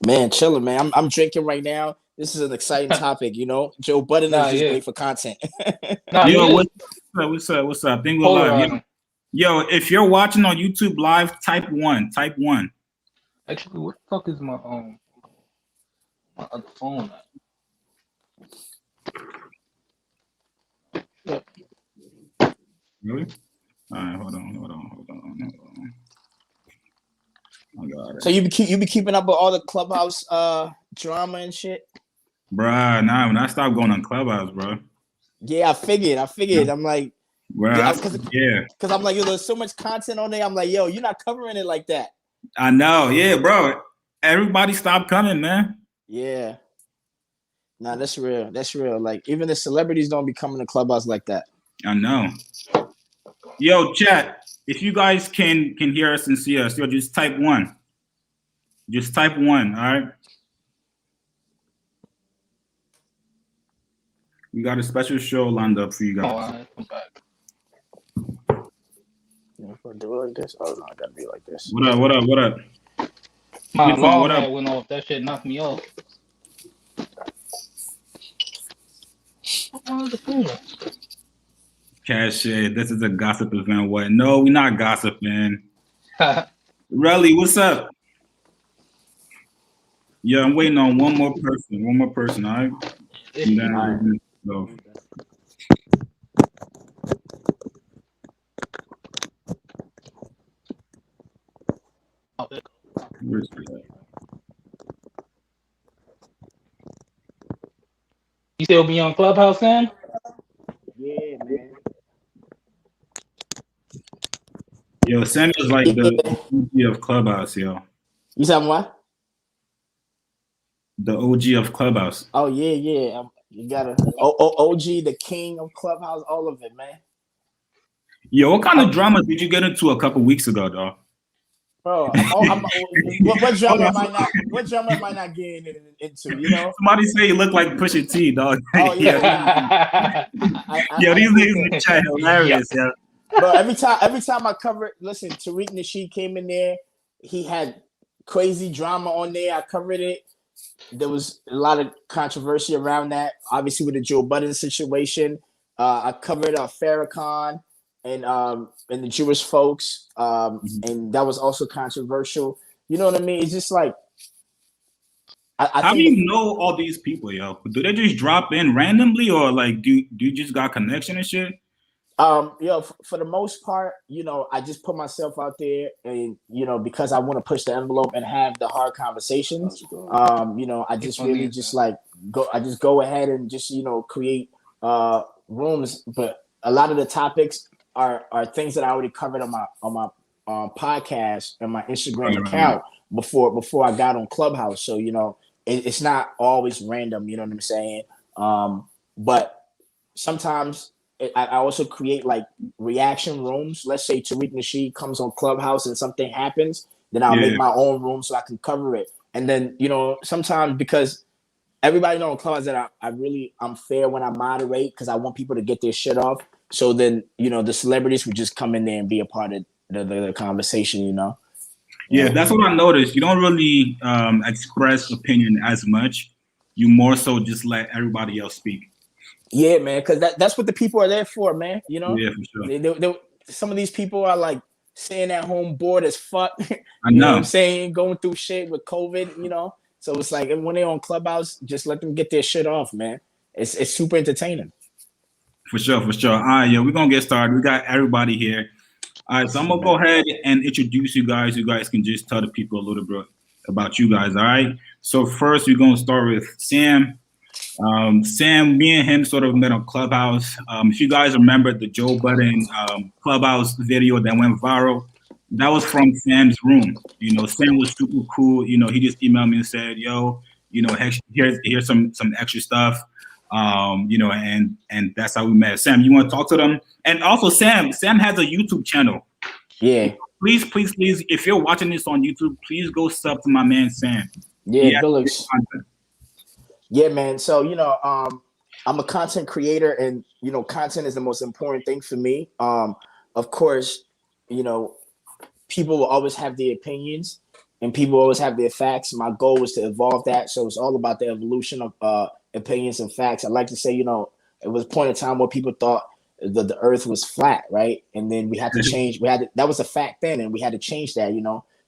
Man, chilling, man. I'm drinking right now. This is an exciting topic, you know. Joe Budden is Nah, just yeah. great for content. Nah, he Yo, is what's up? Think we're live. polarizing. If you're watching on YouTube live, type one. Type one. Actually, what the fuck is my other phone at? Really? All right, hold on. I got it. So you be keeping up with all the clubhouse drama and shit? Bruh, nah, when I stopped going on Clubhouse, bro. Yeah, I figured. I'm like, Bruh, yeah, because I'm like, yo, there's so much content on there. I'm like, yo, you're not covering it like that. I know, yeah, bro. Everybody stopped coming, man. Yeah. Nah, that's real. That's real. Like, even the celebrities don't be coming to clubhouse like that. I know. Yo, chat, if you guys can hear us and see us, yo, just type one. Just type one, all right? We got a special show lined up for you guys. Oh, all right, I'm back. If I do it like this, oh no, I gotta be like this. What up? My What alarm up? went off. That shit knocked me off. What the phone? Cash shit. This is a gossip event. What? No, we're not gossiping. Relly, what's up? Yeah, I'm waiting on one more person, all right? And then All right. go. Where's that? You still be on Clubhouse, Sam? Yeah, man. Yo, Sam is like the OG of Clubhouse, yo. You said what? The OG of Clubhouse. Oh yeah. You gotta OG, the king of clubhouse, all of it, man. Yo, what kind of drama did you get into a couple weeks ago, dog? Bro, what drama am I not? What drama am I not getting into? You know? Somebody say you look like Pusha T, dog. Oh yeah. Yo, these niggas in the chat hilarious, yo. Bro, every time I cover it, listen, Tariq Nasheed came in there. He had crazy drama on there. I covered it. There was a lot of controversy around that. Obviously, with the Joe Budden situation, I covered Farrakhan and the Jewish folks, and that was also controversial. You know what I mean? It's just like How do you know all these people, yo? Do they just drop in randomly, or like do you just got connection and shit? For the most part, you know, I just put myself out there, and you know, because I want to push the envelope and have the hard conversations. You know, I just really just like go. I just go ahead and just create rooms, but a lot of the topics are things that I already covered on my podcast and my Instagram account before I got on Clubhouse. So you know, it's not always random. You know what I'm saying? But sometimes. I also create like reaction rooms. Let's say Tariq Nasheed comes on Clubhouse and something happens, then I'll make my own room so I can cover it. And then, you know, sometimes because everybody knows on Clubhouse that I'm fair when I moderate because I want people to get their shit off. So then, you know, the celebrities would just come in there and be a part of the conversation, you know? Yeah, that's what I noticed. You don't really express opinion as much. You more so just let everybody else speak. Yeah, man, because that's what the people are there for, man. You know, yeah, for sure. Some of these people are like sitting at home bored as fuck. I know What I'm saying, going through shit with COVID, you know. So it's like when they're on Clubhouse, just let them get their shit off, man. It's super entertaining. For sure. All right, we're gonna get started. We got everybody here. All right, so I'm gonna go ahead and introduce you guys. You guys can just tell the people a little bit about you guys. All right. So first, we're gonna start with Sam. Sam, me and him sort of met on Clubhouse. If you guys remember the Joe Budden Clubhouse video that went viral, that was from Sam's room. You know, Sam was super cool. You know, he just emailed me and said, "Yo, you know, here's some extra stuff." You know, and that's how we met. Sam, you want to talk to them? And also, Sam has a YouTube channel. Yeah. Please, if you're watching this on YouTube, please go sub to my man Sam. Yeah, Village. Yeah, man. So, you know, I'm a content creator and, you know, content is the most important thing for me. Of course, you know, people will always have their opinions and people always have their facts. My goal was to evolve that, so it's all about the evolution of opinions and facts. I like to say, it was a point in time where people thought the Earth was flat, right? And then we had to change. That was a fact then, and we had to change that.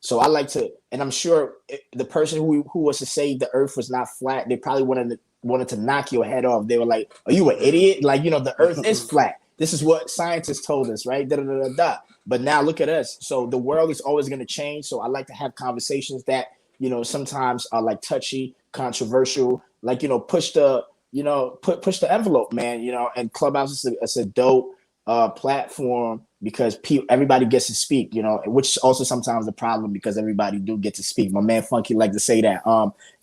So I like to, and I'm sure the person who was to say the Earth was not flat, they probably wanted to knock your head off. They were like, "Are you an idiot? Like, the Earth is flat. This is what scientists told us, right?" Da, da, da, da, da. But now look at us. So the world is always going to change. So I like to have conversations that, sometimes are like touchy, controversial, like, push the envelope, man, and Clubhouse is a dope platform because everybody gets to speak, which is also sometimes the problem because everybody do get to speak. My man Funky like to say that.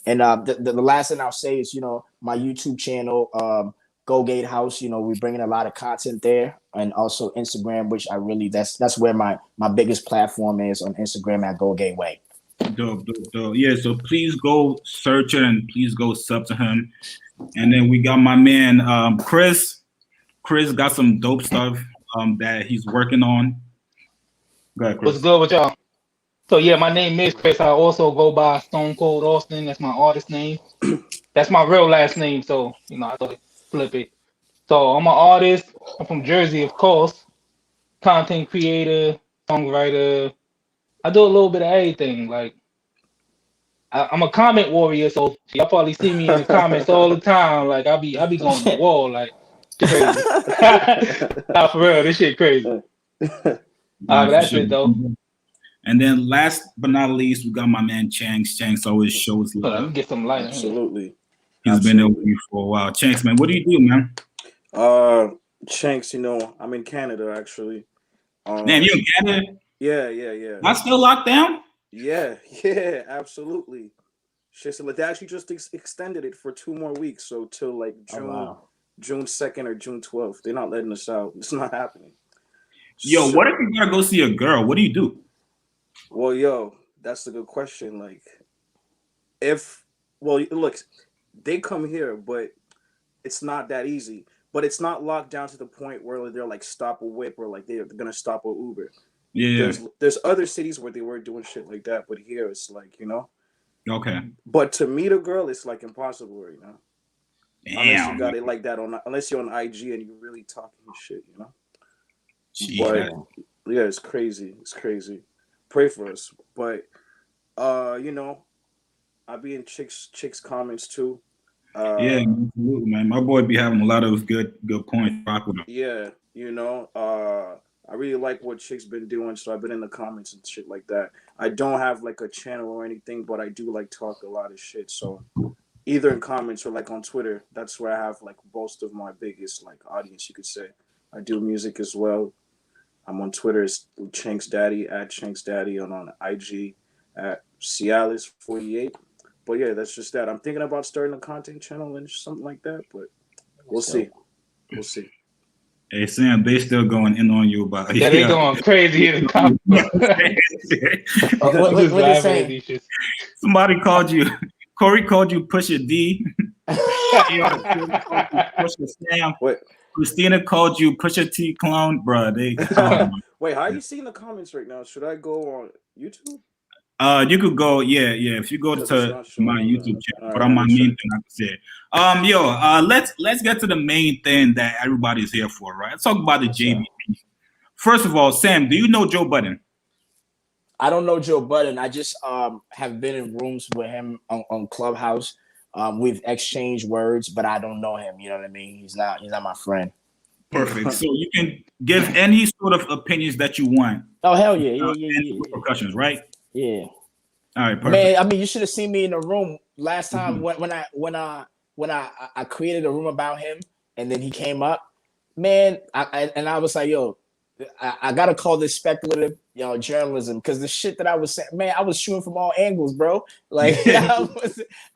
And the last thing I'll say is, my YouTube channel, Go Gate House, we're bringing a lot of content there, and also Instagram, which that's where my biggest platform is, on Instagram at Go Gateway. Dope. Yeah, so please go search it and please go sub to him. And then we got my man Chris. Chris got some dope stuff that he's working on. Go ahead, Chris. What's good with y'all? So yeah, my name is Chris. I also go by Stone Cold Austin. That's my artist name. That's my real last name. So I thought I'd flip it. So I'm an artist. I'm from Jersey, of course. Content creator, songwriter. I do a little bit of everything. Like I'm a comment warrior, so y'all probably see me in the comments all the time. Like I be going to the wall, like crazy. Nah, for real, this shit crazy. That's it though. And then last but not least, we got my man Chigs. Chigs always shows love. Let me get some light. Absolutely. He's been there with you for a while. Chigs, man, what do you do, man? Chigs, I'm in Canada actually. Damn, you in Canada? Yeah. Not still locked down? Yeah, absolutely. Shit, so they actually just extended it for 2 more weeks, so till like June 2nd or June 12th. They're not letting us out. It's not happening. Yo, what if you gotta go see a girl? What do you do? Well, that's a good question. Like, look, they come here, but it's not that easy. But it's not locked down to the point where they're like stop a whip or like they're gonna stop a Uber. Yeah. There's other cities where they were doing shit like that, but here it's like, Okay. But to meet a girl, it's like impossible right now. Damn. Unless you got it like that unless you're on IG and you're really talking shit, Jeez. But yeah, it's crazy. It's crazy. Pray for us. But I be in chicks comments too. Yeah, absolutely, man. My boy be having a lot of good points. Rock with him. Yeah, I really like what Chigs been doing, so I've been in the comments and shit like that. I don't have like a channel or anything, but I do like talk a lot of shit. So either in comments or like on Twitter, that's where I have like most of my biggest like audience, you could say. I do music as well. I'm on Twitter as Chigs Daddy at Chigs Daddy, and on IG at Cialis48. But yeah, that's just that. I'm thinking about starting a content channel and something like that, but we'll see. We'll see. Hey Sam, they still going in on you about Yeah, they going crazy in the comments. What they saying? Somebody called you. Corey called you Pusha D. Pusha Sam. Wait. Christina called you Pusha T clone, bro. Wait, how are you seeing the comments right now? Should I go on YouTube? You could go, yeah. If you go to my YouTube channel, but on my main thing, I can say, let's get to the main thing that everybody's here for, right? Let's talk about the JVP. First of all, Sam, do you know Joe Budden? I don't know Joe Budden. I just have been in rooms with him on Clubhouse. We've exchanged words, but I don't know him. You know what I mean? He's not my friend. Perfect. So you can give any sort of opinions that you want. Oh hell yeah. Repercussions, right? Yeah. All right, perfect. Man, I mean, you should have seen me in the room last time when I created a room about him, and then he came up. Man, I was like, yo, I gotta call this speculative, journalism, because the shit that I was saying, man, I was shooting from all angles, bro. Like I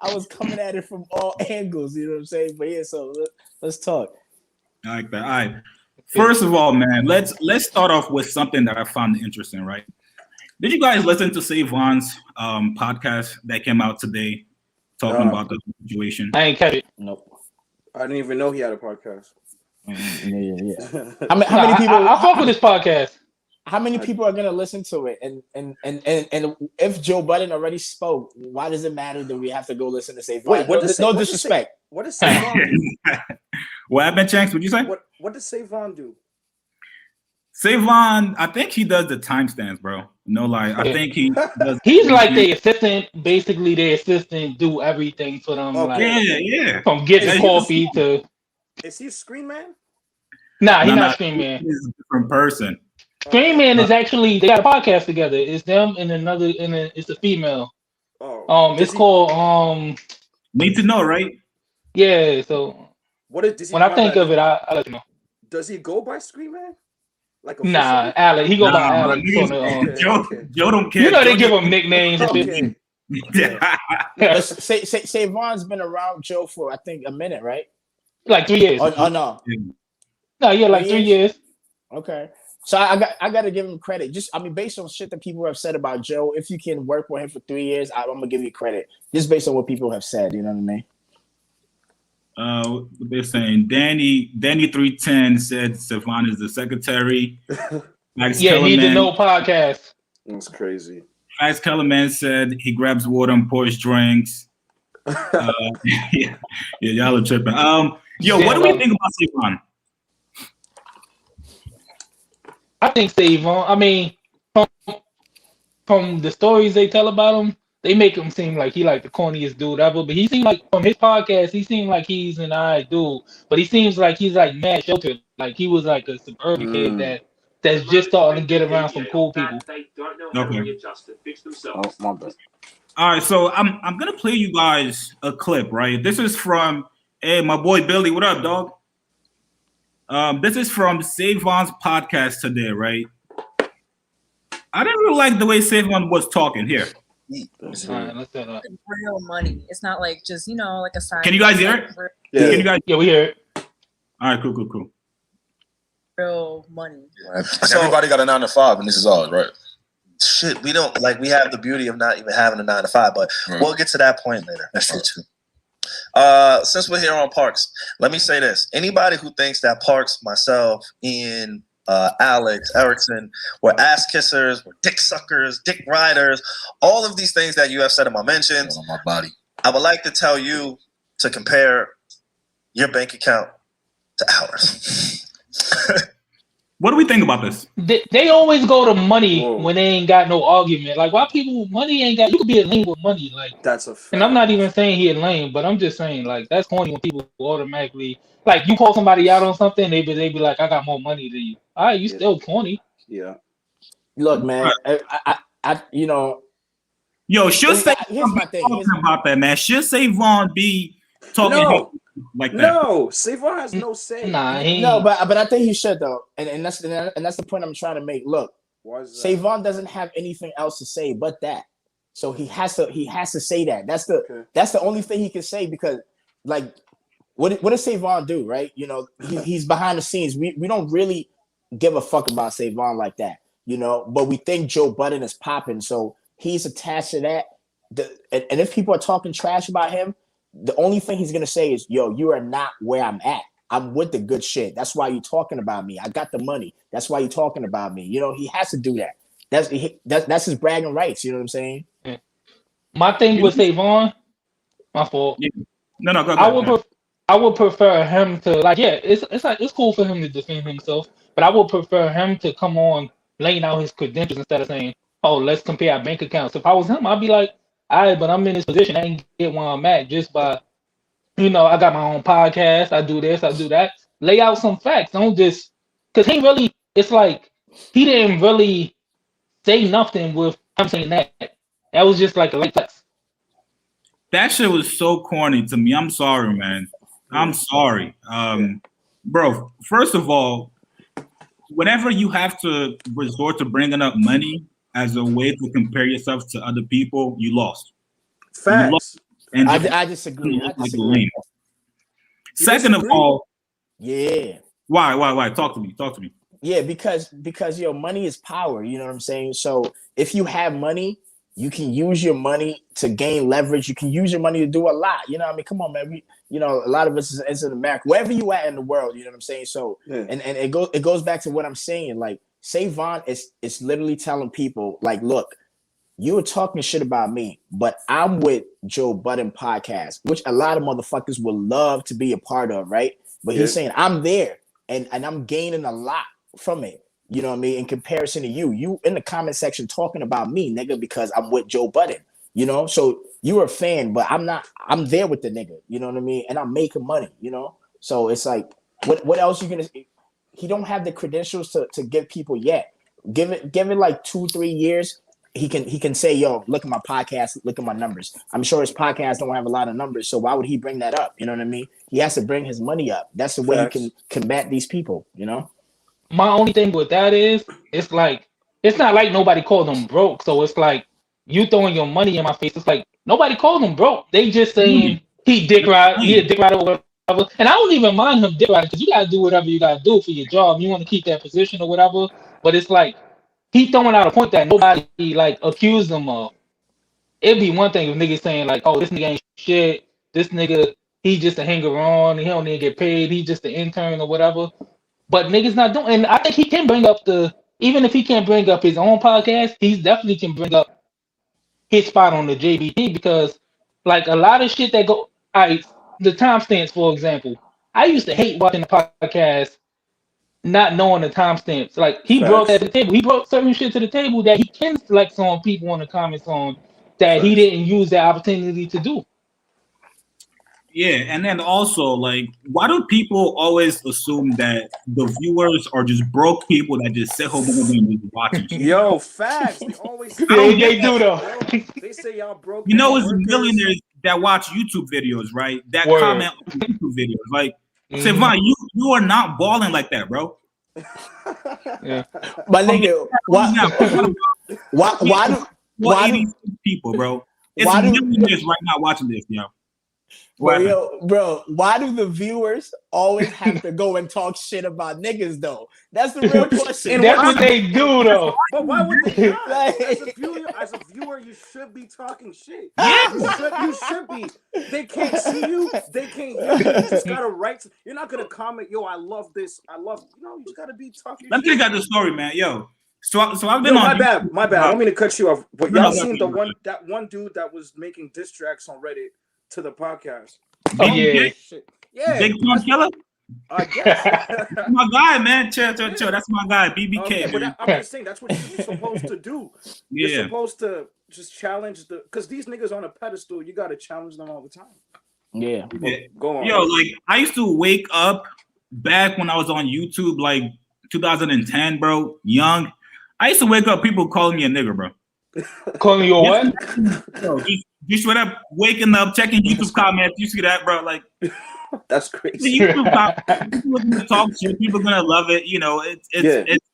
was coming at it from all angles. You know what I'm saying? But yeah, so let's talk. I like that. All right. First of all, man, let's start off with something that I found interesting, right? Did you guys listen to Savon's podcast that came out today talking about the situation? I ain't catch it. Nope. I didn't even know he had a podcast. Yeah. How many people? I fuck with this podcast. How many people are gonna listen to it? And if Joe Budden already spoke, why does it matter that we have to go listen to Savon? Wait, No disrespect. What does Savon do? What happened, Chanks? What'd you say? What does Savon do? Savon, I think he does the timestamps, bro. No lie. I think he does. He's like the assistant, basically the assistant do everything for them. Okay. Like, Yeah. from getting coffee to. Is he a screen man? Nah, he's not Screen Man. He's a different person. Screen Man is actually, they got a podcast together. It's them and it's a female. Oh. It's called Need to know, right? Yeah. So when I think of it, I let you know. Does he go by Screen Man? Like a Nah, Alec. He go by Alec. Joe don't care. You know they give him nicknames. Okay. Yeah. Savon's been around Joe for I think a minute, right? Like 3 years. Oh no. No, yeah, like 3 years. Okay. So I got to give him credit. Just based on shit that people have said about Joe, if you can work with him for 3 years, I'm gonna give you credit. Just based on what people have said, you know what I mean? What they're saying. Danny 310 said Savon is the secretary. Max Need to know podcast. That's crazy. Max Kellerman said he grabs water and pours drinks. Yeah, y'all are tripping. What do we think about Savon? I think Savon. From the stories they tell about him, they make him seem like he like the corniest dude ever. But he seemed like from his podcast, he seemed like he's an alright dude. But he seems like he's like mad sheltered. Like he was like a suburban kid that's just starting to get around some cool people. Okay. Oh, my bad. All right, so I'm gonna play you guys a clip, right? This is from my boy Billy. What up, dog? This is from Savon's podcast today, right? I didn't really like the way Savon was talking here. Right, let's set up. Real money. It's not like just like a side. Can you guys hear it? Yeah. Can you guys? Yeah, we hear it. All right, cool. Real money. Right. Everybody got a 9 to 5, and this is ours, right? Shit, we don't we have the beauty of not even having a 9 to 5, but we'll get to that point later. That's true too. Since we're here on Parks, let me say this: anybody who thinks that Parks, myself, Ian, Alex, Erickson, were ass kissers, were dick suckers, dick riders, all of these things that you have said in my mentions, on my body, I would like to tell you to compare your bank account to ours. What do we think about this? They always go to money Whoa. when they ain't got no argument. Like, why people money ain't got? You could be a lame with money, like. That's a fact. And I'm not even saying he a lame, but I'm just saying like that's corny when people automatically like you call somebody out on something, they be like, I got more money than you. All right, you still corny. Yeah. Look, man, I Yo, should here's my thing. about that, man. Should Savon be talking like that? No, Savon has no say. Nah, he No, but I think he should though, and that's the point I'm trying to make. Look, Savon doesn't have anything else to say but that, so he has to say that. That's the only thing he can say because, like, what does Savon do, right? He's behind the scenes. We don't really give a fuck about Savon like that, but we think Joe Budden is popping, so he's attached to that. And if people are talking trash about him, the only thing he's gonna say is, "Yo, you are not where I'm at. I'm with the good shit. That's why you're talking about me. I got the money. That's why you're talking about me." He has to do that. That's his bragging rights. You know what I'm saying? my thing with Savon, my fault. No, go ahead. I would prefer him to it's cool for him to defend himself, but I would prefer him to come on laying out his credentials instead of saying, "Oh, let's compare our bank accounts." If I was him, I'd be like, "All right, but I'm in this position. I ain't get where I'm at just by, I got my own podcast. I do this, I do that. Lay out some facts. Don't just because it's like he didn't really say nothing with I'm saying that. That was just like a light flex. That shit was so corny to me. I'm sorry, man. I'm sorry. Bro, first of all, whenever you have to resort to bringing up money as a way to compare yourself to other people, you lost. Facts. You lost. And I disagree. Second of all, yeah. Why? Talk to me. Yeah, because money is power. You know what I'm saying? So if you have money, you can use your money to gain leverage. You can use your money to do a lot. Come on, man. A lot of us is in America, wherever you at in the world. You know what I'm saying? So, and it goes back to what I'm saying. Like Savon is literally telling people like, look, you were talking shit about me, but I'm with Joe Budden podcast, which a lot of motherfuckers would love to be a part of, right? But he's saying I'm there and I'm gaining a lot from it. You know what I mean? In comparison to you in the comment section talking about me, nigga, because I'm with Joe Budden. You know, so you're a fan, but I'm not. I'm there with the nigga. You know what I mean? And I'm making money. You know, so it's like, what else you gonna? He don't have the credentials to give people yet. Give it like 2-3 years. He can say, yo, look at my podcast, look at my numbers. I'm sure his podcast don't have a lot of numbers, so why would he bring that up? You know what I mean? He has to bring his money up. That's the way he can combat these people. You know. My only thing with that is, it's like, it's not like nobody called him broke. So it's like, you throwing your money in my face. It's like, nobody called him broke. They just saying he a dick rider or whatever. And I don't even mind him dick riding, because you gotta do whatever you gotta do for your job. You want to keep that position or whatever. But it's like, he throwing out a point that nobody like accused him of. It'd be one thing if niggas saying like, oh, this nigga ain't shit. This nigga, he just a hanger on. He don't need to get paid. He just an intern or whatever. But niggas not doing. And I think he can bring up even if he can't bring up his own podcast, he definitely can bring up his spot on the JBT, because like a lot of shit that go, the timestamps, for example, I used to hate watching the podcast not knowing the timestamps. Like he brought that to the table. He brought certain shit to the table that he can select on people in the comments on that he didn't use that opportunity to do. Yeah, and then also, like, why do people always assume that the viewers are just broke people that just sit home and just watching shit? Yo, facts. They always say they do though. They say y'all broke. You know, it's millionaires that watch YouTube videos, right? That comment on YouTube videos. Like, Savon, you are not balling like that, bro. Yeah. But nigga, why do people, bro? It's millionaires right now watching this, yo. Bro, why do the viewers always have to go and talk shit about niggas though? That's the real question. That's what they do though. But why would they not? As a viewer, you should be talking shit. Yeah, you should be. They can't see you. They can't hear you. You just gotta write. You're not gonna comment, yo, I love this. You just gotta be talking. Let me tell you guys the story, man. Yo. So I've been on. My bad. I don't mean to cut you off. But y'all seen that one dude that was making diss tracks on Reddit to the podcast? Oh yeah. Big Tom Killer? I guess. My guy, man. Chill. That's my guy, BBK. But I'm just saying, that's what you're supposed to do. Yeah. You're supposed to just challenge because these niggas on a pedestal, you got to challenge them all the time. Yeah. Go on. Yo, like, I used to wake up back when I was on YouTube, like 2010, bro, young. I used to wake up, people calling me a nigger, bro. Calling you a what? Yo, you straight up waking up, checking YouTube comments. You see that, bro? Like, that's crazy. YouTube comments, people are gonna talk shit. People are gonna love it. You know, it's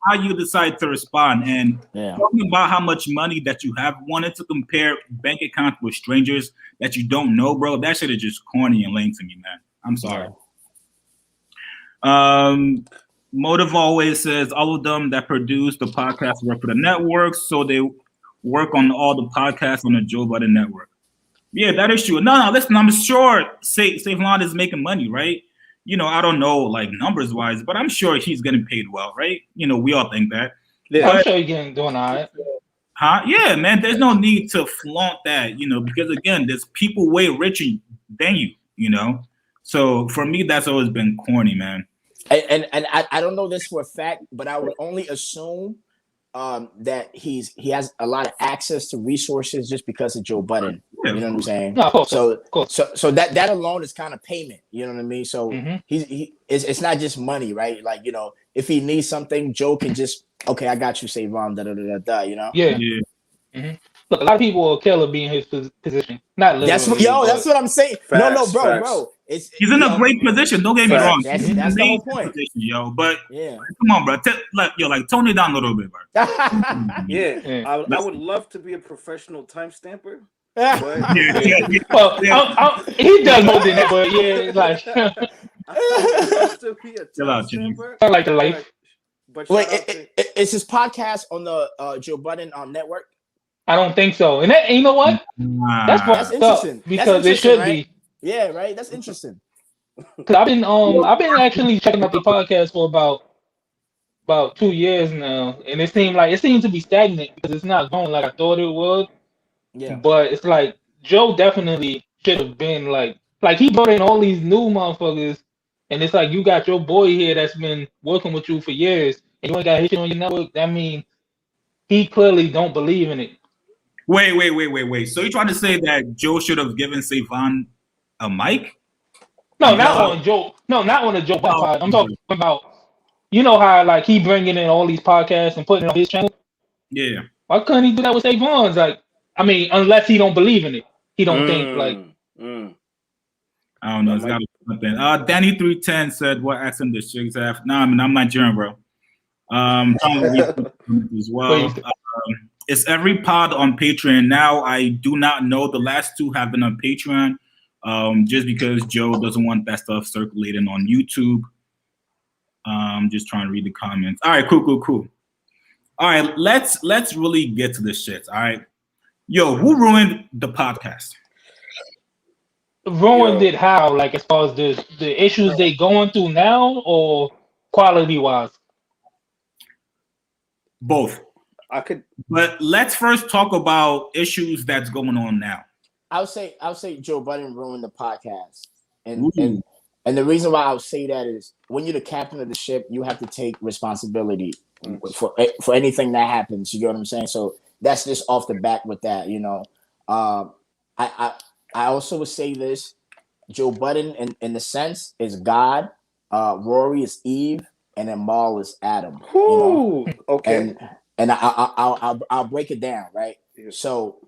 how you decide to respond. And talking about how much money that you have, wanted to compare bank accounts with strangers that you don't know, bro. That shit is just corny and lame to me, man. I'm sorry. Motive always says all of them that produce the podcast work for the network, so they work on all the podcasts on the Joe Budden network. Yeah, that is true. No, listen, I'm sure Savon is making money, right? You know, I don't know, like, numbers wise, but I'm sure he's getting paid well, right? You know, we all think that. Yeah, I'm sure he's doing all right. Huh? Yeah, man, there's no need to flaunt that, you know, because again, there's people way richer than you, you know? So for me, that's always been corny, man. And I don't know this for a fact, but I would only assume that he has a lot of access to resources just because of Joe Budden. You know what I'm saying? No, of course, so that alone is kind of payment. You know what I mean? So it's not just money, right? Like, you know, if he needs something, Joe can just, okay, I got you, Savon, you know? Yeah. Mm-hmm. Look, a lot of people will kill to be in his position. Not literally. That's what I'm saying. Facts, bro. He's in a great position. Don't get me wrong. That's the whole point. Position, but come on, bro. Tone it down a little bit, bro. I would love to be a professional time stamper. But well, he does more than that, but yeah, like. I would love to be a time stamper. I like the life. But wait, is his podcast on the Joe Budden network? I don't think so. And you know what? That's interesting because it should be. Yeah, right. That's interesting. Because I've been actually checking out the podcast for about about 2 years now, and it seemed to be stagnant because it's not going like I thought it would. Yeah. But it's like Joe definitely should have been like he brought in all these new motherfuckers, and it's like you got your boy here that's been working with you for years, and you ain't got his shit on your network. That mean he clearly don't believe in it. Wait. So you trying to say that Joe should have given Savon a mic? No, not on Joe. No, not on the Joe Black pod. I'm talking about you know how like he bringing in all these podcasts and putting it on his channel. Yeah. Why couldn't he do that with Savon's? Like, I mean, unless he don't believe in it, he don't think like. I don't know. It's got to be something. Danny 310 said, "What accent does Chigs have?" No, I mean I'm Nigerian, bro. Trying to read as well. It's every pod on Patreon now. I do not know. The last two have been on Patreon, just because Joe doesn't want that stuff circulating on YouTube. Just trying to read the comments. All right, cool. All right, let's really get to this shit. All right, yo, who ruined the podcast? Ruined it how? Like as far as the issues they going through now, or quality wise? Both. But let's first talk about issues that's going on now. I'll say Joe Budden ruined the podcast, and the reason why I'll say that is when you're the captain of the ship, you have to take responsibility for anything that happens. You get what I'm saying? So that's just off the bat with that. You know, I also would say this: Joe Budden, in the sense, is God. Rory is Eve, and then Maul is Adam. You know? Okay. And I'll break it down, right? Yeah. So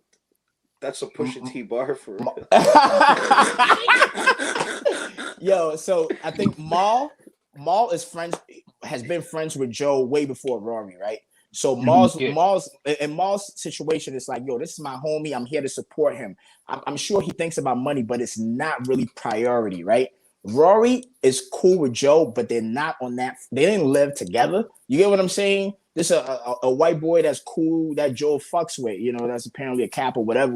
that's a Pusha T bar for yo. So I think Maul has been friends with Joe way before Rory, right? So Maul's situation is like, yo, this is my homie. I'm here to support him. I'm sure he thinks about money, but it's not really priority, right? Rory is cool with Joe, but they're not on that. They didn't live together. You get what I'm saying? This is a white boy that's cool that Joe fucks with, you know, that's apparently a cap or whatever.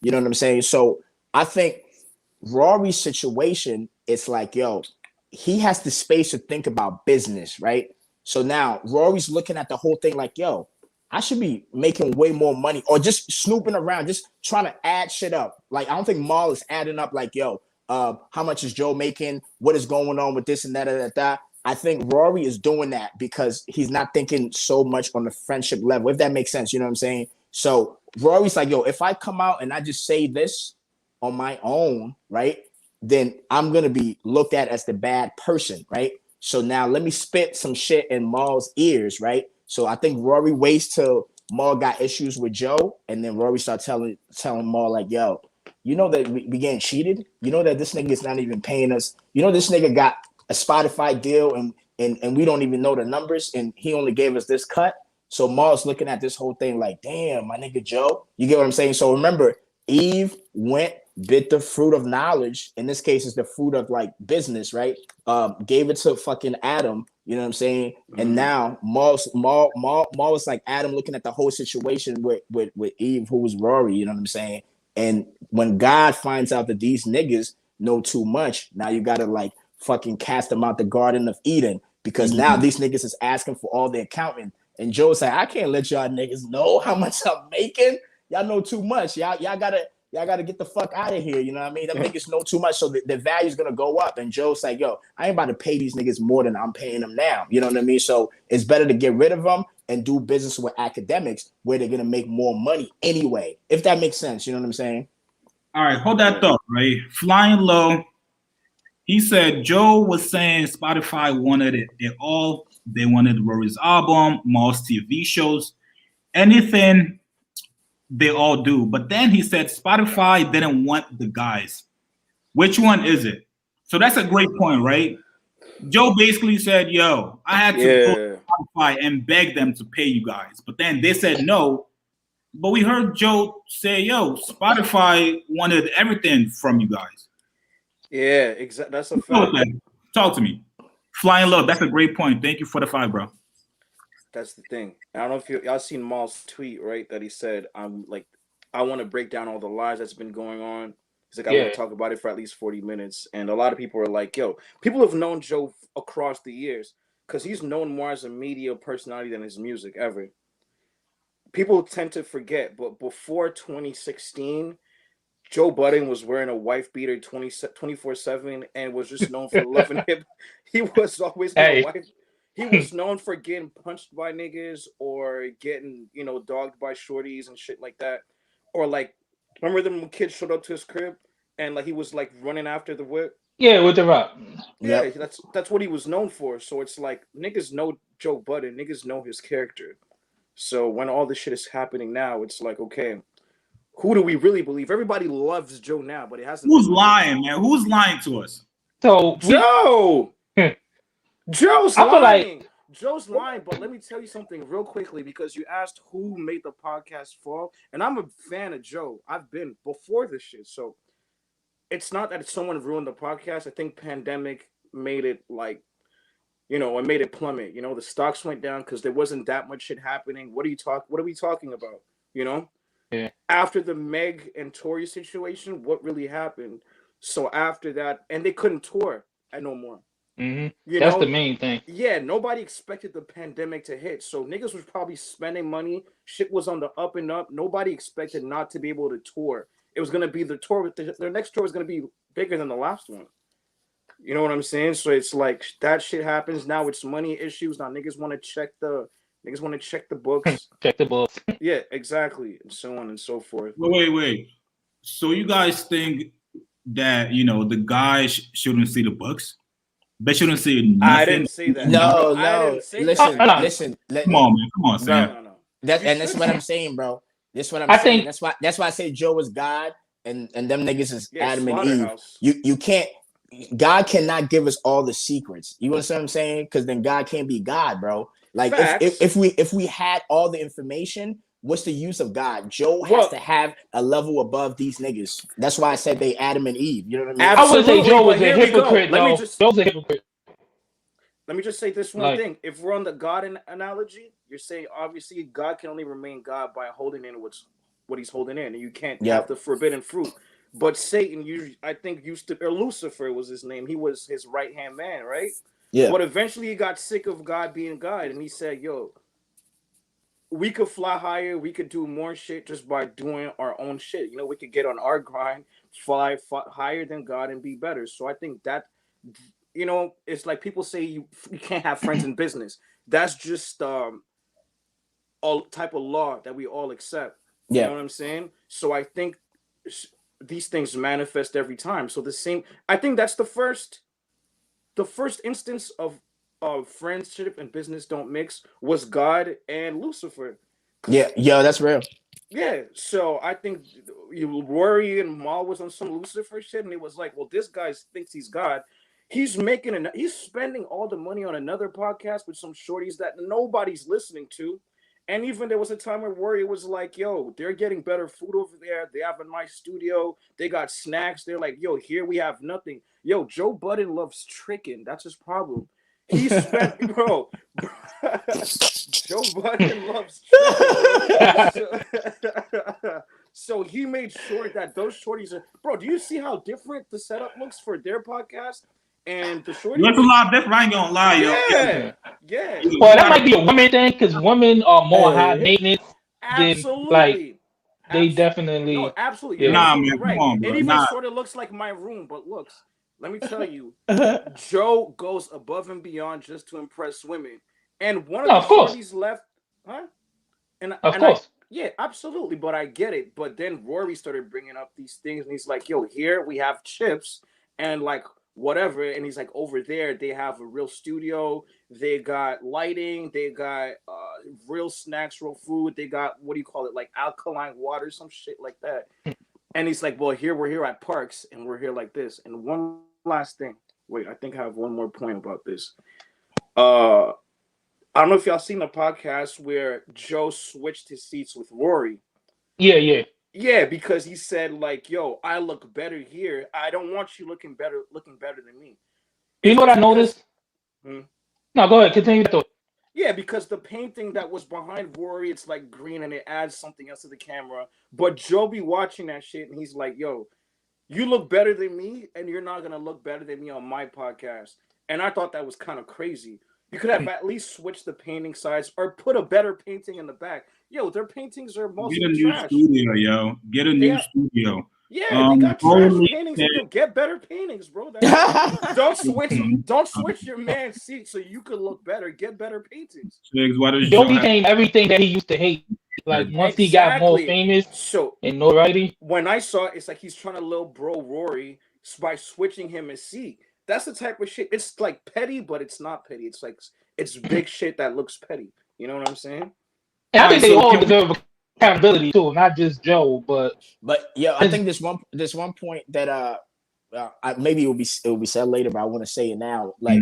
You know what I'm saying? So I think Rory's situation, it's like, yo, he has the space to think about business, right? So now Rory's looking at the whole thing like, yo, I should be making way more money, or just snooping around, just trying to add shit up. Like, I don't think Maul is adding up like, yo, how much is Joe making? What is going on with this and that? I think Rory is doing that because he's not thinking so much on the friendship level, if that makes sense. You know what I'm saying? So Rory's like, yo, if I come out and I just say this on my own, right, then I'm going to be looked at as the bad person, right? So now let me spit some shit in Maul's ears, right? So I think Rory waits till Maul got issues with Joe, and then Rory start telling Maul like, yo, you know that we getting cheated? You know that this nigga is not even paying us? You know this nigga got a Spotify deal and we don't even know the numbers, and he only gave us this cut. So Maul's looking at this whole thing like, damn, my nigga Joe. You get what I'm saying? So remember, Eve went, bit the fruit of knowledge. In this case, it's the fruit of like business, right? Gave it to fucking Adam. You know what I'm saying? And now Maul was like Adam looking at the whole situation with Eve, who was Rory. You know what I'm saying? And when God finds out that these niggas know too much, now you gotta like fucking cast them out the Garden of Eden, because now these niggas is asking for all their accounting. And Joe's like, I can't let y'all niggas know how much I'm making. Y'all know too much. Y'all gotta get the fuck out of here. You know what I mean? Them niggas know too much, so the value's gonna go up. And Joe's like, yo, I ain't about to pay these niggas more than I'm paying them now. You know what I mean? So it's better to get rid of them and do business with academics where they're gonna make more money anyway. If that makes sense, you know what I'm saying? All right, hold that thought, right? Flying Low, he said Joe was saying Spotify wanted it all. They wanted Rory's album, Maul's TV shows, anything they all do. But then he said Spotify didn't want the guys. Which one is it? So that's a great point, right? Joe basically said, yo, I had to go to Spotify and beg them to pay you guys. But then they said no. But we heard Joe say, yo, Spotify wanted everything from you guys. Yeah, exactly. That's a fact. Talk to me. Flying Low, that's a great point. Thank you for the 5, bro. That's the thing. I don't know if y'all seen Maul's tweet, right? That he said, I want to break down all the lies that's been going on. He's like, I want to talk about it for at least 40 minutes. And a lot of people are like, yo, people have known Joe across the years. because he's known more as a media personality than his music ever. People tend to forget, but before 2016, Joe Budden was wearing a wife beater 24/7 and was just known for loving him. He was always with a wife. He was known for getting punched by niggas or getting, dogged by shorties and shit like that. Or like, remember them when kids showed up to his crib and like he was like running after the whip? Yeah, with the rock. Yeah, that's what he was known for. So it's like niggas know Joe Budden, niggas know his character. So when all this shit is happening now, it's like, okay, who do we really believe? Everybody loves Joe now, but it hasn't. Who's lying, man? Who's lying to us? So Joe. Joe's I feel lying. Joe's lying, but let me tell you something real quickly because you asked who made the podcast fall, and I'm a fan of Joe. I've been before this shit, so it's not that someone ruined the podcast. I think pandemic made it like, it made it plummet. The stocks went down because there wasn't that much shit happening. What are we talking about? Yeah. After the Meg and Tory situation, what really happened? So after that, and they couldn't tour no more. Mm-hmm. That's the main thing. Yeah, nobody expected the pandemic to hit. So niggas was probably spending money. Shit was on the up and up. Nobody expected not to be able to tour. It was going to be the tour. Their next tour was going to be bigger than the last one. You know what I'm saying? So it's like that shit happens. Now it's money issues. Now niggas want to check the books. Check the books. Yeah, exactly. And so on and so forth. Wait. So you guys think that, the guys shouldn't see the books? They shouldn't see nothing? I didn't say that. No. Listen. Come on, man. Come on, Sam. No. That's what I'm saying, bro. Saying. That's why I say Joe is God and them niggas is Adam and Eve. You can't. God cannot give us all the secrets. You understand what I'm saying? Because then God can't be God, bro. Like if we had all the information, what's the use of God? Joe has to have a level above these niggas. That's why I said they Adam and Eve. You know what I mean? I would say Joe was a hypocrite, though. Joe's a hypocrite. Let me just say this one thing. If we're on the God analogy, you're saying obviously God can only remain God by holding in what he's holding in, and you can't have the forbidden fruit. But Satan, I think used to, or Lucifer was his name. He was his right-hand man, right? Yeah. But eventually he got sick of God being God, and he said, yo, we could fly higher. We could do more shit just by doing our own shit. We could get on our grind, fly higher than God and be better. So I think that, it's like people say you can't have friends in business. That's just a type of law that we all accept. You know what I'm saying? So I think these things manifest every time. So I think that's the first instance of friendship and business don't mix was God and Lucifer. Yeah, that's real. Yeah, so I think Rory and Mal was on some Lucifer shit, and it was like, well, this guy thinks he's God. He's spending all the money on another podcast with some shorties that nobody's listening to. And even there was a time where Rory was like, yo, they're getting better food over there. They have a nice studio. They got snacks. They're like, yo, here we have nothing. Yo, Joe Budden loves tricking. That's his problem. He spent, bro. Joe Budden loves tricking. So he made sure that those shorties are, bro, do you see how different the setup looks for their podcast? And the shorties. That's a lot different. I ain't gonna lie, yo. Yeah. Well, that might be a woman thing because women are more high maintenance. Absolutely. They definitely. No, absolutely. Yeah. Nah, man, right. come on, bro. It even sort of looks like my room, but looks. Let me tell you, Joe goes above and beyond just to impress women. And one of the shorties left, huh? Of course. Yeah, absolutely. But I get it. But then Rory started bringing up these things, and he's like, yo, here we have chips and like whatever. And he's like, over there, they have a real studio. They got lighting. They got real snacks, real food. They got, what do you call it? Like alkaline water, some shit like that. And he's like, well, we're here at Parks, and we're here like this. And one last thing. Wait, I think I have one more point about this. I don't know if y'all seen the podcast where Joe switched his seats with Rory. Yeah. Yeah, because he said like, "Yo, I look better here. I don't want you looking better than me." You know what I noticed? No, go ahead. Continue the thought. Yeah, because the painting that was behind Rory, it's like green and it adds something else to the camera. But Joe be watching that shit and he's like, "Yo, you look better than me, and you're not gonna look better than me on my podcast." And I thought that was kind of crazy. You could have at least switched the painting size or put a better painting in the back. Yo, their paintings are mostly Get a new trash. studio, yo. Get a new studio. Yeah, they got trash Holy paintings. shit. Yo, get better paintings, bro. Don't switch your man's seat so you could look better. Get better paintings. Chigs, what is Joe became everything that he used to hate. Like once he got more famous and notoriety. When I saw it, it's like he's trying to little bro Rory by switching him his seat. That's the type of shit. It's like petty, but it's not petty. It's like it's big shit that looks petty. You know what I'm saying? And I think they all deserve accountability too, not just Joe, but yeah, I think this one point that maybe it will be said later, but I want to say it now. Like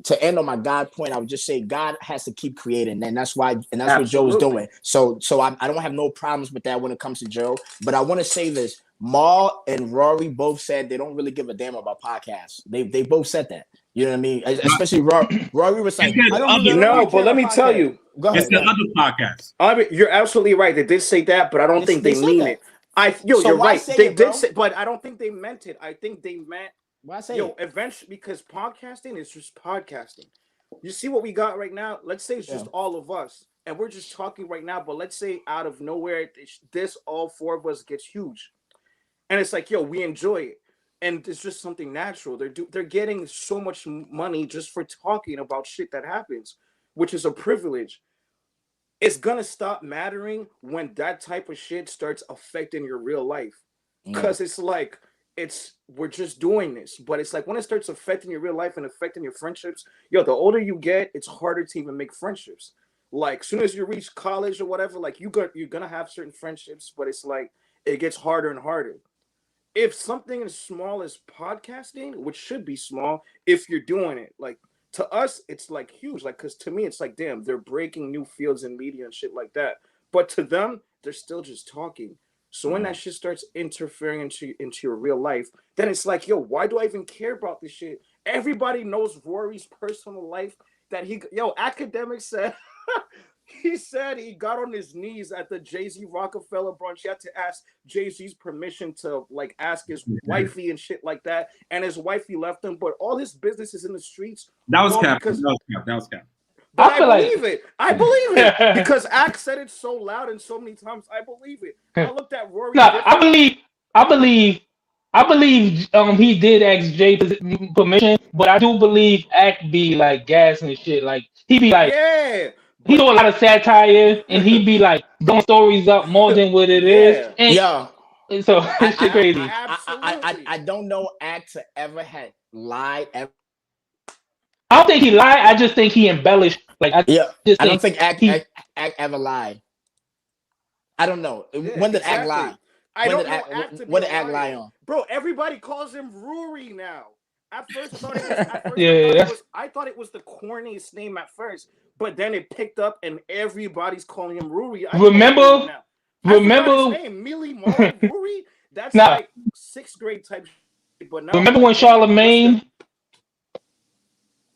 to end on my God point, I would just say God has to keep creating, and that's why, and that's what Joe is doing. So I don't have no problems with that when it comes to Joe. But I want to say this: Mal and Rory both said they don't really give a damn about podcasts. They both said that. You know what I mean? Especially Rory was like, I don't know, but let me tell you. Go ahead. It's the other podcast. I mean, you're absolutely right. They did say that, but I don't think they mean it. You're right. They did say, but I don't think they meant it. I think they meant eventually, because podcasting is just podcasting. You see what we got right now? Let's say it's just all of us, and we're just talking right now. But let's say out of nowhere, this all four of us gets huge, and it's like, yo, we enjoy it, and it's just something natural. They're getting so much money just for talking about shit that happens, which is a privilege. It's gonna stop mattering when that type of shit starts affecting your real life, because it's like we're just doing this, but it's like when it starts affecting your real life and affecting your friendships, yo, the older you get, it's harder to even make friendships. Like soon as you reach college or whatever, like you're gonna have certain friendships, but it's like it gets harder and harder. If something as small as podcasting, which should be small, if you're doing it, like. To us, it's like huge, like, because to me, it's like, damn, they're breaking new fields in media and shit like that. But to them, they're still just talking. So when that shit starts interfering into your real life, then it's like, yo, why do I even care about this shit? Everybody knows Rory's personal life that Academic said, he said he got on his knees at the Jay-Z Rockefeller brunch. He had to ask Jay-Z's permission to like ask his wifey and shit like that. And his wifey left him, but all his business is in the streets. That was cap. That was cap. But I believe it because Ack said it so loud and so many times. I believe it. I looked at Rory. No, I believe he did ask Jay permission, but I do believe Ack be like gas and shit. Like he be like, he do a lot of satire, and he be like blowing stories up more than what it is. And so it's shit crazy. I don't know Ack to ever had lied. I don't think he lied. I just think he embellished. Like I don't think Ack ever lied. I don't know. When did Ack lie? When did Ack lie on? Bro, everybody calls him Rory now. At first, I thought it was the corniest name at first, but then it picked up and everybody's calling him Rory. Remember his name, Millie Marley Rory? That's like 6th grade type shit. But now remember when Charlemagne?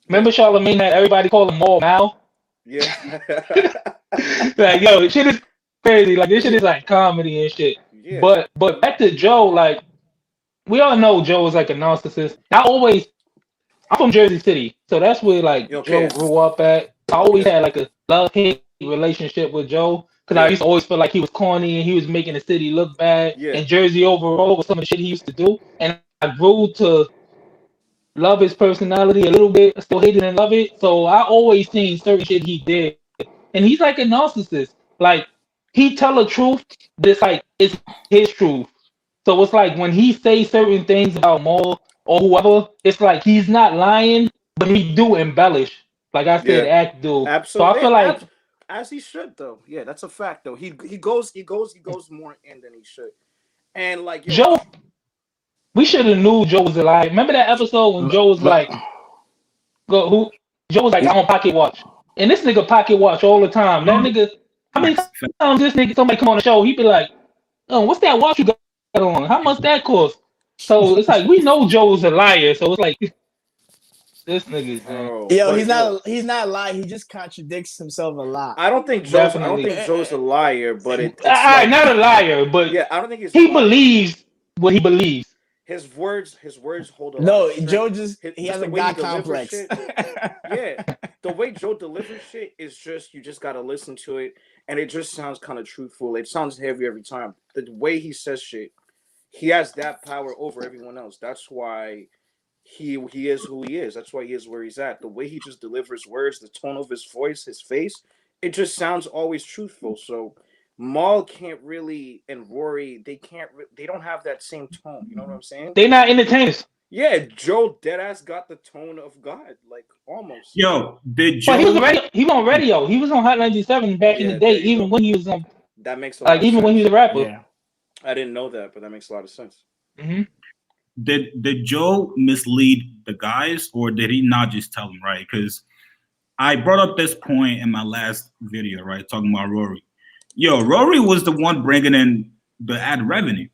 Remember Charlemagne had everybody call him Maul Mal? Yeah. Like, yo, shit is crazy. Like, this shit is like comedy and shit. Yeah. But back to Joe, like, we all know Joe is like a narcissist. I'm from Jersey City, so that's where like Joe grew up at. I always had like a love-hate relationship with Joe because I used to always feel like he was corny and he was making the city look bad. And Jersey overall was some of the shit he used to do, and I grew to love his personality a little bit. I still hate it and love it. So I always seen certain shit he did, and he's like a narcissist. Like he tell the truth, but it's like it's his truth. So it's like when he says certain things about Maul or whoever, it's like he's not lying, but he do embellish. Like I said, Act do. Absolutely. So I feel like as he should though. Yeah, that's a fact though. He goes more in than he should. And like Joe, we should have knew Joe was a liar. Remember that episode when Joe was like, Joe was like, I'm on pocket watch, and this nigga pocket watch all the time. That nigga, how many times somebody come on the show, he be like, oh, what's that watch you got on? How much that cost? So it's like we know Joe's a liar. So it's like this nigga. He's not lying. He just contradicts himself a lot. I don't think Joe's a liar, but it's not a liar, but I don't think he believes what he believes. his words hold a lot No, of strength. Joe he has a the way God he delivers complex. shit. Yeah, the way Joe delivers shit is just you just gotta listen to it, and it just sounds kind of truthful. It sounds heavy every time. The way he says shit, he has that power over everyone else. That's why he is who he is. That's why he is where he's at. The way he just delivers words, the tone of his voice, his face, it just sounds always truthful. So Maul can't really, and Rory, they don't have that same tone. You know what I'm saying? They not entertainers. Yeah, Joe deadass got the tone of God, like almost. Yo, did But Joe? he was on radio. He was on Hot 97 back in the day, even when he was on. That makes a lot of even sense. when he was a rapper. Yeah. I didn't know that, but that makes a lot of sense. Mm-hmm. Did Joe mislead the guys, or did he not just tell them right? Because I brought up this point in my last video, right, talking about Rory. Yo, Rory was the one bringing in the ad revenue.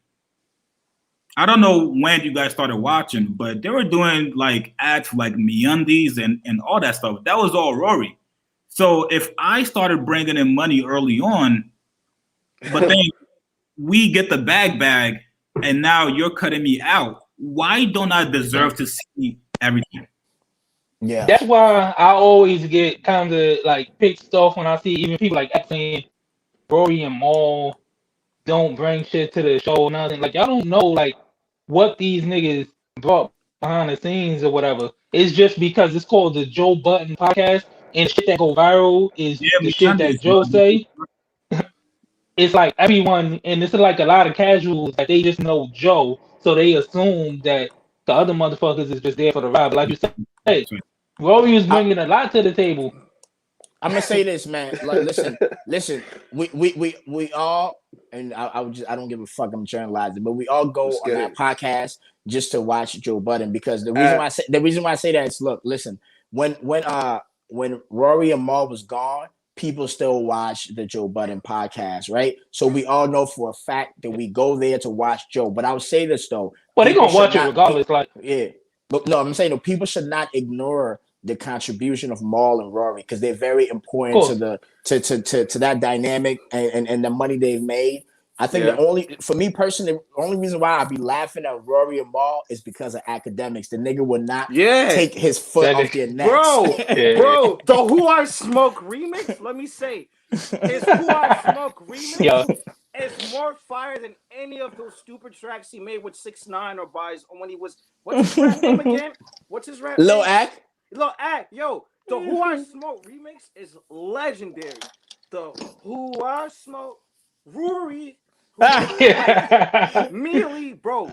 I don't know when you guys started watching, but they were doing like ads for like MeUndies and all that stuff. That was all Rory. So if I started bringing in money early on, but then we get the bag, and now you're cutting me out, why don't I deserve to see everything? Yeah. That's why I always get kind of like pissed off when I see even people like saying Rory and Maul don't bring shit to the show or nothing. Like, y'all don't know like what these niggas brought behind the scenes or whatever. It's just because it's called the Joe Budden podcast, and shit that go viral is the shit that Joe say. It's like everyone, and it's like a lot of casuals that they just know Joe, so they assume that the other motherfuckers is just there for the ride. But like you said, hey, Rory was bringing a lot to the table. I'm gonna say this, man. Like, listen. We all, and I don't give a fuck. I'm journalizing, but we all go on that podcast just to watch Joe Budden, because the reason why I say that is, look, listen. When Rory and Maul was gone, people still watch the Joe Budden podcast, right? So we all know for a fact that we go there to watch Joe. But I would say this though. Well, they're gonna watch it regardless, like But no, I'm saying people should not ignore the contribution of Maul and Rory, because they're very important to that dynamic and the money they've made. I think for me personally, the only reason why I'd be laughing at Rory and Maul is because of academics. The nigga would not take his foot off their necks. Bro, the Who I Smoke remix, let me say, his Who I Smoke remix is more fire than any of those stupid tracks he made with 6ix9ine or Buys when he was, what's his rap name again? What's his rap name? Lil Ack? Lil Ack, yo, the Who I Smoke remix is legendary. The Who I Smoke, Rory, Mealy, bro,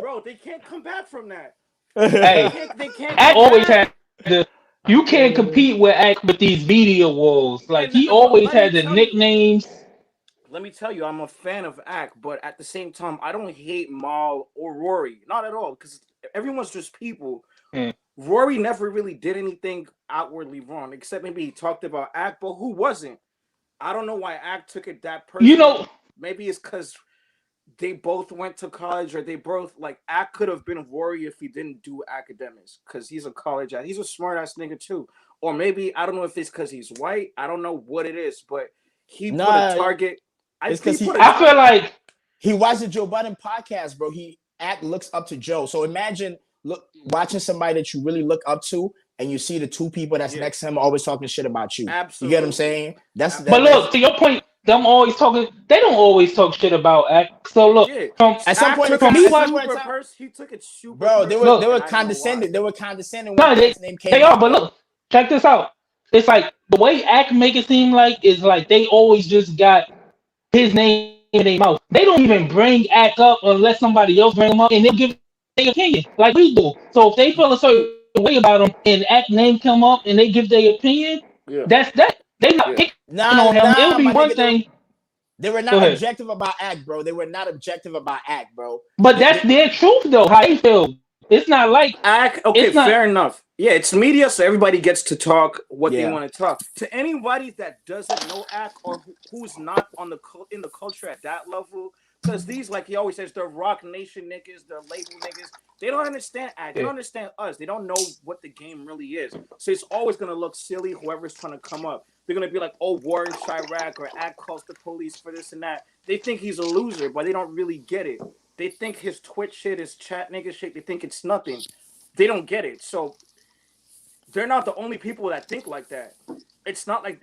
bro, they can't come back from that. Hey, they can't Ack always had you can't compete with Ack with these media walls. Like, he always had the nicknames. Let me tell you, I'm a fan of Ack, but at the same time, I don't hate Maul or Rory, not at all, because everyone's just people. Rory never really did anything outwardly wrong, except maybe he talked about Ack, but who wasn't? I don't know why Ack took it that personal. You know, maybe it's because they both went to college, or they both, like, Ack could have been Rory if he didn't do academics, because he's a college ass. He's a smart ass nigga too. Or maybe, I don't know if it's because he's white. I don't know what it is, but he put a target. It's because I feel like he watched the Joe Budden podcast, bro. Ack looks up to Joe. So imagine watching somebody that you really look up to, and you see the two people that's next to him always talking shit about you. Absolutely. You get what I'm saying? But look, to your point, they don't always talk shit about Ack. So look, at some point, he took it super. Bro, they were condescending. They were condescending when his name came. They are, but look, check this out. It's like the way Ack make it seem like is like they always just got his name in their mouth. They don't even bring Ack up unless somebody else bring him up, and they'll give their opinion like we do. So if they feel a certain way about him and Ack name come up and they give their opinion, that's that. They not picking on him. It'll be one thing. They were not objective about Ack, bro. They were not objective about Ack, bro. But that's their truth, though. How they feel. It's not like Ack. Okay, fair enough. Yeah, it's media, so everybody gets to talk what they want to talk. To anybody that doesn't know Ack or who's not in the culture at that level, because these, like he always says, they're Rock Nation niggas, they're label niggas. They don't understand Ack. They don't understand us. They don't know what the game really is. So it's always gonna look silly. Whoever's trying to come up, they're gonna be like, "Oh, Warren Chirac or Ack calls the police for this and that." They think he's a loser, but they don't really get it. they think his Twitch shit is chat nigga shit. They think it's nothing. They don't get it. So they're not the only people that think like that. It's not like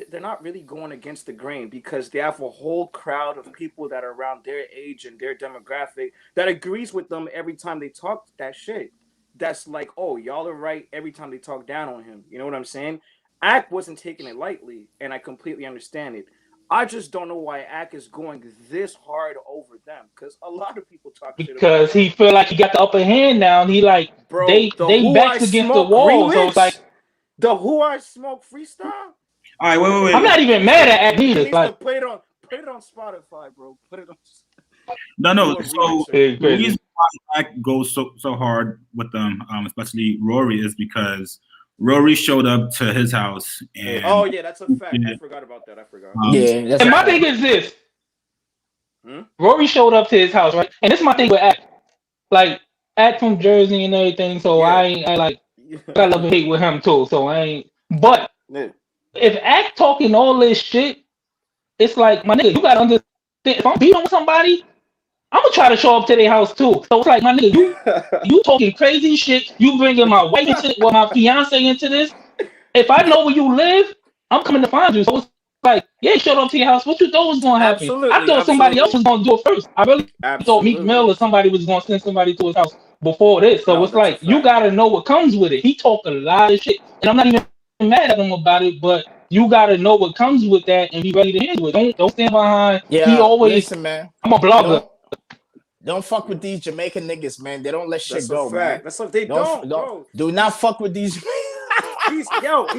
they're not really going against the grain because they have a whole crowd of people that are around their age and their demographic that agrees with them every time they talk that shit. That's like, oh, y'all are right every time they talk down on him. You know what I'm saying? Ack wasn't taking it lightly, and I completely understand it. I just don't know why Ack is going this hard over them because a lot of people talk shit because he feel like he got the upper hand now. And he like, bro, they backs against the wall. So it's like the Who I Smoke freestyle. All right, wait. I'm not even mad at Ack either. Like, put it on Spotify, bro. Put it on. No. So the reason why Ack goes so hard with them, especially Rory, is because Rory showed up to his house. And oh yeah, that's a fact. I forgot about that. Yeah, and my thing is this: Rory showed up to his house, right? And this is my thing with Ack. Like Ack from Jersey and everything, so I love and hate with him too. So I ain't. But if Ack talking all this shit, it's like, my nigga, you gotta understand. If I'm beating on somebody, I'm gonna try to show up to their house too. So it's like, my nigga, you talking crazy shit. You bringing my wife into, well, my fiance into this. If I know where you live, I'm coming to find you. So it's like, yeah, showed up to your house. What you thought was gonna happen? I thought somebody else was gonna do it first. I really thought Meek Mill or somebody was gonna send somebody to his house before this. So it's like, you gotta know what comes with it. He talked a lot of shit, and I'm not even mad at him about it, but you gotta know what comes with that and be ready to handle it. Don't stand behind. Yeah, he always. Listen, man. I'm a blogger. Don't fuck with these Jamaican niggas, man. They don't let shit go, man. That's what they don't. Bro. Do not fuck with these. He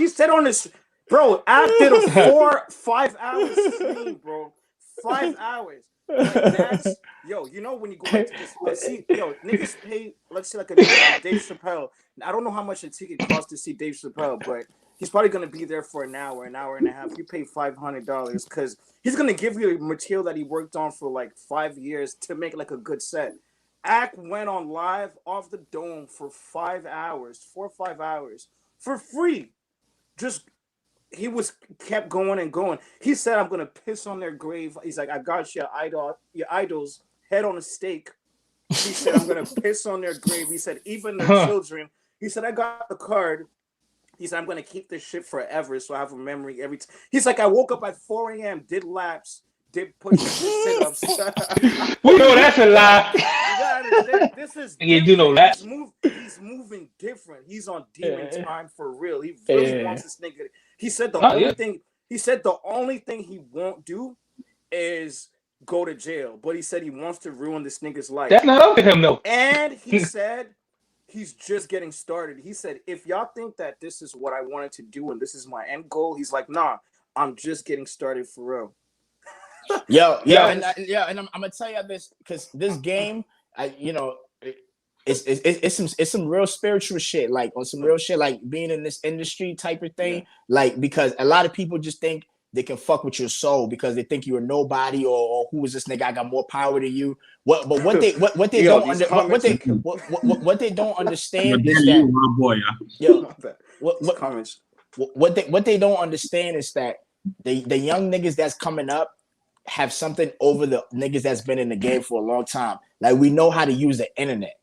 said on this, bro. I did a 4-5 hour stream, bro. 5 hours. Like that's you know when you go into this, let's see, niggas pay. Let's say like a Dave Chappelle. I don't know how much a ticket costs to see Dave Chappelle, but he's probably gonna be there for an hour and a half. You pay $500 because he's gonna give you material that he worked on for like 5 years to make like a good set. Ack went on live off the dome for 5 hours, 4 or 5 hours for free. He kept going and going. He said, "I'm gonna piss on their grave." He's like, "I got your idol's head on a stake." He said, "I'm gonna piss on their grave." He said, "Even their children." He said, "I got the card." He said, "I'm gonna keep this shit forever, so I have a memory every time." He's like, "I woke up at 4 a.m., did laps, did push-ups, did sit-ups." We know that's a lie. This is you do know that. He's moving different. He's on demon time for real. He really wants this nigga. He said the only thing he won't do is go to jail. But he said he wants to ruin this nigga's life. That's not up to him though. And he said he's just getting started. He said, if y'all think that this is what I wanted to do and this is my end goal, he's like, nah, I'm just getting started for real. And I'm gonna tell you this because this game, it's some real spiritual shit, like on some real shit, like being in this industry type of thing, like because a lot of people just think they can fuck with your soul because they think you're nobody or who is this nigga? I got more power than you. What they don't understand is that what they don't understand is that the young niggas that's coming up have something over the niggas that's been in the game for a long time. Like we know how to use the internet.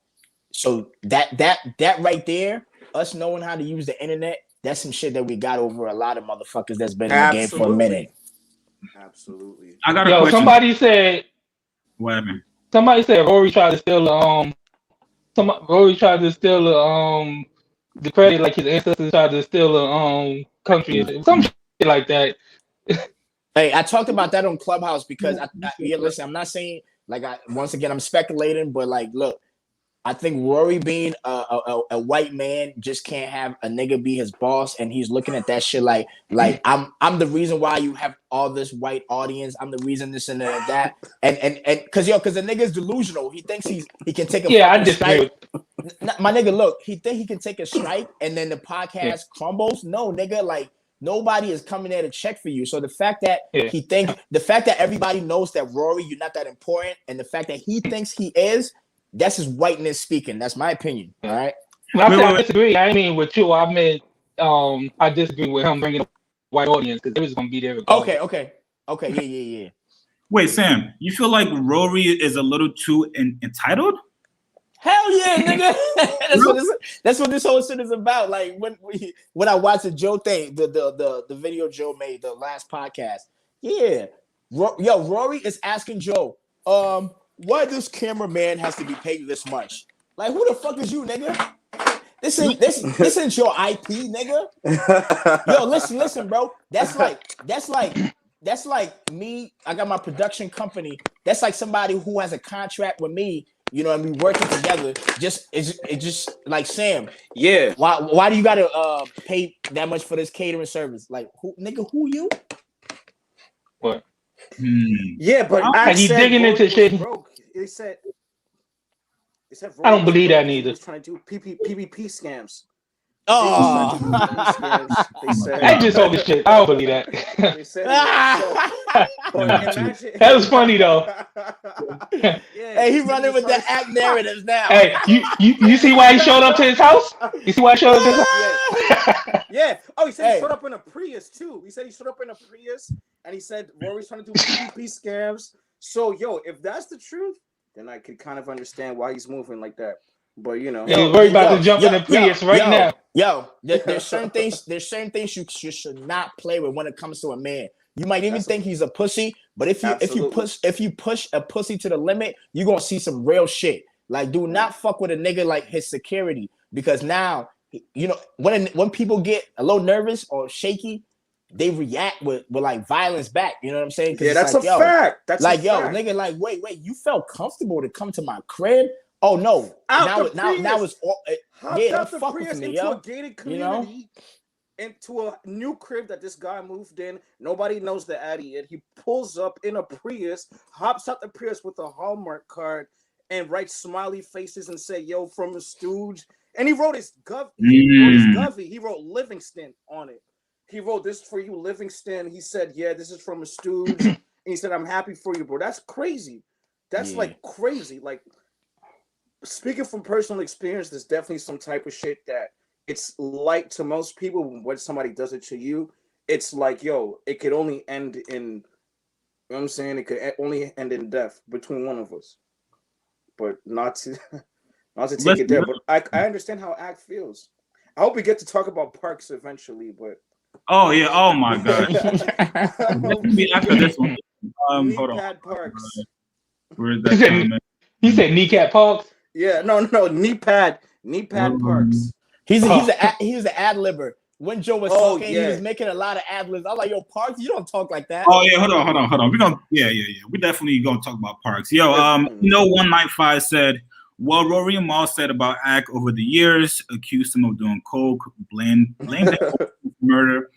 So that right there, us knowing how to use the internet, that's some shit that we got over a lot of motherfuckers that's been in the game for a minute. Absolutely. I got a question. Somebody said. What happened? Somebody said Rory tried to steal the credit, like his ancestors tried to steal the country, some shit like that. Hey, I talked about that on Clubhouse because listen, I'm not saying like once again I'm speculating, but like look. I think Rory being a white man just can't have a nigga be his boss, and he's looking at that shit like I'm the reason why you have all this white audience. I'm the reason this and that, and because the nigga's delusional. He thinks he can take a strike. My nigga, look, he think he can take a strike, and then the podcast crumbles. No, nigga, like nobody is coming there to check for you. So the fact that the fact that everybody knows that Rory, you're not that important, and the fact that he thinks he is. That's his whiteness speaking. That's my opinion. All right. I disagree. I mean with you. I meant I disagree with him bringing a white audience because they was gonna be there. Okay. Yeah. Wait, Sam, you feel like Rory is a little too entitled? Hell yeah, nigga. That's what this whole shit is about. Like when I watched the Joe thing, the video Joe made, the last podcast. Yeah. Rory is asking Joe, why this cameraman has to be paid this much? Like, who the fuck is you, nigga? This ain't your IP, nigga. Yo, listen, bro. That's like me. I got my production company. That's like somebody who has a contract with me, you know, and we working together. It just like Sam. Yeah. Why do you gotta pay that much for this catering service? Like, who you? What? Yeah, but you digging into shit? Broke. They said I don't believe that neither. He's trying to do PvP scams. Oh, they said I just talking shit. I don't believe that. They said That was funny though. Yeah, hey, he running with the act narratives now. Hey, you see why he showed up to his house? You see why he showed up to his house? Yeah. Oh, he said he showed up in a Prius too. He said he showed up in a Prius, and he said Rory's trying to do PvP scams. So, if that's the truth, then I could kind of understand why he's moving like that. But he's worried about to jump in the Prius now. There's certain things. There's certain things you should not play with when it comes to a man. You might even think he's a pussy, but if you push a pussy to the limit, you're gonna see some real shit. Like, do not fuck with a nigga like his security, because now when people get a little nervous or shaky, they react with like violence back. You know what I'm saying? Yeah, that's like, a fact. That's like, a fact. nigga, like, wait, you felt comfortable to come to my crib? Oh no! Now it's all. Don't fuck with me, into a gated community, into a new crib that this guy moved in. Nobody knows the addy yet. He pulls up in a Prius, hops out the Prius with a Hallmark card, and writes smiley faces and say, "Yo, from the Stooge." And he wrote his Govey. He wrote Livingston on it. He wrote, "This for you, Livingston." He said, "Yeah, this is from a Stooge." And he said, "I'm happy for you, bro." That's crazy. That's like crazy. Like, speaking from personal experience, there's definitely some type of shit that it's like to most people when somebody does it to you. It's like, it could only end in, you know what I'm saying? It could only end in death between one of us. But not to take it there. But I understand how Act feels. I hope we get to talk about Parks eventually, but. Oh yeah! Oh my God! Maybe after this one. Hold on. Parks. Where is that? He said kneecap Parks. Yeah, no, knee pad Parks. He's an ad-libber. When Joe was talking, he was making a lot of ad-libs. I was like, yo, Parks, you don't talk like that. Oh yeah, hold on. We're gonna we definitely gonna talk about Parks. 195 said, well, Rory and Mal said about Ack over the years, accused him of doing coke, blamed him for murder,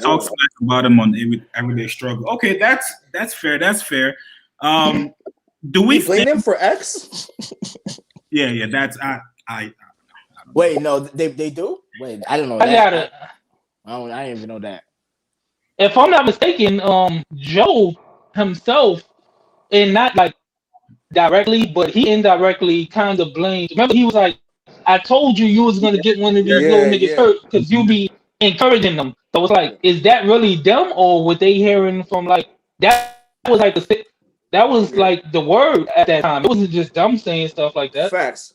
talks about him on everyday struggle. Okay, that's fair. That's fair. Do we blame him for X? Yeah. That's I Wait, no, they do. Wait, I don't know. I didn't even know that. If I'm not mistaken, Joe himself, and not like directly, but he indirectly kind of blamed. Remember, he was like, "I told you was gonna get one of these little niggas hurt because you be encouraging them." So it's like, is that really them, or were they hearing from like that? Was like like the word at that time. It wasn't just them saying stuff like that. Facts.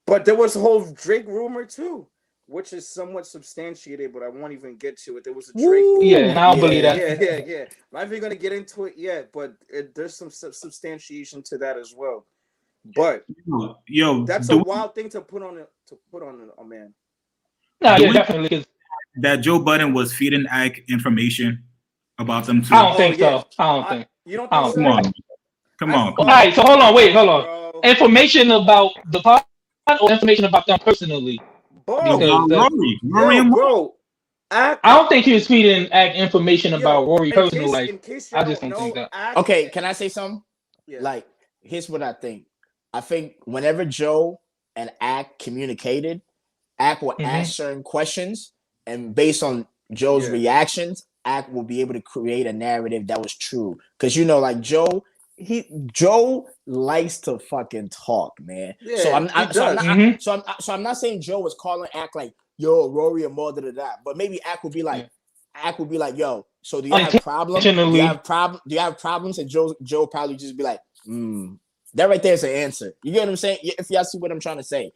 But there was a whole Drake rumor too, which is somewhat substantiated, but I won't even get to it. There was a Drake. Yeah, I don't believe that. Yeah. I'm not even gonna get into it yet, but there's some substantiation to that as well. But that's a wild thing to put on a man. No, definitely. That Joe Budden was feeding Ike information about them too. I don't think so. I don't think. You don't think so? Come on. All right, so hold on. Information about the pod or information about them personally? Rory and bro. I don't think he was feeding information about Rory personally. Like, I just don't think that. Okay, can I say something? Yeah. Like, here's what I think. I think whenever Joe and Ack communicated, Ack will ask certain questions, and based on Joe's reactions, Ack will be able to create a narrative that was true. Because like Joe likes to fucking talk, man. Yeah, so I'm not saying Joe was calling Ack like, yo, Rory and more da. But maybe Ack would be like, Ack would be like, "Yo, so do you have problems? Do you have problems?" And Joe probably just be like, That right there is an answer. You get what I'm saying? If y'all see what I'm trying to say.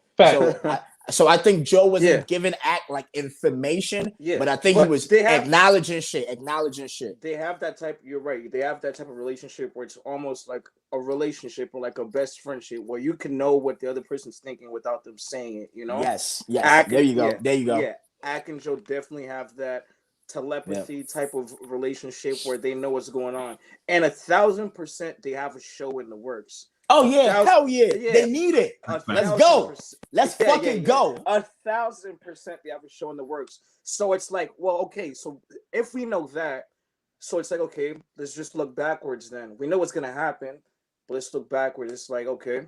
So I think Joe wasn't giving Ack like information, but I think he was acknowledging shit. They have that type. You're right. They have that type of relationship where it's almost like a relationship or like a best friendship where you can know what the other person's thinking without them saying it. You know? Yes. There you go. Yeah, Ack and Joe definitely have that telepathy type of relationship where they know what's going on, and 1,000% they have a show in the works. Oh yeah, hell yeah. They need it. Let's go. Let's fucking go. 1,000% they have a show in the works. So it's like, well, okay, so if we know that, so it's like, okay, let's just look backwards then. We know what's gonna happen, but let's look backwards. It's like, okay,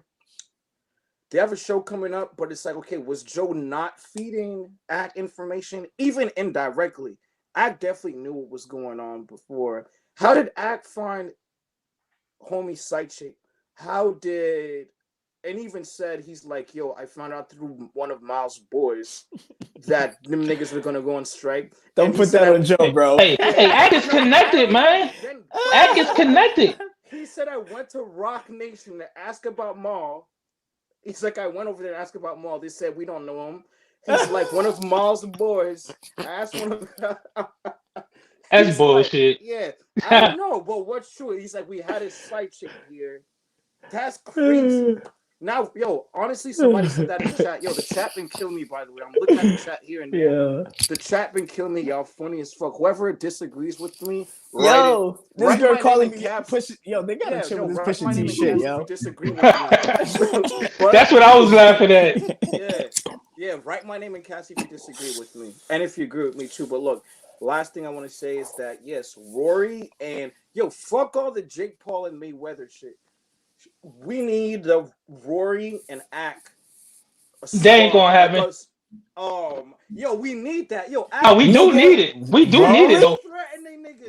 they have a show coming up, but it's like, okay, was Joe not feeding Ack information, even indirectly? Ack definitely knew what was going on before. How did Ack find homie side chick? How did, and even said, he's like, yo, I found out through one of Miles' boys that them niggas were gonna go on strike. Don't put that on Joe, bro. Hey, Ack is connected, man. Ack is connected. He said, I went to Rock Nation to ask about Maul. He's like, I went over there to ask about Maul. They said, we don't know him. He's like, one of Miles' boys. I asked one of That's bullshit. Like, I don't know, but what's true? He's like, we had his side chick here. That's crazy. Now, yo, honestly, somebody said that in the chat. Yo, the chat been killing me, by the way. I'm looking at the chat here and there. The chat been killing me, y'all. Funny as fuck. Whoever disagrees with me, this girl calling me push. Yo, they gotta chill with this pushing T shit, yo. Disagree with me. That's what I was laughing at. Yeah. Write my name in Cassie if you disagree with me, and if you agree with me too. But look, last thing I want to say is that yes, Rory and fuck all the Jake Paul and Mayweather shit. We need the Rory and Ack. They ain't gonna happen. We need that. We do need it. We do need it though.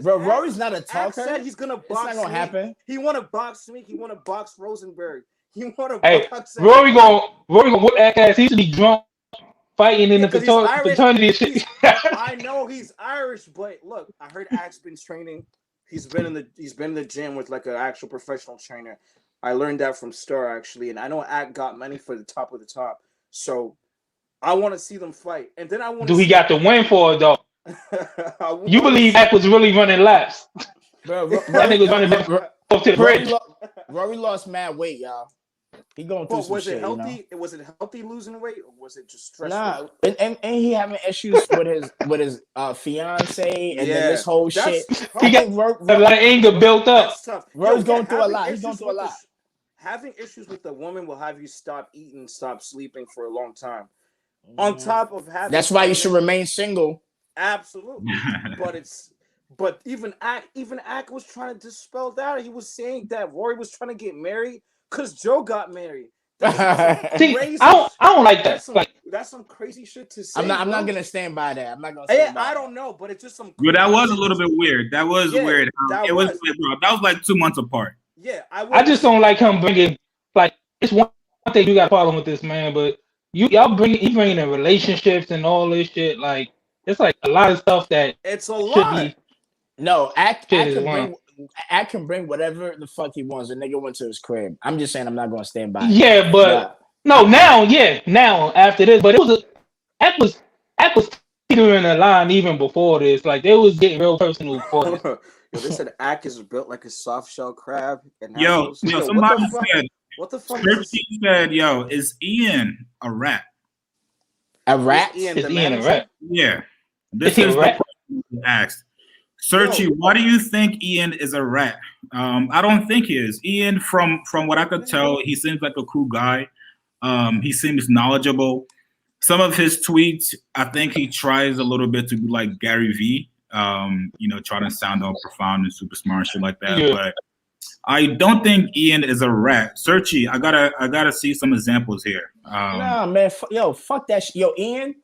Bro, Rory's not a talker. Ack said he's gonna box. It's not gonna happen. He want to box me. He want to box Rosenberg. He want to box. Rory gonna whip Ack ass. He used to be drunk fighting in the fraternity shit. I know he's Irish, but look, I heard Ack's been training. He's been in the gym with like an actual professional trainer. I learned that from Star actually, and I know Ack got money for the top of the top. So I want to see them fight, and then I want. Do he got the win for it though? You believe Ack was really running laps? Bro, that nigga was running back to the bridge. Rory lost mad weight, y'all. He going through some shit. Healthy? Was it healthy losing weight, or was it just stressful? Nah, and he having issues with his fiance and then this whole shit. He got a lot of anger built up. That's tough. Rory's going through a lot. He's going through a lot. Having issues with a woman will have you stop eating, stop sleeping for a long time. On top of having, that's why you should remain single. Absolutely, but even Ack was trying to dispel that. He was saying that Rory was trying to get married because Joe got married. See, I don't like that. That's some crazy shit to say. I'm not gonna stand by that. I'm not gonna. Stand by I don't know, but it's just some. Yo, that was a little bit weird. That was weird. That was like 2 months apart. Yeah, I just don't like him bringing it's one thing you got a problem with this man, but y'all bringing in relationships and all this shit. Like it's like a lot of stuff that it's a lot. No, Ack can bring whatever the fuck he wants. The nigga went to his crib. I'm just saying I'm not gonna stand by. Yeah, but now after this, but Ack was teetering the line even before this. Like they was getting real personal before this. Yo, they said Ack is built like a soft shell crab. And somebody said. What the fuck? Said, "Yo, is Ian a rat?" A rat? Is Ian a rat? Yeah. This is the question he asked. Searchy, why do you think Ian is a rat? I don't think he is. Ian, from what I could tell, he seems like a cool guy. He seems knowledgeable. Some of his tweets, I think he tries a little bit to be like Gary V. Try to sound all profound and super smart and shit like that. Yeah. But I don't think Ian is a rat. Searchy, I gotta see some examples here. Nah, man, fuck that shit. Yo, Ian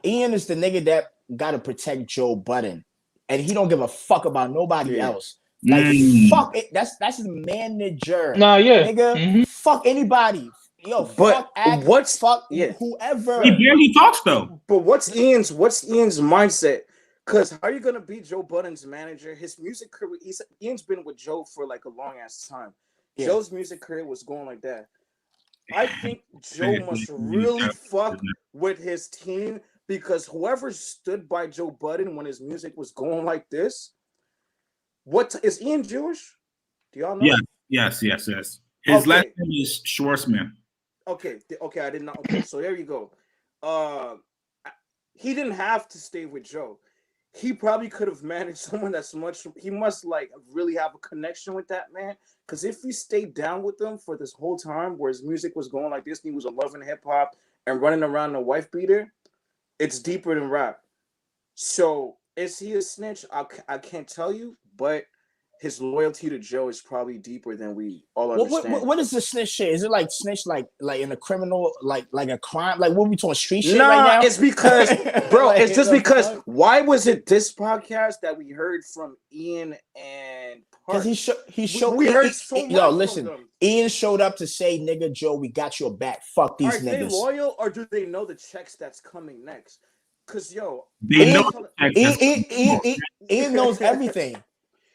is the nigga that gotta protect Joe Budden, and he don't give a fuck about nobody else. Like fuck it, that's his manager. Nah, yeah, nigga, fuck anybody. Yo, fuck Ack, whoever. He barely talks though. But what's Ian's mindset? Because how are you gonna be Joe Budden's manager? His music career, Ian's been with Joe for like a long ass time. Yeah. Joe's music career was going like that. I think Joe must really fuck with his team because whoever stood by Joe Budden when his music was going like this, is Ian Jewish? Do y'all know? Yeah, yes. His last name is Schwarzman. Okay, I did not. Okay, so there you go. He didn't have to stay with Joe. He probably could have managed someone that's much. He must like really have a connection with that man. Because if he stayed down with them for this whole time, where his music was going like this, and he was loving hip hop and running around a wife beater, it's deeper than rap. So is he a snitch? I can't tell you, but his loyalty to Joe is probably deeper than we all understand. What is the snitch shit? Is it like snitch like in a criminal like a crime? Like what are we talking street shit right now? It's because bro, like, it's just because why was it this podcast that we heard from Ian and Park? Because he showed we heard so much. Yo, listen, from them. Ian showed up to say, "Nigga, Joe, we got your back. Fuck these niggas." Are they loyal or do they know the checks that's coming next? Because yo, Ian knows everything.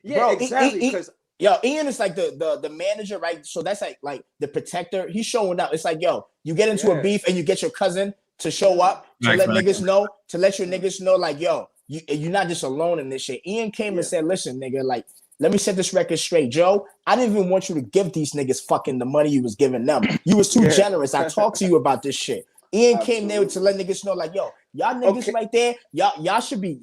Yeah, bro, exactly. Because Ian is like the manager, right? So that's like the protector. He's showing up. It's like, yo, you get into a beef and you get your cousin to show up to let niggas know, to let your niggas know, like, yo, you're not just alone in this shit. Ian came and said, listen, nigga, like, let me set this record straight, Joe. I didn't even want you to give these niggas fucking the money you was giving them. You was too generous. I talked to you about this shit. Ian came there to let niggas know, like, yo, y'all niggas right there, y'all should be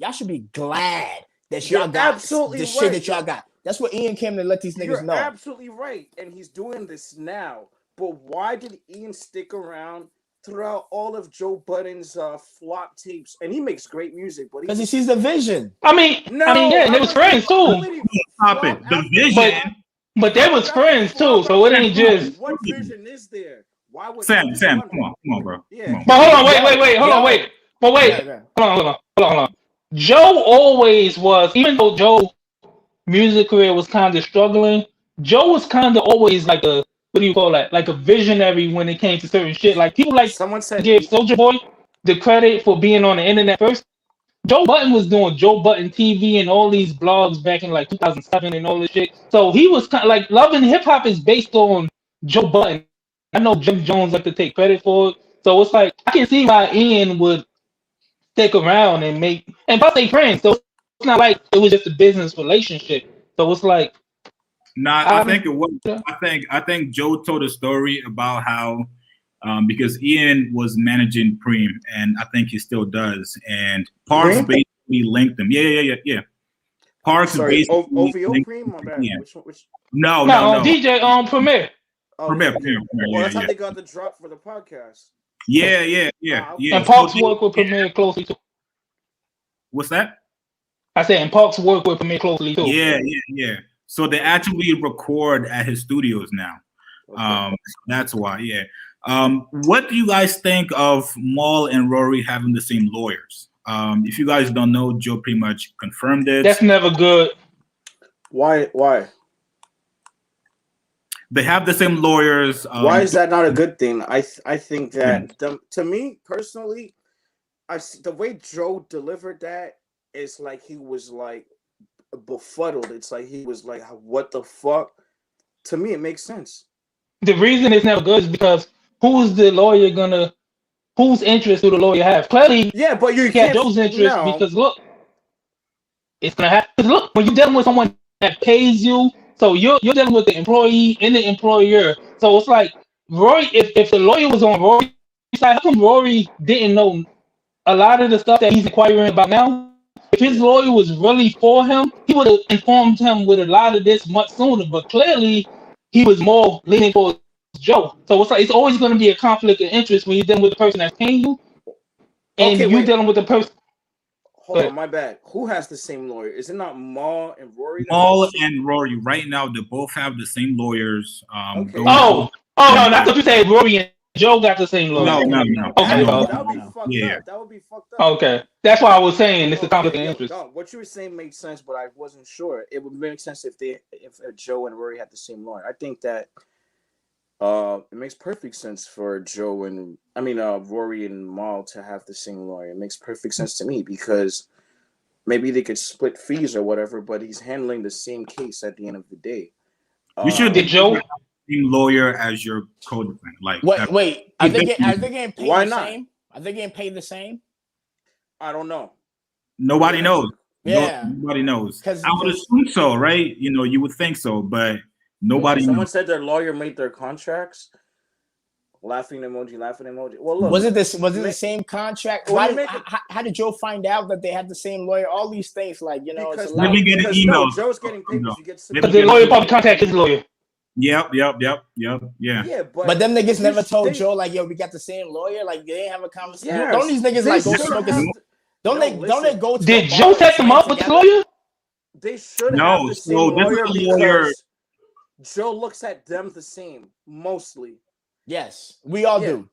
glad that y'all got the shit that y'all got. That's what Ian came to let these niggas know. You're absolutely right, and he's doing this now. But why did Ian stick around throughout all of Joe Budden's flop tapes? And he makes great music, but because he sees the vision. I mean, they was friends too. Stop it, the vision. But they was friends too, so it ain't just. What vision is there? Why would Sam, come on, bro. Yeah. But hold on, wait, hold on. Hold on. Joe always was, even though Joe's music career was kind of struggling, Joe was kind of always like a, what do you call that? Like a visionary when it came to certain shit. Like people like someone said give Soulja Boy the credit for being on the internet first. Joe Budden was doing Joe Budden TV and all these blogs back in like 2007 and all this shit. So he was kind of like Love and Hip Hop is based on Joe Budden. I know Jim Jones like to take credit for it. So it's like I can see why Ian would stick around and plus they friends. So it's not like it was just a business relationship. So it's like I think it was. I think Joe told a story about how because Ian was managing Preem, and I think he still does. And Parks basically linked them. Yeah. Parks basically OVO Preem. My bad. Yeah. Which? No. DJ Premier. Premier. Well, that's how they got the drop for the podcast. Yeah. And Parks work with Premier closely too. What's that? I said, and Parks work with Premier closely too. Yeah. So they actually record at his studios now. Okay. That's why. Yeah. What do you guys think of Mal and Rory having the same lawyers? If you guys don't know, Joe pretty much confirmed it. That's never good. Why? They have the same lawyers. Why is that not a good thing? I think that to me personally, the way Joe delivered that is like he was like befuddled. It's like he was like, "What the fuck?" To me, it makes sense. The reason it's never good is because whose interest do the lawyer have? Clearly, but you can't Joe's interest because look, it's gonna happen. Look, when you're dealing with someone that pays you. So you're dealing with the employee and the employer. So it's like Rory, if the lawyer was on Rory's side, how come Rory didn't know a lot of the stuff that he's inquiring about now? If his lawyer was really for him, he would have informed him with a lot of this much sooner. But clearly, he was more leaning towards Joe. So it's like it's always going to be a conflict of interest when you're dealing with the person that's paying you, and dealing with the person. Hold on, my bad. Who has the same lawyer? Is it not Mal and Rory? Mal and Rory. Right now, they both have the same lawyers. No, that's what you say. Rory and Joe got the same lawyer. No. Okay, that would be fucked up. That would be fucked up. Okay, that's why I was saying it's a conflict of interest. What you were saying made sense, but I wasn't sure. It would make sense if Joe and Rory had the same lawyer. I think that it makes perfect sense for Rory and Mal to have the same lawyer. It makes perfect sense to me because maybe they could split fees or whatever, but he's handling the same case at the end of the day. You should Did Joe? Same lawyer as your co-defendant. Like, wait, are they getting paid Why the not? same? Are they getting paid the same? I don't know. nobody knows. Yeah. Nobody knows. 'Cause- I would assume so, right? You know, you would think so, but nobody Someone knows. said their lawyer made their contracts. Laughing emoji. Well, look. Was it the same contract? When Why you did, make it- how did Joe find out that they had the same lawyer? All these things, like, you know, Because, it's a lot. Let me get an email. Joe's getting paid because he gets. Let me Because the get lawyer an probably contact his lawyer. Yep. Yeah. Yeah, But them niggas never told they- Joe, like, yo, we got the same lawyer. Like, they didn't have a conversation. Yes. Don't these niggas They like go should've smoke? had- Don't No, they listen. go to Did the Joe bar set them and up with the together? lawyer? They should No, have the so same this is lawyer a lawyer- because Joe looks at them the same, mostly. Yes, we all Yeah. do.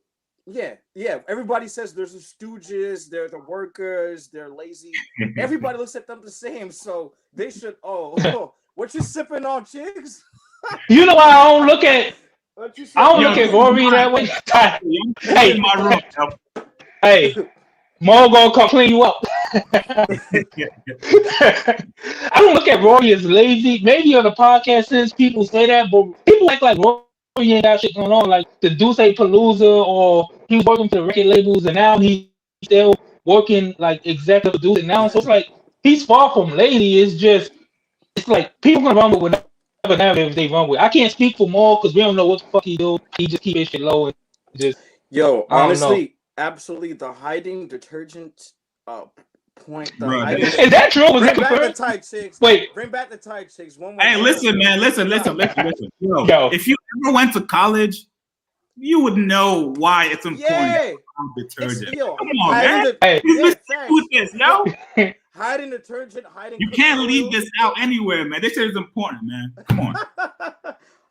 Yeah. Everybody says there's the stooges, they're the workers, they're lazy. Everybody looks at them the same, so they should. Oh, what you sipping on, Chigs? You know why I don't look at What you I don't Yo, look at Rory that way. Hey, in my room. Hey, Mo gonna come clean you up. I don't look at Rory as lazy. Maybe on the podcast since people say that, but people act like Rory ain't got shit going on. Like the Duce Palooza, or he was working for the record labels, and now he's still working like executive producer now. So it's like he's far from lazy. It's like people gonna run with whatever narrative they run with. I can't speak for Mo because we don't know what the fuck he do. He just keep his shit low and just. Yo, I don't honestly, absolutely, the hiding detergent point. Bruh, Is that true? Was Bring it back the confirmed? Tide Chigs. Wait. Bring back the Tide Chigs. One more Hey, time. listen, man. Listen. Yo, if you ever went to college, you would know why it's important Yeah. to have detergent. Yo, Come on, hiding man. the- Hey. You yeah, stick with this, yo. hiding detergent, hiding. You cooking can't leave oil. this out anywhere, man. This shit is important, man. Come on.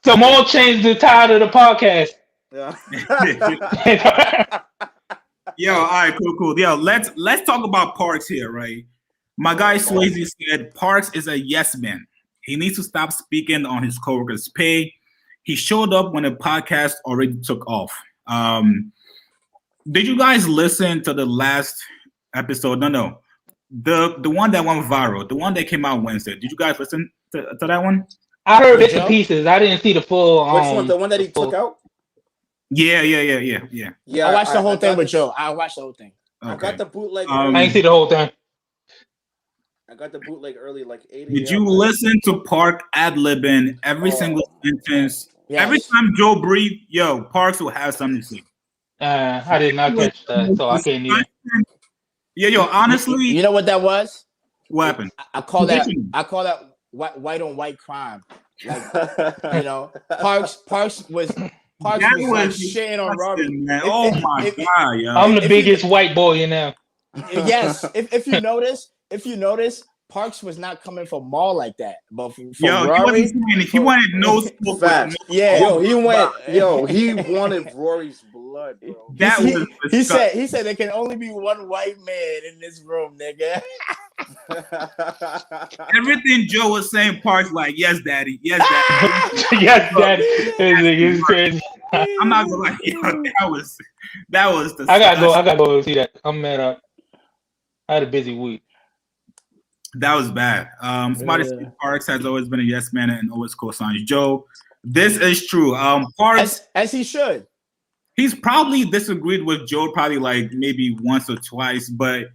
So Mo changed the title of the podcast. Yeah. Yo, all right, cool. Yo, let's talk about Parks here, right? My guy Swayze said Parks is a yes man. He needs to stop speaking on his coworkers' pay. He showed up when the podcast already took off. Did you guys listen to the last episode? No. The one that went viral, the one that came out Wednesday. Did you guys listen to that one? I heard bits and pieces. I didn't see the full. Which one? The one that he took out? Yeah. Yeah. I watched the whole thing got with the- Joe. I watched the whole thing. I Okay. got the bootleg. I ain't see the whole thing. I got the bootleg early, like 8 Did you listen to Park ad-libbing every single sentence? Yes. Every time Joe breathed, yo, Parks will have something to say. I did not catch that, so I can't even. Yeah, yo, honestly, You know what that was? what happened? I call that white on white crime. Like, you know, Parks was like shitting on Rory. Man. If- Oh if- my if- god, yo. I'm the if biggest white boy in there. Yes, if you notice, Parks was not coming for Maul like that, but for Yo, Rory, he wanted no smoke. Facts. yeah. He wanted Rory's blood, bro. That was he said there can only be one white man in this room, nigga. everything Joe was saying. Parks like, yes, daddy, yes, daddy. Yes, that is crazy. I'm not gonna lie, yo, that was the. I gotta go see that. I'm mad up. I had a busy week. That was bad. Somebody said Parks has always been a yes man and always co-signs Joe. This is true. Parks, As he should. he's probably disagreed with Joe probably like maybe once or twice, but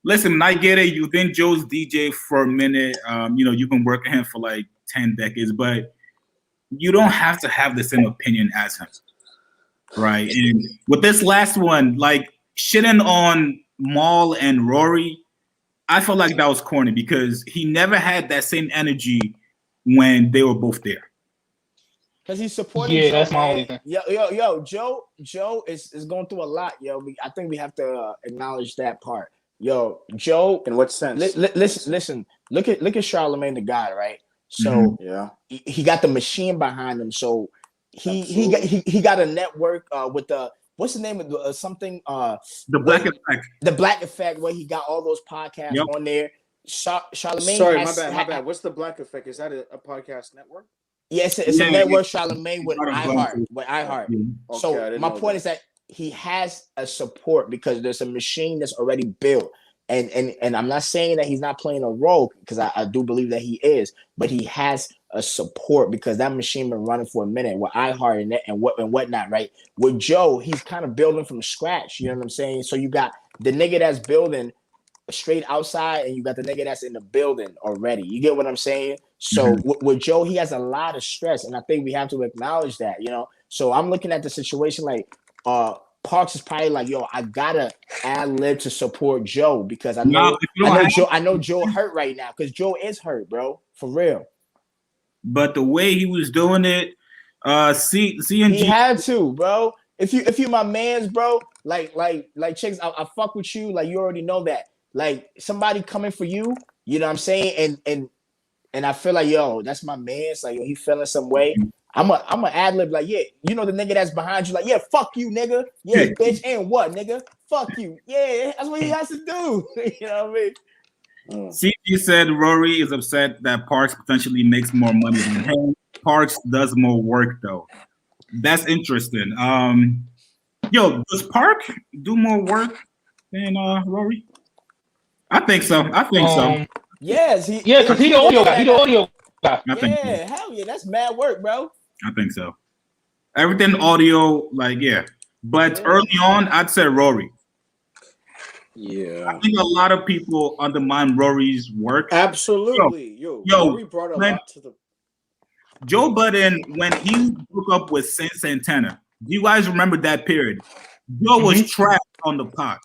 listen, I get it. You think Joe's DJ for a minute. You can work at him for like 10 decades, but you don't have to have the same opinion as him. Right. And with this last one, like shitting on Maul and Rory, I felt like that was corny because he never had that same energy when they were both there. Because he's supporting. Yeah, Joe, that's my man. only thing. Yo, Joe is going through a lot, yo. I think we have to acknowledge that part. Yo, Joe. In what sense? Listen. Look at Charlemagne the God, right? So Yeah. he got the machine behind him. So he got a network with the what's the name of the something The Black Effect. The Black Effect, where he got all those podcasts on there. Charlemagne. Sorry, my bad. What's the Black Effect? Is that a podcast network? Yes, it's a network. Charlemagne with iHeart. Yeah. So my point is that he has a support because there's a machine that's already built. and I'm not saying that he's not playing a role, because I do believe that he is, but he has a support, because that machine been running for a minute with iHeart and whatnot, right? With Joe, he's kind of building from scratch. You know what I'm saying? So you got the nigga that's building straight outside, and you got the nigga that's in the building already. You get what I'm saying? So with Joe, he has a lot of stress, and I think we have to acknowledge that, you know. So I'm looking at the situation like Parks is probably like, yo, I gotta ad lib to support Joe, because I know Joe hurt right now, because Joe is hurt, bro, for real. But the way he was doing it, CNG, he had to, bro. If you my man's, bro, like Chigs, I fuck with you, like you already know that. Like somebody coming for you, you know what I'm saying, and I feel like, yo, that's my man's, like, yo, he feeling some way. I'm a ad lib, like, yeah, you know, the nigga that's behind you, like, yeah, fuck you, nigga, yeah, bitch, and what, nigga, fuck you, yeah, that's what he has to do. You know what I mean? CG said Rory is upset that Parks potentially makes more money than him. Parks does more work though. That's interesting. Yo, does Park do more work than Rory? I think so. So. Yes, because he the audio guy. He the audio guy. Yeah, hell yeah, that's mad work, bro. I think so. Everything audio, like, yeah. But early on, I'd say Rory. Yeah. I think a lot of people undermine Rory's work. Absolutely. Yo, Rory brought a lot to the... Joe Budden, when he broke up with Saint Santana, do you guys remember that period? Joe was trapped on the pot.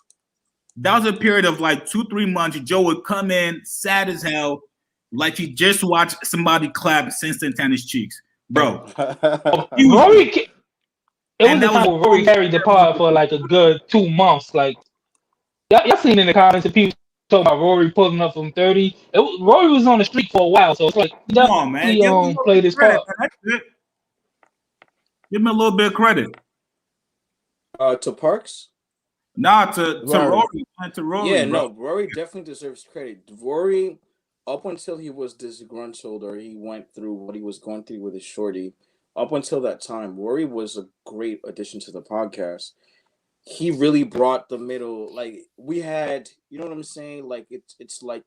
That was a period of like 2-3 months. Joe would come in sad as hell, like he just watched somebody clap Saint Santana's cheeks. Bro. Rory, it was the time where Rory carried the pod for like a good 2 months. Like, y'all seen in the comments of people talking about Rory pulling up from 30. Rory was on the street for a while, so it's like, come on, man. He played his part. Give me a little bit of credit. To Parks? Nah, to Rory. To Rory. Yeah, bro. no, Rory definitely deserves credit. Rory, up until he was disgruntled or he went through what he was going through with his shorty, up until that time, Rory was a great addition to the podcast. He really brought the middle. Like, we had, you know what I'm saying? Like, it's like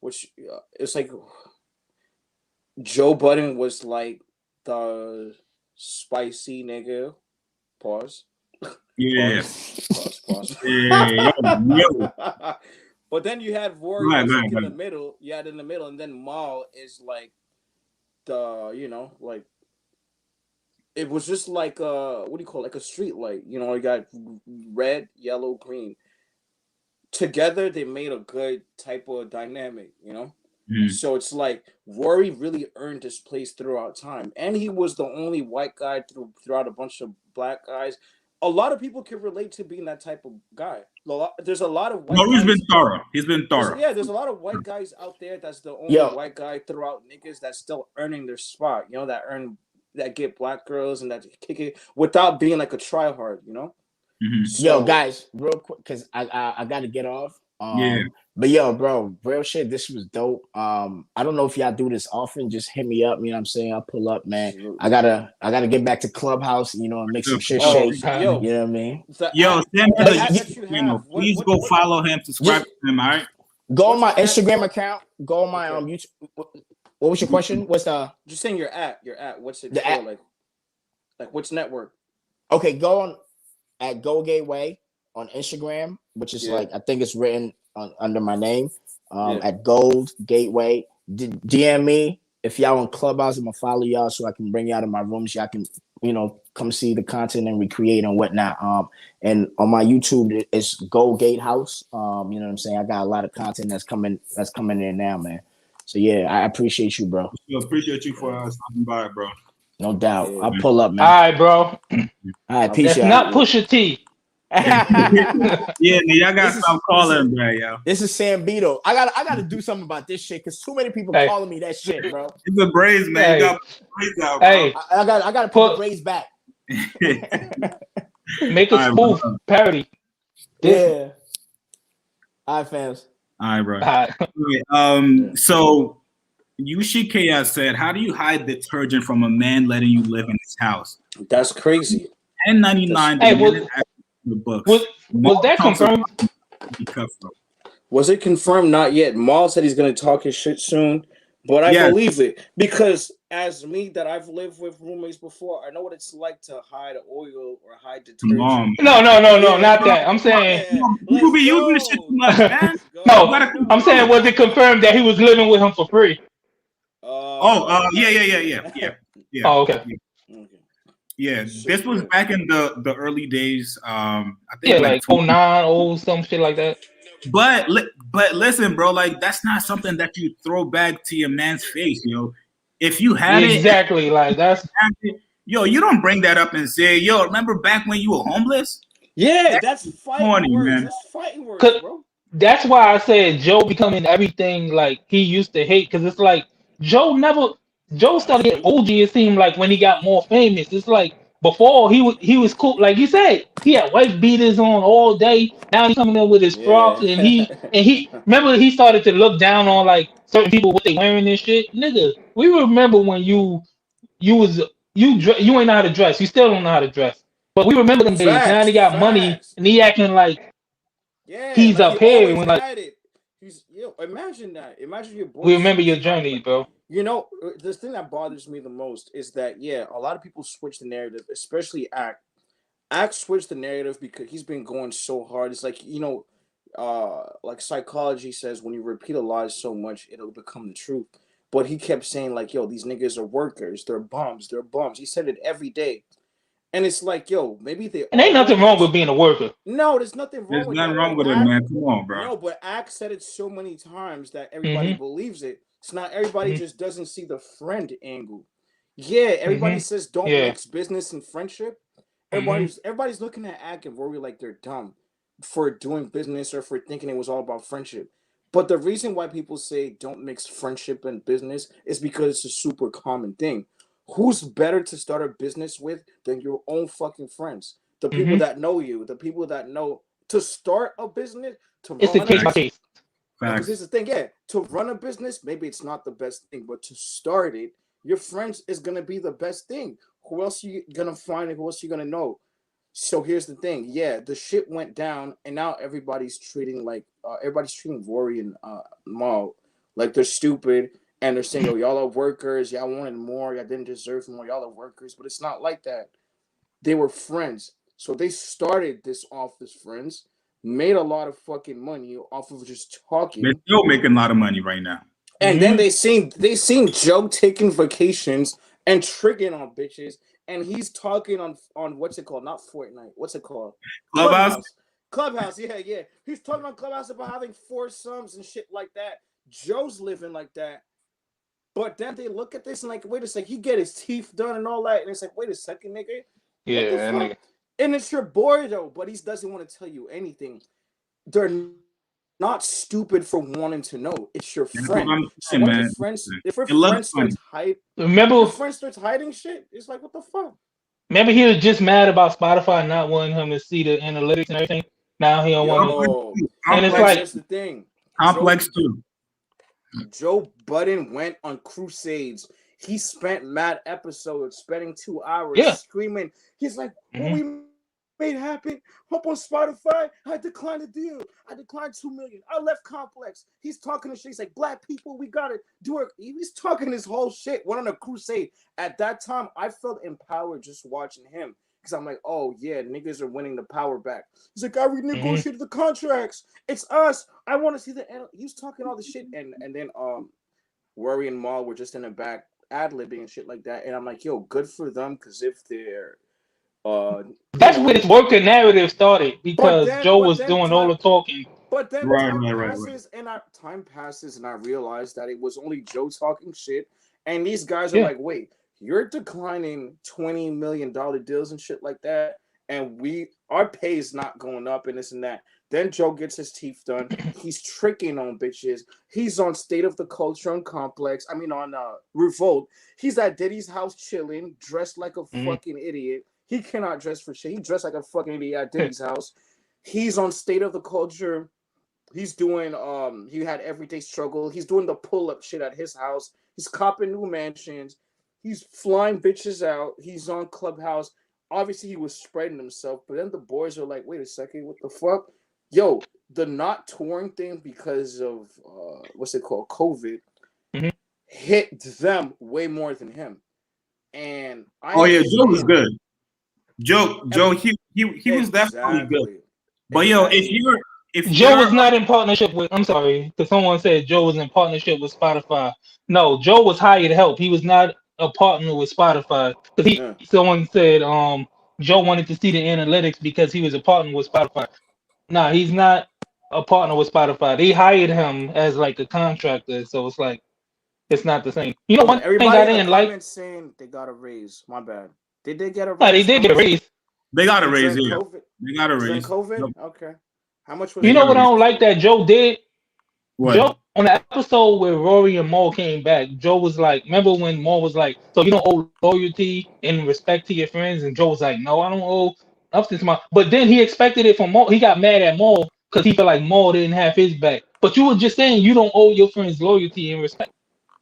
it's like Joe Budden was like the spicy nigga. Pause. Yeah. Pause. Yeah. But then you had Rory in the middle. You had in the middle, and then Mal is like the, you know, like, it was just like what do you call it? Like a street light. You know, you got red, yellow, green. Together they made a good type of dynamic, you know? So it's like Rory really earned his place throughout time. And he was the only white guy throughout a bunch of black guys. A lot of people can relate to being that type of guy. There's a lot of white Rory's guys. been thorough. He's been thorough. There's a lot of white guys out there that's the only white guy throughout niggas that's still earning their spot, you know, that get black girls and that kick it without being like a try hard, you know? So, yo, guys, real quick, because I got to get off. But yo, bro, real shit, this was dope. I don't know if y'all do this often. Just hit me up. You know what I'm saying? I'll pull up, man. I gotta get back to Clubhouse, you know, and make some shit shake. You know what I mean? Please go follow him, subscribe to him. All right. Go on my Instagram account. Go on my YouTube. What was your question? What's the? Just saying your app. What's it? The app? Like which network? Okay, go on at Go Gateway on Instagram, which is like, I think it's written under my name, at Gold Gateway. DM me if y'all on Clubhouse. I'm gonna follow y'all so I can bring y'all to my rooms. Y'all can, you know, come see the content and recreate and whatnot. And on my YouTube, it's Go Gatehouse. You know what I'm saying? I got a lot of content that's coming in now, man. So yeah, I appreciate you, bro. I appreciate you for stopping by, bro. No doubt. I'll pull up, man. All right, bro. All right, peace. That's not Pusha T. Y'all gotta stop calling, bro. Yo, this is Sam Beto. I gotta do something about this shit because too many people calling me that shit, bro. It's the braids, man. You got braids out, bro. Hey, I gotta put the braids back. Make a spoof parody. Yeah. All right, fans. All right, bro. All right. So Yushi Chaos said, "How do you hide detergent from a man letting you live in his house?" That's crazy. $10.99. Hey, was that confirmed? be cutthroat. Was it confirmed? Not yet. Maul said he's gonna talk his shit soon, but I believe it because as me that I've lived with roommates before, I know what it's like to hide oil or hide detergent. No, not that. I'm saying you be using this shit too much, man. No, I'm saying was it confirmed that he was living with him for free? Yeah. Oh, okay. Yeah, this was back in the early days. I think yeah, like 09, some shit like that. But listen, bro, like that's not something that you throw back to your man's face, yo. If you had exactly, like that's you don't bring that up and say, yo, remember back when you were homeless? Yeah, that's fighting words. Man. That's fighting words, bro. That's why I said Joe becoming everything like he used to hate, because it's like Joe started getting OG. It seemed like when he got more famous. It's like before he was cool, like you said, he had white beaters on all day. Now he's coming in with his props, and he remember he started to look down on like certain people what they wearing and shit. Nigga, we remember when you ain't know how to dress. You still don't know how to dress, but we remember them days. Now he got money and he acting like. Yeah, he's like up he here when like it. Imagine that. Imagine your boy. We remember your journey, bro. You know, the thing that bothers me the most is that a lot of people switch the narrative, especially Act. Act switched the narrative because he's been going so hard. It's like like psychology says, when you repeat a lie so much, it'll become the truth. But he kept saying like, "Yo, these niggas are workers. They're bums. They're bums." He said it every day. And it's like, yo, maybe they. And ain't nothing wrong with being a worker. No, there's nothing wrong with that. There's nothing wrong with it, man. Come on, bro. No, but Act said it so many times that everybody believes it. It's not everybody just doesn't see the friend angle. Yeah, everybody says don't mix business and friendship. Everybody's looking at Act and Rory like they're dumb for doing business or for thinking it was all about friendship. But the reason why people say don't mix friendship and business is because it's a super common thing. Who's better to start a business with than your own fucking friends? The people that know you, the people that know to start a business, it's a case by case. Because here's the thing, to run a business, maybe it's not the best thing, but to start it, your friends is gonna be the best thing. Who else you gonna find and who else you gonna know? So here's the thing, the shit went down, and now everybody's treating Rory and Maul like they're stupid. And they're saying, yo, y'all are workers. Y'all wanted more. Y'all didn't deserve more. Y'all are workers. But it's not like that. They were friends. So they started this off as friends, made a lot of fucking money off of just talking. They're still making a lot of money right now. And then they seen Joe taking vacations and tricking on bitches. And he's talking on what's it called? Not Fortnite. What's it called? Clubhouse. Yeah. He's talking on Clubhouse about having foursomes and shit like that. Joe's living like that. But then they look at this and like, wait a second, he get his teeth done and all that, and it's like, wait a second, nigga. Yeah, nigga. And it's your boy though, but he doesn't want to tell you anything. They're not stupid for wanting to know. It's your friend. So when your friends, if your friend starts hiding shit, it's like, what the fuck? Remember, he was just mad about Spotify not wanting him to see the analytics and everything. Now he don't want to. And it's like, that's the thing. Complex too. Joe Budden went on crusades. He spent mad episodes, spending 2 hours screaming. He's like, what we made happen up on Spotify. I declined the deal. I declined $2 million. I left Complex. He's talking to shit. He's like, black people, we gotta do it. He's talking his whole shit. Went on a crusade. At that time, I felt empowered just watching him. Because I'm like, oh yeah, niggas are winning the power back. He's like, I renegotiated the contracts. It's us. I want to see the. He's talking all the shit, and then Rory and Maul were just in the back ad-libbing and shit like that. And I'm like, yo, good for them, because if they're that's where this working narrative started, because Joe was doing all the talking. But then time passes, and I realized that it was only Joe talking shit, and these guys are like, wait. You're declining $20 million deals and shit like that, and our pay is not going up and this and that. Then Joe gets his teeth done. He's tricking on bitches. He's on State of the Culture on Complex. I mean on Revolt. He's at Diddy's house chilling, dressed like a fucking idiot. He cannot dress for shit. He dressed like a fucking idiot at Diddy's house. He's on State of the Culture. He's doing he had Everyday Struggle. He's doing the pull-up shit at his house. He's copping new mansions. He's flying bitches out. He's on Clubhouse. Obviously, he was spreading himself. But then the boys are like, wait a second, what the fuck? Yo, the not touring thing because of what's it called, COVID, hit them way more than him. And Joe was good. Joe, he was definitely good. But yo, if Joe was not in partnership with, I'm sorry, because someone said Joe was in partnership with Spotify. No, Joe was hired help. He was not a partner with Spotify. Because someone said Joe wanted to see the analytics because he was a partner with Spotify. Nah, he's not a partner with Spotify. They hired him as like a contractor, so it's like it's not the same. You know, one thing I didn't like, saying they got a raise. My bad. Did they get a raise? No, they did get a raise. They got a raise. Yeah. They got a raise. COVID? Yep. Okay. How much was You know what I don't like that Joe did? What? Joe, on the episode where Rory and Maul came back, Joe was like, remember when Maul was like, so you don't owe loyalty and respect to your friends? And Joe was like, no, I don't owe nothing to my. But then he expected it from Maul. He got mad at Maul because he felt like Maul didn't have his back. But you were just saying you don't owe your friends loyalty and respect.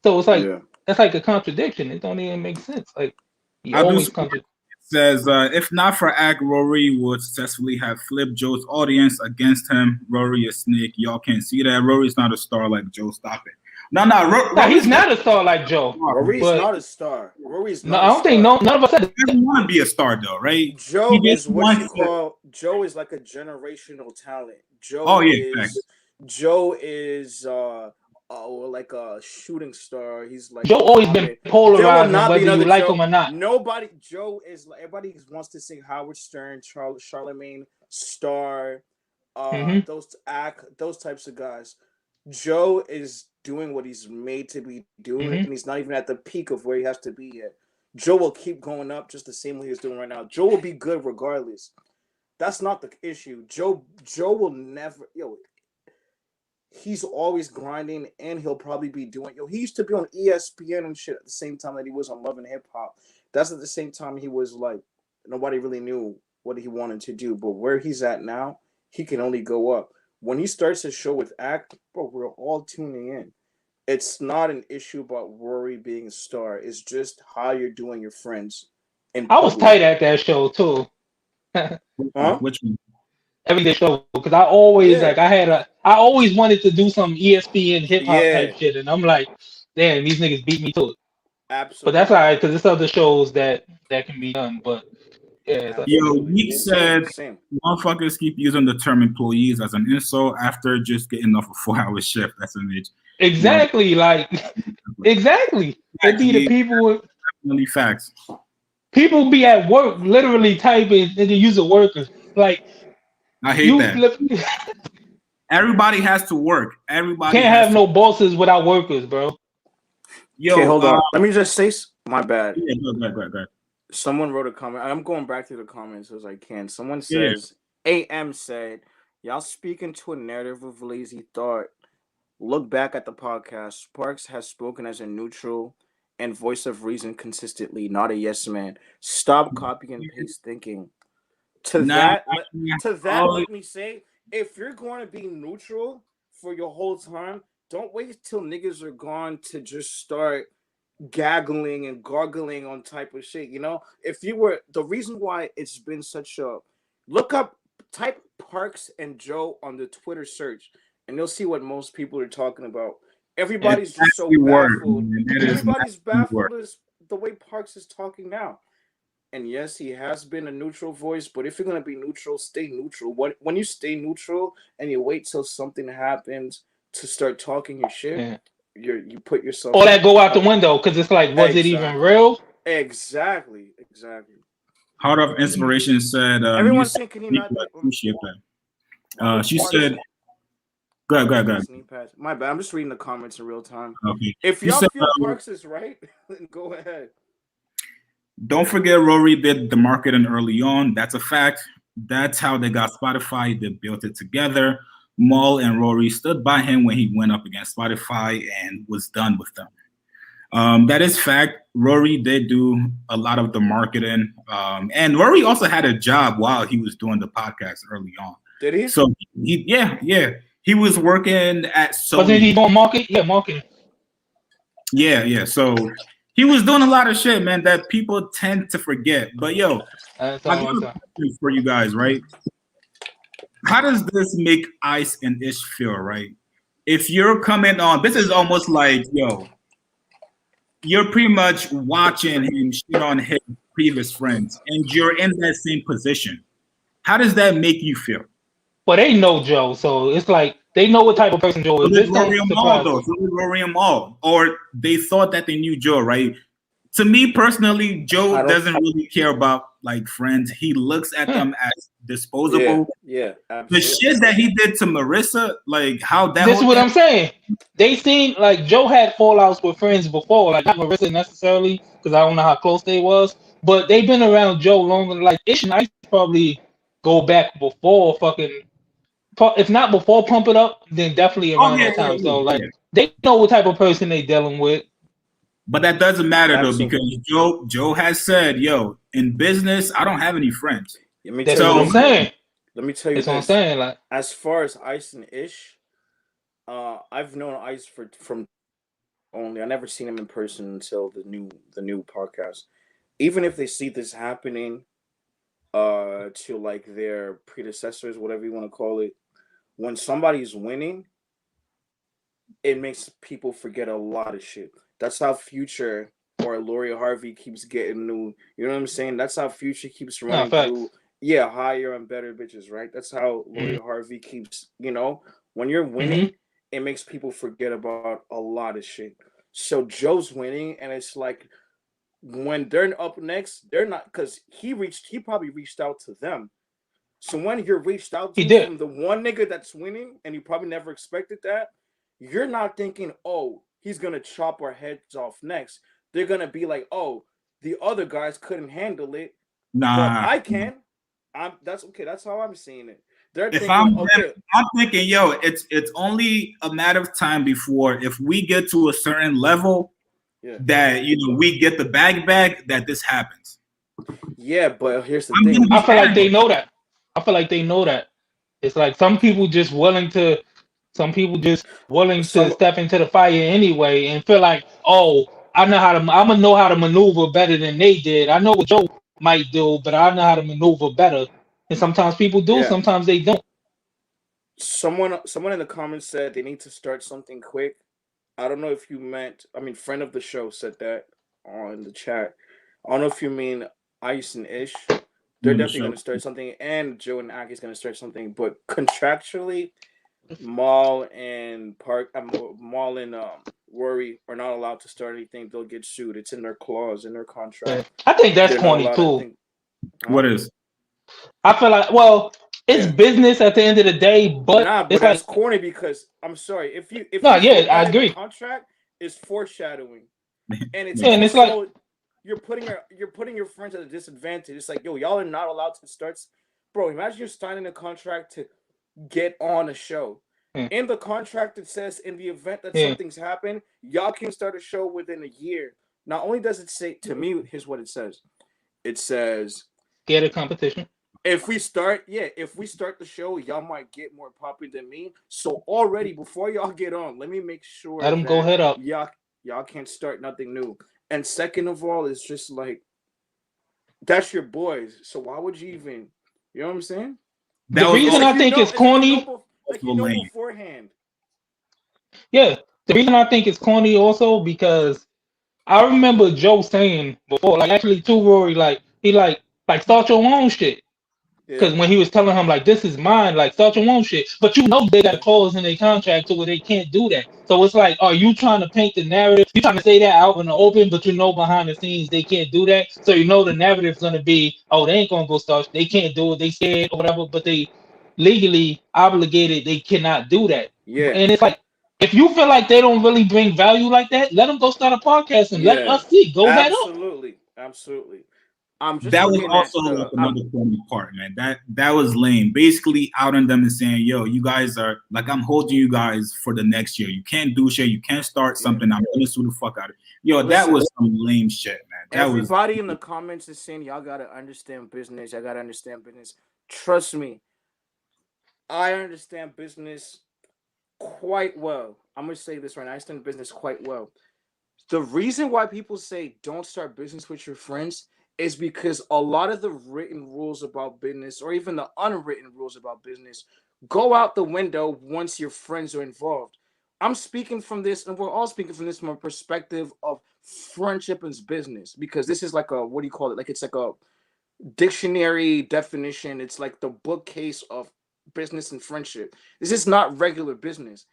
So it's like, that's like a contradiction. It don't even make sense. Like, you always contradict. Says, if not for Act, Rory would successfully have flipped Joe's audience against him. Rory is snake. Y'all can't see that. Rory's not a star like Joe. Stop it. No, he's not a star like Joe. Rory's not a star. Rory's not. No, I don't think none of us he doesn't want to be a star though, right? Joe is what you call. Joe is like a generational talent. Joe is like a shooting star. He's like Joe always been polarizing, whether you like him or not. Joe is like everybody wants to sing Howard Stern, Charlemagne, Star, those types of guys. Joe is doing what he's made to be doing, and he's not even at the peak of where he has to be yet. Joe will keep going up just the same way he's doing right now. Joe will be good regardless. That's not the issue. Joe will never he's always grinding, and he'll probably be doing. He used to be on ESPN and shit at the same time that he was on Love and Hip Hop. That's at the same time he was like, nobody really knew what he wanted to do. But where he's at now, he can only go up. When he starts his show with Act, bro, we're all tuning in. It's not an issue about Rory being a star. It's just how you're doing your friends. And I was tight at that show too. Which one? Everyday show, because I always I always wanted to do some ESPN hip hop type shit, and I'm like, damn, these niggas beat me to it. Absolutely. But that's alright, because there's other shows that can be done. But Meek said, motherfuckers keep using the term employees as an insult after just getting off a 4-hour shift. That's an age. Exactly, exactly. It be the people. Definitely facts. People be at work, literally typing and they use the workers like. I hate that. Everybody has to work. Everybody can't have no bosses without workers, bro. Okay, hold on. Let me just say, my bad. Yeah, go ahead. Someone wrote a comment. I'm going back to the comments as I can. Someone says, AM said, y'all speaking to a narrative of lazy thought. Look back at the podcast. Sparks has spoken as a neutral and voice of reason consistently, not a yes man. Stop copy and paste thinking. To that, let me say, if you're going to be neutral for your whole time, don't wait till niggas are gone to just start gaggling and gargling on type of shit. If you were, the reason why it's been such a, type Parks and Joe on the Twitter search, and you'll see what most people are talking about. Everybody's just so baffled. Everybody's baffled as the way Parks is talking now. And yes, he has been a neutral voice, but if you're going to be neutral, stay neutral. When you stay neutral and you wait till something happens to start talking your shit, you put yourself... All that go out the window, because it's like, was it even real? Exactly. Heart of Inspiration said... Everyone's saying, can he not... appreciate that. She said... Go ahead. My bad, I'm just reading the comments in real time. Okay. If y'all feel Parks is right, then go ahead. Don't forget Rory did the marketing early on. That's a fact. That's how they got Spotify. They built it together. Maul and Rory stood by him when he went up against Spotify and was done with them. That is fact. Rory did do a lot of the marketing. And Rory also had a job while he was doing the podcast early on. Did he? So, he was working at Sony. Wasn't he doing marketing? Yeah, marketing. Yeah. So... he was doing a lot of shit, man, that people tend to forget. But I got a question for you guys, right? how does this make Ice and Ish feel, right? If you're coming on, this is almost like, yo, you're pretty much watching him shit on his previous friends, and you're in that same position. How does that make you feel? But they know Joe, so it's like they know what type of person Joe So is. let's This worry don't them all, surprise though. me. So let's worry them all. Or they thought that they knew Joe, right? To me personally, Joe doesn't really care about like friends. He looks at them as disposable. Yeah, The absolutely. shit that he did to Marissa, like how that. This is what I'm saying. They seem like Joe had fallouts with friends before, like not Marissa necessarily, because I don't know how close they was. But they've been around Joe longer. Like Ish and Ice probably go back before fucking. If not before Pump It Up, then definitely Oh around yeah, that time. yeah, So like yeah. they know what type of person they dealing with. But that doesn't matter though, Absolutely. because Joe has said, "Yo, in business, I don't have any friends." Let me That's tell what you I'm this. saying. Let me tell you That's what I'm this. saying. Like As far as Ice and Ish, I've known Ice from only. I never seen him in person until the new podcast. Even if they see this happening, to like their predecessors, whatever you want to call it, when somebody's winning, it makes people forget a lot of shit. That's how Future or Lori Harvey keeps getting new. You know what I'm saying? That's how Future keeps no running facts. through. Yeah, higher and better bitches, right? That's how Lori Harvey keeps. When you're winning, it makes people forget about a lot of shit. So Joe's winning, and it's like when they're up next, they're not because he probably reached out to them. So when you're reached out He to did. from the one nigga that's winning, and you probably never expected that, you're not thinking, oh, he's gonna chop our heads off next. They're gonna be like, oh, the other guys couldn't handle it, but Nah. I can. That's okay. That's how I'm seeing it. They're If thinking, okay, I'm thinking, yo, it's only a matter of time before if we get to a certain level yeah, that we get the bag back that this happens. yeah. But here's the I'm thing. gonna I be feel like they paranoid. know that. I feel like they know that. It's like some people just willing to Some step into the fire anyway and feel like, oh, I'm gonna know how to maneuver better than they did. I know what Joe might do, but I know how to maneuver better. And sometimes people do, yeah. sometimes they don't. Someone in the comments said they need to start something quick. I don't know if you meant. I mean, friend of the show said that on the chat. I don't know if you mean Ice and Ish. They're On the definitely show. going to start something, and Joe and Aki's going to start something. But contractually, Maul and Maul and Rory are not allowed to start anything. They'll get sued. It's in their clause in their contract. I think that's They're not corny allowed. I too. think. What is? I feel like, well, it's Yeah. business at the end of the day, but Nah, but it's that's like, corny because I'm sorry if no, you yeah, put I that in the agree. contract, it's foreshadowing, and it's Yeah, and it's like, also you're putting your friends at a disadvantage. It's like, yo, y'all are not allowed to start. Bro, imagine you're signing a contract to get on a show. yeah, In the contract, it says in the event that yeah, something's happened, y'all can start a show within a year. Not only does it say to me, here's what it says. It says get a competition. if we start the show, y'all might get more popular than me. So already before y'all get on, let me make sure Let them go that head up. y'all can't start nothing new. And second of all, it's just like that's your boys. So why would you even? You know what I'm saying? That The was reason also I think it's corny, lame. Beforehand. yeah, the reason I think it's corny also because I remember Joe saying before, like actually to Rory, like he like start your own shit. Yeah, Because when he was telling him like this is mine, like start your own shit, but they got a clause in their contract to where they can't do that. So it's like, are you trying to paint the narrative? You trying to say that out in the open, but behind the scenes they can't do that. So the narrative's gonna be, oh, they ain't gonna go start. They can't do it. They scared or whatever, but they legally obligated. They cannot do that. yeah, And it's like, if you feel like they don't really bring value like that, let them go start a podcast and let yeah. us see. Go head up. Absolutely, absolutely. I'm just That was looking at also like the. another corny part, man. That was lame. Basically outing them and saying, yo, you guys are like I'm holding you guys for the next year. You can't do shit, you can't start something. I'm gonna sue the fuck out of you. Yo, that Listen, was some lame shit, man. That was everybody in the comments is saying y'all gotta understand business. Y'all gotta understand business. Trust me, I understand business quite well. I'm gonna say this right now. I understand business quite well. The reason why people say don't start business with your friends is because a lot of the written rules about business, or even the unwritten rules about business, go out the window once your friends are involved. I'm speaking from this, and we're all speaking from this from a perspective of friendship and business, because this is like a, what do you call it? Like, it's like a dictionary definition. It's like the bookcase of business and friendship. This is not regular business.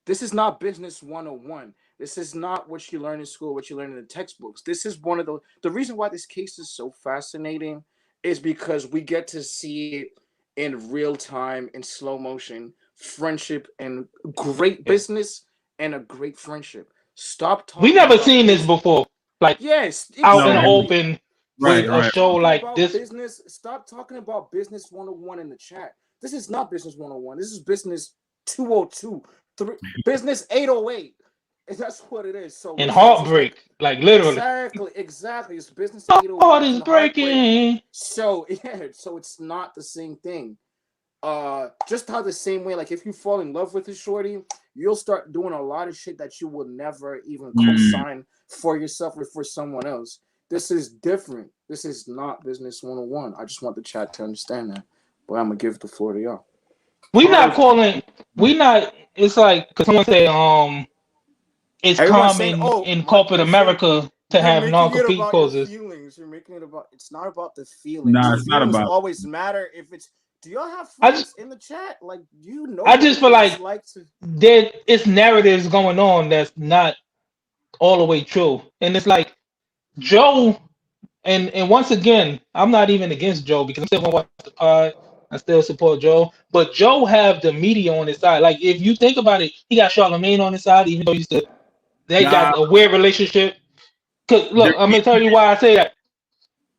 This is not business 101. This is not what you learn in school, what you learn in the textbooks. This is one of the reason why this case is so fascinating is because we get to see it in real time, in slow motion, friendship and great business and a great friendship. Stop talking. We never seen this before. Like, yes, out in the exactly. open with a show like this. Business. Stop talking about business 101 in the chat. This is not business 101. This is business 202. Business 808. And that's what it is. So and heartbreak, like literally. Exactly. It's business My 808. heart is breaking. So yeah, so it's not the same thing. Just how the same way, like if you fall in love with a shorty, you'll start doing a lot of shit that you will never even co-sign for yourself or for someone else. This is different. This is not business 101. I just want the chat to understand that. But I'm gonna give the floor to y'all. It's like, because someone say it's Everyone's common saying, in corporate America to have non-compete clauses. You're making it about, it's not about the feelings. No, it's not about. Always matter if it's. Do y'all have friends in the chat? Like, you know, I just feel like it's narratives going on that's not all the way true, and it's like Joe, and once again, I'm not even against Joe because I'm still gonna watch the pod. I still support Joe, but Joe have the media on his side. Like, if you think about it, he got Charlamagne on his side, even though they got a weird relationship. Cause look, I'm gonna tell you why I say that.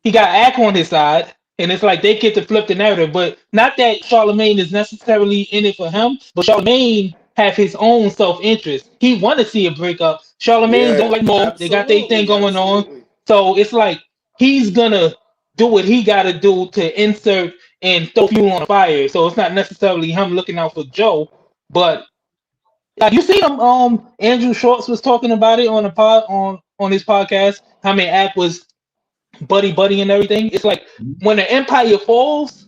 He got Ack on his side, and it's like they get to flip the narrative. But not that Charlamagne is necessarily in it for him, but Charlamagne have his own self-interest. He want to see a breakup. Charlamagne don't like Mo. They got their thing going on. So it's like he's gonna do what he gotta do to insert and throw fuel on the fire. So it's not necessarily him looking out for Joe, but like you see him. Andrew Schwartz was talking about it on the pod on his podcast. How many Ack was buddy and everything. It's like when the empire falls,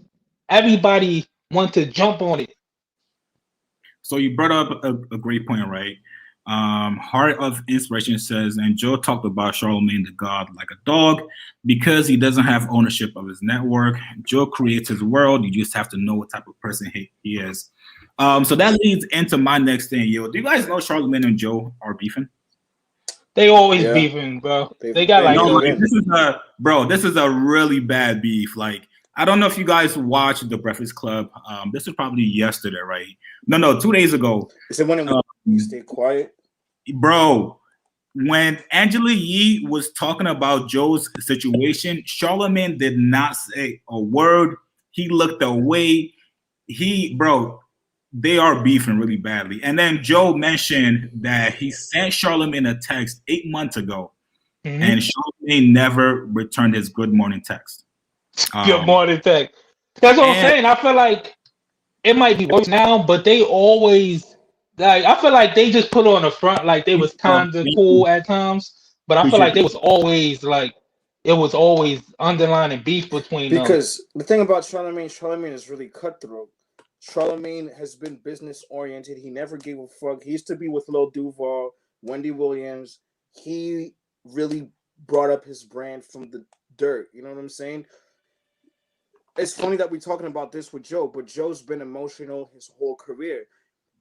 everybody wants to jump on it. So you brought up a great point, right? Heart of Inspiration says, and Joe talked about Charlamagne the God like a dog because he doesn't have ownership of his network. Joe creates his world. You just have to know what type of person he is. So that leads into my next thing. Yo, do you guys know Charlamagne and Joe are beefing? They always beefing, bro. They got this is a really bad beef. Like, I don't know if you guys watched The Breakfast Club. This was probably yesterday, right? No, 2 days ago. Is it when you stay quiet? Bro, when Angela Yee was talking about Joe's situation, Charlamagne did not say a word. He looked away. They are beefing really badly. And then Joe mentioned that he sent Charlamagne a text 8 months ago, and Charlamagne never returned his good morning text. Good morning text. That's what I'm saying. I feel like it might be worse now, but they always, like, I feel like they just put on the front like they was kind of cool at times, but I feel like they was always like, it was always underlining beef between them. Because the thing about Charlamagne is really cutthroat. Charlamagne has been business oriented. He never gave a fuck. He used to be with Lil Duval, Wendy Williams. He really brought up his brand from the dirt. You know what I'm saying? It's funny that we're talking about this with Joe, but Joe's been emotional his whole career.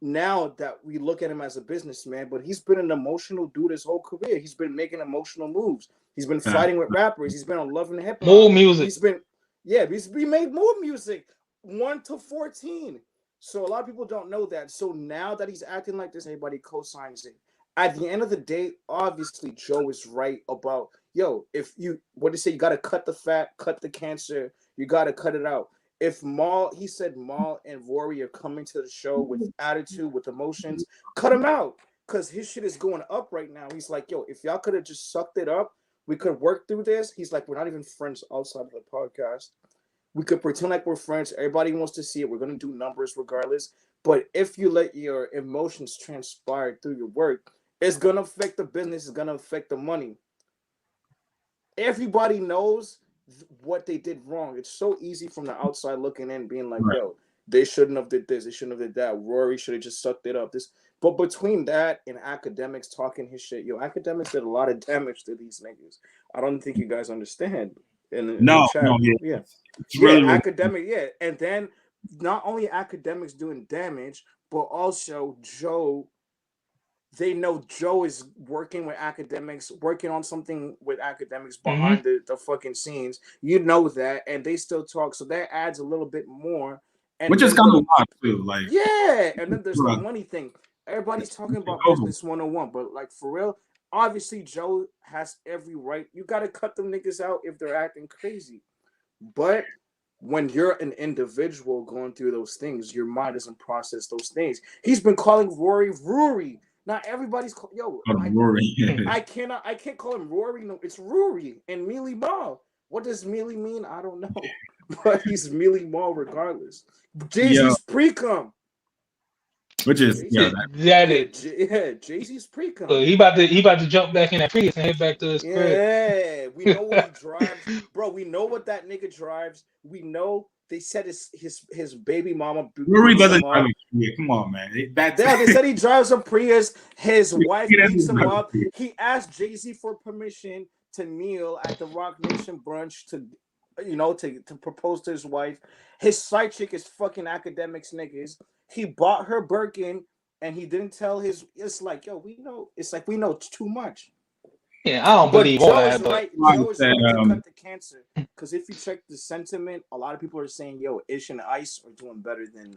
Now that we look at him as a businessman, but he's been an emotional dude his whole career. He's been making emotional moves. He's been fighting with rappers. He's been on Love and Hip Hop. More music. He's made more music. 1 to 14. So a lot of people don't know that. So now that he's acting like this, everybody co-signs it. At the end of the day, obviously Joe is right about, if you, you got to cut the fat, cut the cancer, you got to cut it out. If he said Maul and Rory are coming to the show with attitude, with emotions, cut him out. Because his shit is going up right now. He's like, if y'all could have just sucked it up, we could work through this. He's like, we're not even friends outside of the podcast. We could pretend like we're friends. Everybody wants to see it. We're going to do numbers regardless. But if you let your emotions transpire through your work, it's going to affect the business. It's going to affect the money. Everybody knows what they did wrong. It's so easy from the outside looking in, being like, Right. yo, they shouldn't have did this, they shouldn't have did that. Rory should have just sucked it up. But between that and academics talking his shit, yo, academics did a lot of damage to these niggas. I don't think you guys understand. In the chat. Yeah. It's really, academic, yeah. And then not only academics doing damage, but also Joe. They know Joe is working with academics, working on something with academics behind the fucking scenes. You know that, and they still talk. So that adds a little bit more. And which is kind of wild too. Like, yeah, and then there's the money thing. Everybody's talking about business 101, but like for real, obviously Joe has every right. You got to cut them niggas out if they're acting crazy. But when you're an individual going through those things, your mind doesn't process those things. He's been calling Rory. Not everybody's I can't call him Rory. No, it's Rory and Mealy Mall. What does Mealy mean? I don't know. But he's Mealy Mall regardless. Jay-Z's pre-cum. Which is Jay-Z's pre-cum. So he about to jump back in that Prius and head back to his crib. Yeah, we know what he drives. Bro, we know what that nigga drives. We know they said his baby mama. Rory doesn't drive a Prius. Come on, man. They said he drives a Prius. His wife beats him up. He asked Jay-Z for permission to kneel at the Rock Nation brunch to propose to his wife. His side chick is fucking academics niggas. He bought her Birkin and he didn't tell his. It's like, yo, we know. It's like we know too much. Yeah, I don't believe all that. Joe is right to cut the cancer, because if you check the sentiment, a lot of people are saying, "Yo, Ish and Ice are doing better than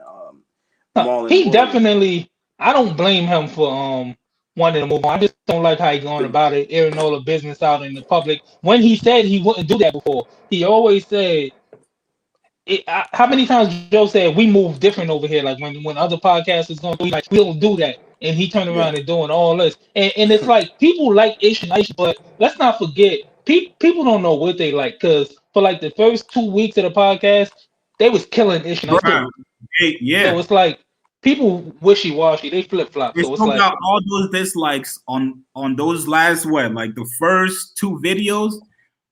Maul." He definitely. I don't blame him for wanting to move on. I just don't like how he's going about it, airing all the business out in the public. When he said he wouldn't do that before, he always said. How many times Joe said we move different over here? Like when other podcasts is going through, like we don't do that, and he turned around and doing all this, and it's like people like Ish and Ish, but let's not forget people don't know what they like, because for like the first 2 weeks of the podcast, they was killing Ish and Ish. Yeah, so it's like people wishy-washy, they flip-flop. So it's like all those dislikes on those last like the first 2 videos.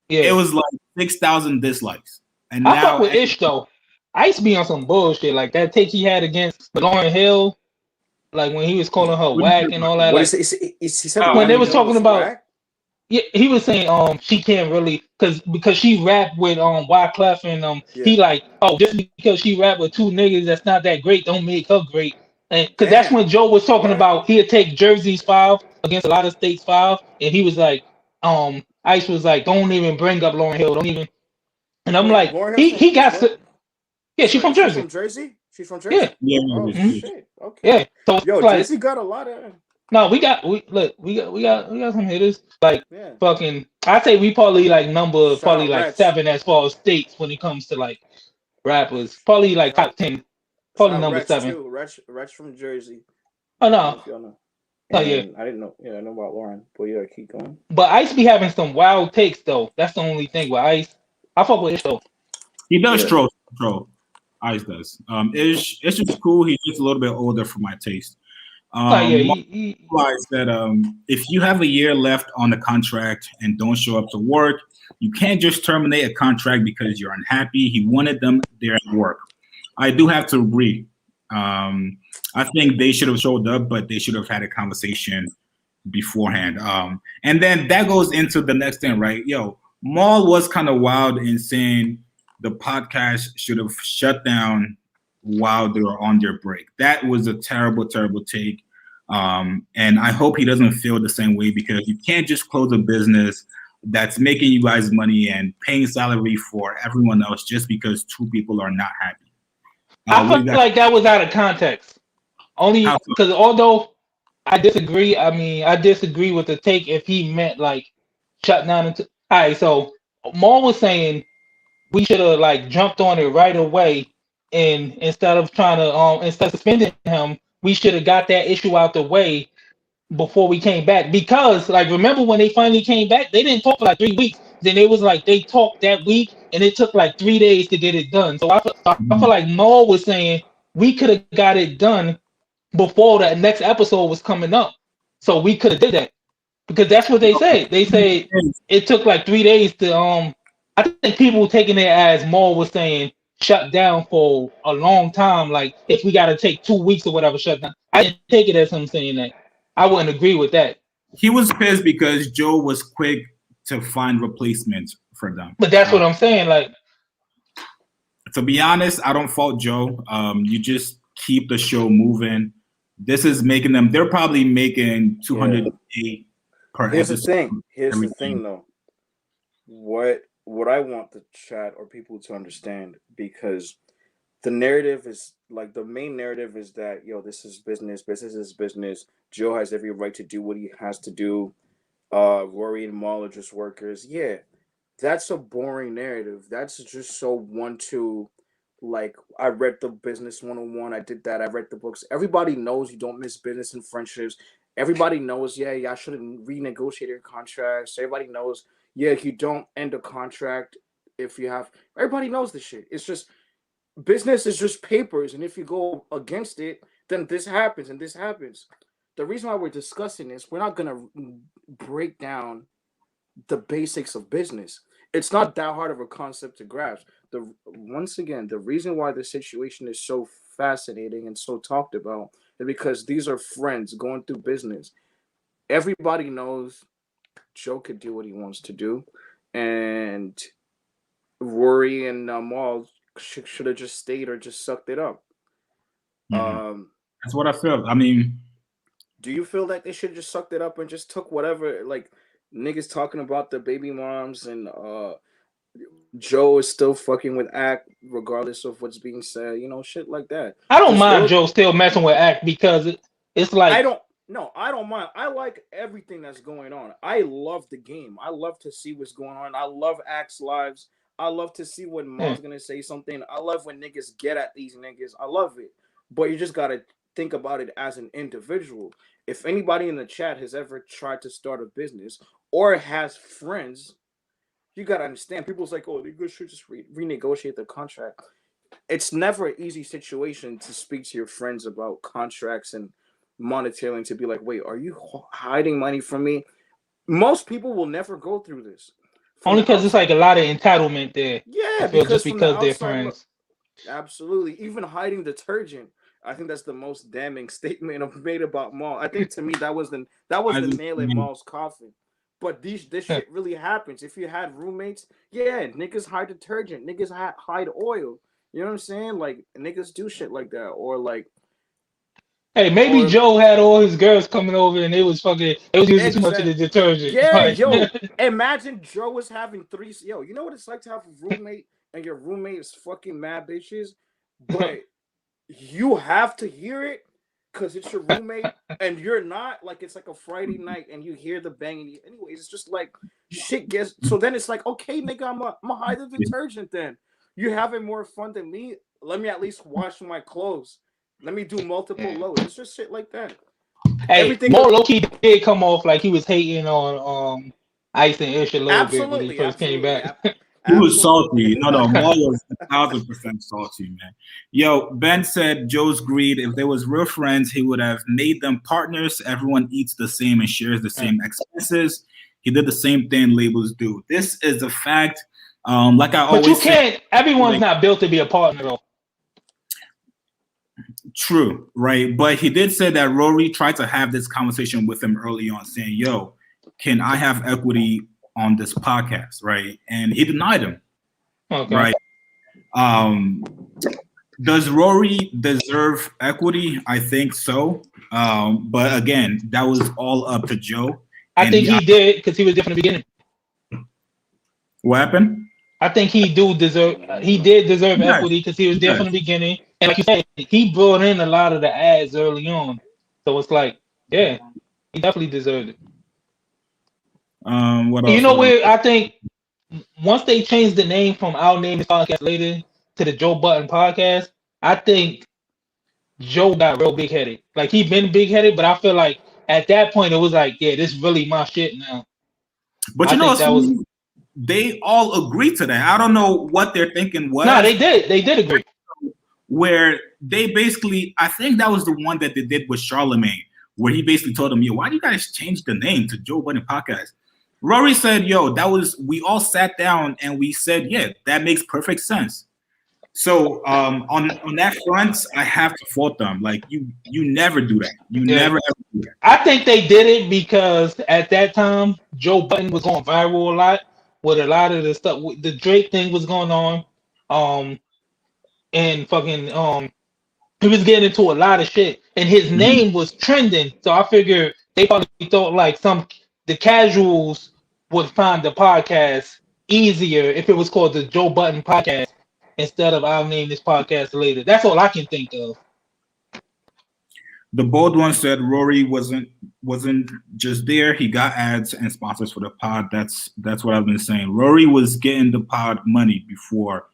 Yeah, it was like 6,000 dislikes. And I fuck with Ish though. Ice be on some bullshit like that take he had against Lauryn Hill, like when he was calling her whack and all that. Like, he said when they was talking about, yeah, he was saying she can't really because she rapped with Wyclef and he like, oh, just because she rapped with 2 niggas that's not that great don't make her great. And because that's when Joe was talking about he'd take Jersey's 5 against a lot of states 5, and he was like, Ice was like, don't even bring up Lauryn Hill, don't even. And I'm like, he got to. Yeah, she's from Jersey. She's from Jersey. Yeah. Oh shit. Okay. Yeah. So yo, like, Jersey got a lot of. No, we got some hitters. Like fucking, I say we probably like number probably like Rats. 7 as far as states when it comes to like rappers. Probably like top 10. Probably number Rats 7. Too. Rats from Jersey. Oh no. Oh yeah. I didn't know. Yeah, I know about Lauren. But yeah, keep going. But Ice be having some wild takes though. That's the only thing with Ice. I fuck with Ish though. He does troll. Ice does. Ish is cool. He's just a little bit older for my taste. He realized that if you have a year left on the contract and don't show up to work, you can't just terminate a contract because you're unhappy. He wanted them there at work. I do have to agree. I think they should have showed up, but they should have had a conversation beforehand. And then that goes into the next thing, right? Yo, Maul was kind of wild in saying the podcast should have shut down while they were on their break. That was a terrible, terrible take. And I hope he doesn't feel the same way, because you can't just close a business that's making you guys money and paying salary for everyone else just because 2 people are not happy. I feel like that was out of context. Only because although I disagree, I disagree with the take if he meant like shut down into. All right, so Maul was saying we should have like jumped on it right away, and instead of suspending him, we should have got that issue out the way before we came back. Because like remember when they finally came back, they didn't talk for like 3 weeks. Then it was like they talked that week, and it took like 3 days to get it done. So I feel like Maul was saying we could have got it done before the next episode was coming up, so we could have did that. Because that's what they said. They said it took like 3 days to I think people taking it as Maul was saying shut down for a long time. Like if we got to take 2 weeks or whatever, shut down. I didn't take it as him saying that. I wouldn't agree with that. He was pissed because Joe was quick to find replacements for them. But that's what I'm saying. Like, to be honest, I don't fault Joe. You just keep the show moving. This is making them. They're probably making 208 per Here's episode. Here's the thing, though. What I want the chat or people to understand, because the narrative is like the main narrative is that this is business. Business is business. Joe has every right to do what he has to do. Rory and Maul are just workers. Yeah, that's a boring narrative. That's just so 1-2. Like, I read the business 101. I did that. I read the books. Everybody knows you don't miss business and friendships. Everybody knows, y'all shouldn't renegotiate your contracts. Everybody knows, you don't end a contract if you have. Everybody knows this shit. It's just business is just papers, and if you go against it, then this happens and this happens. The reason why we're discussing this, we're not gonna break down the basics of business. It's not that hard of a concept to grasp. Once again, the reason why the situation is so fascinating and so talked about is because these are friends going through business. Everybody knows Joe could do what he wants to do, and Rory and Maul should have just stayed or just sucked it up. That's what I feel. I mean, do you feel like they should have just sucked it up and just took whatever? Like, niggas talking about the baby moms and Joe is still fucking with Act regardless of what's being said, shit like that. I don't mind Joe still messing with Act because it's like I don't mind. I like everything that's going on. I love the game. I love to see what's going on. I love Act's lives. I love to see when Mom's gonna say something. I love when niggas get at these niggas. I love it. But you just gotta think about it as an individual. If anybody in the chat has ever tried to start a business or has friends, you gotta understand. People's like, oh, they should just renegotiate the contract. It's never an easy situation to speak to your friends about contracts and monetary, to be like, wait, are you hiding money from me? Most people will never go through this. Only because it's like a lot of entitlement there. Yeah, because they're friends. Absolutely. Even hiding detergent. I think that's the most damning statement made about Maul. I think to me that was the nail in Maul's coffin. But this shit really happens. If you had roommates, niggas hide detergent, niggas hide oil. You know what I'm saying? Like, niggas do shit like that. Or like, hey, maybe Joe had all his girls coming over and they was using too much of the detergent. Yeah, imagine Joe was having 3. You know what it's like to have a roommate and your roommate is fucking mad bitches, but you have to hear it because it's your roommate and you're not. Like, it's like a Friday night and you hear the banging. Anyways, it's just like shit gets. So then it's like, okay, nigga, I'm gonna hide the detergent then. You having more fun than me? Let me at least wash my clothes. Let me do multiple loads. It's just shit like that. Hey, Maul low-key did come off like he was hating on Ice and Ish a little bit when he first came back. He was salty. No, Maul was 1,000% salty, man. Yo, Ben said Joe's greed. If they was real friends, he would have made them partners. Everyone eats the same and shares the same expenses. He did the same thing labels do. This is a fact. Like I always you can't. Everyone's not built to be a partner, though. True, right? But he did say that Rory tried to have this conversation with him early on, saying, yo, can I have equity on this podcast, right? And he denied him, right? Does Rory deserve equity? I think so. But again, that was all up to Joe. I think he did because he was there from the beginning. What happened? I think he did deserve equity because he was there from the beginning. And like you said, he brought in a lot of the ads early on. So it's like, he definitely deserved it. What else? You know where I think once they changed the name from Our Name is Podcast Later to the Joe Budden Podcast, I think Joe got real big headed. Like, he been big headed, but I feel like at that point it was like, this really my shit now. But they all agreed to that. I don't know what they're thinking was. No, they did. They did agree. Where they basically, I think that was the one that they did with Charlemagne, where he basically told him, why do you guys change the name to Joe Budden Podcast? Rory said, "Yo, that was." We all sat down and we said, "Yeah, that makes perfect sense." So on that front, I have to fault them. Like you never do that. You never ever do that. I think they did it because at that time Joe Budden was going viral a lot with a lot of the stuff. The Drake thing was going on, and fucking he was getting into a lot of shit, and his name was trending. So I figured they probably thought like the casuals would find the podcast easier if it was called the Joe Budden Podcast instead of I'll name this podcast later. That's all I can think of. The bold one said Rory wasn't just there. He got ads and sponsors for the pod. That's what I've been saying. Rory was getting the pod money before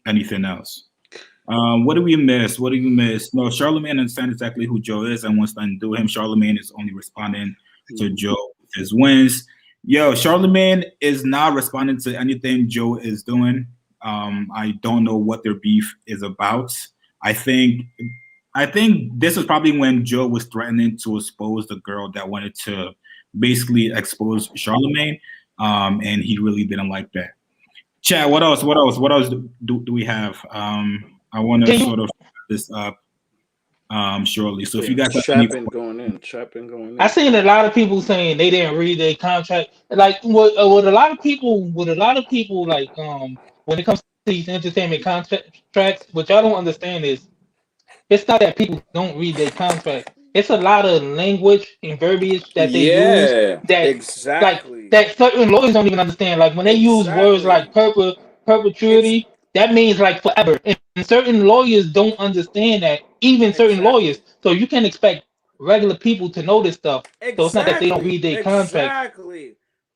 anything else. What do we miss? No, Charlemagne understands exactly who Joe is and wants to undo him. Charlemagne is only responding to Joe with his wins. Yo, Charlemagne is not responding to anything Joe is doing. I don't know what their beef is about. I think this was probably when Joe was threatening to expose the girl that wanted to basically expose Charlemagne, and he really didn't like that. Chad, what else do we have? I want to sort of this up shortly. So if you guys Trapping going in. I seen a lot of people saying they didn't read their contract. Like with a lot of people like when it comes to these entertainment contracts, what y'all don't understand is it's not that people don't read their contract. It's a lot of language and verbiage that they use that certain lawyers don't even understand. Like when they use words like perpetuity, that means like forever. And certain lawyers don't understand that, even certain lawyers. So you can expect regular people to know this stuff. So it's not that they don't read their contract.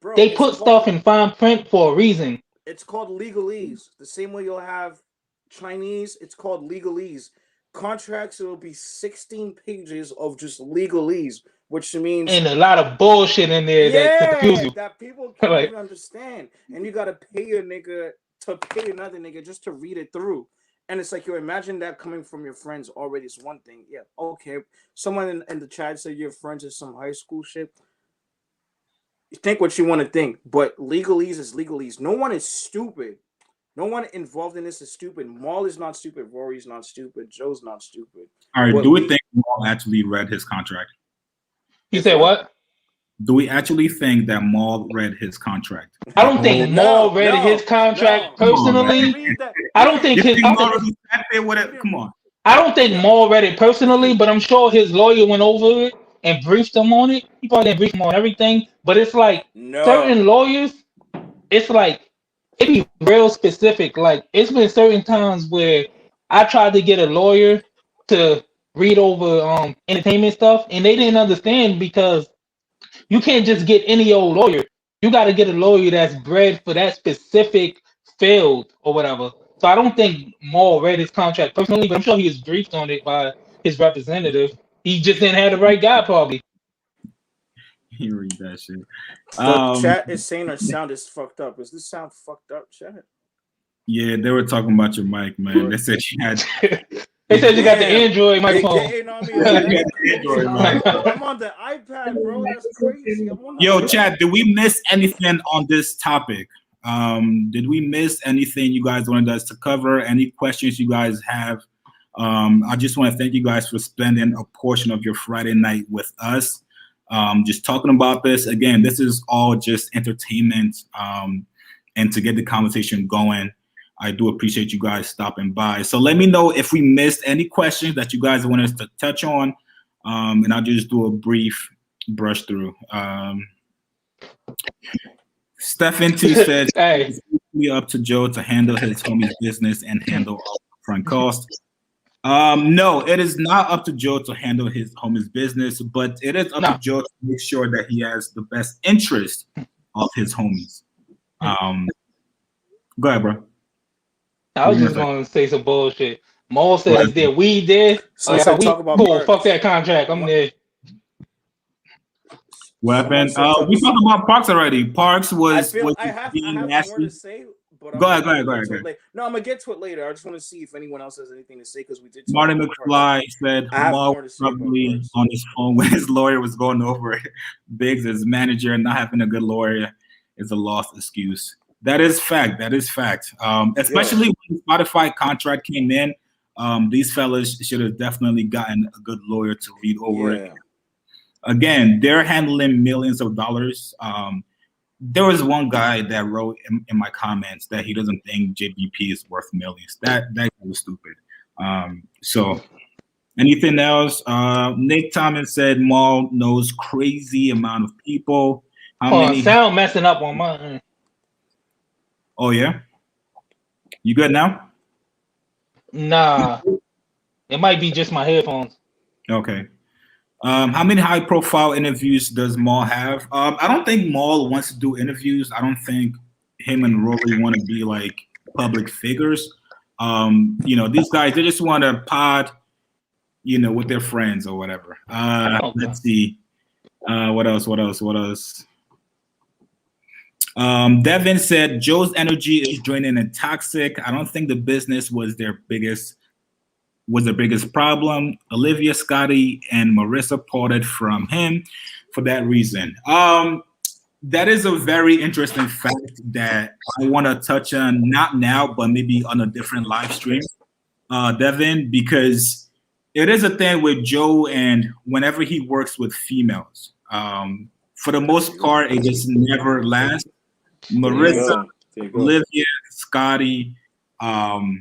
Bro, they put stuff in fine print for a reason. It's called legalese. The same way you'll have Chinese, it's called legalese. Contracts, it will be 16 pages of just legalese, which means and a lot of bullshit in there that confuse you. That people can't even understand. And you gotta pay a nigga to pay another nigga just to read it through. And it's like, you imagine that coming from your friends already is one thing. Yeah, okay. Someone in the chat said your friends is some high school shit. You think what you want to think, but legalese is legalese. No one is stupid. No one involved in this is stupid. Maul is not stupid. Rory's not stupid. Joe's not stupid. All right, do we think Maul actually read his contract? You said what? Do we actually think that Maul read his contract? I don't think Maul read his contract personally. I don't think his. Come on. I don't think Maul read it personally, but I'm sure his lawyer went over it and briefed him on it. He probably didn't brief him on everything, but it's like certain lawyers. It's like it be real specific. Like it's been certain times where I tried to get a lawyer to read over entertainment stuff, and they didn't understand because you can't just get any old lawyer. You got to get a lawyer that's bred for that specific field or whatever. So I don't think Maul read his contract personally, but I'm sure he was briefed on it by his representative. He just didn't have the right guy, probably. He read that shit. The chat is saying our sound is fucked up. Is this sound fucked up, chat? Yeah, they were talking about your mic, man. They said you had. They said you got the Android microphone. I'm on the iPad, bro. That's crazy. Yo, chat, did we miss anything on this topic? Did we miss anything you guys wanted us to cover? Any questions you guys have? I just want to thank you guys for spending a portion of your Friday night with us. Just talking about this. Again, this is all just entertainment and to get the conversation going. I do appreciate you guys stopping by. So let me know if we missed any questions that you guys want us to touch on, and I'll just do a brief brush through. Stephen T said, "Hey, it's up to Joe to handle his homie's business and handle all front costs." No, it is not up to Joe to handle his homie's business, but it is up to Joe to make sure that he has the best interest of his homies. Go ahead, bro. I was just going to say some bullshit. Maul said, "Is there weed there?" So cool. Fuck that contract. I'm there. What happened? We talked about Parks already. Parks was. I have more to say, but Go ahead. Go ahead. No, I'm gonna get to it later. I just want to see if anyone else has anything to say because we did. Martin McFly said Maul probably on his phone when his lawyer was going over Biggs as manager, and not having a good lawyer is a lost excuse. That is fact. Especially when the Spotify contract came in, these fellas should have definitely gotten a good lawyer to read over it. Again, they're handling millions of dollars. There was one guy that wrote in my comments that he doesn't think JBP is worth millions. That was stupid. So anything else? Nick Thomas said Maul knows crazy amount of people. How many sound messing up on mine? Oh yeah? You good now? Nah. It might be just my headphones. Okay. How many high-profile interviews does Maul have? I don't think Maul wants to do interviews. I don't think him and Rory want to be like public figures. These guys, they just want to pod, with their friends or whatever. Let's see. What else? Devin said Joe's energy is draining and toxic. I don't think the business was their biggest problem. Olivia, Scotty, and Marissa parted from him for that reason. That is a very interesting fact that I want to touch on, not now, but maybe on a different live stream, Devin, because it is a thing with Joe, and whenever he works with females, for the most part, it just never lasts. Marissa, Olivia, Scotty, I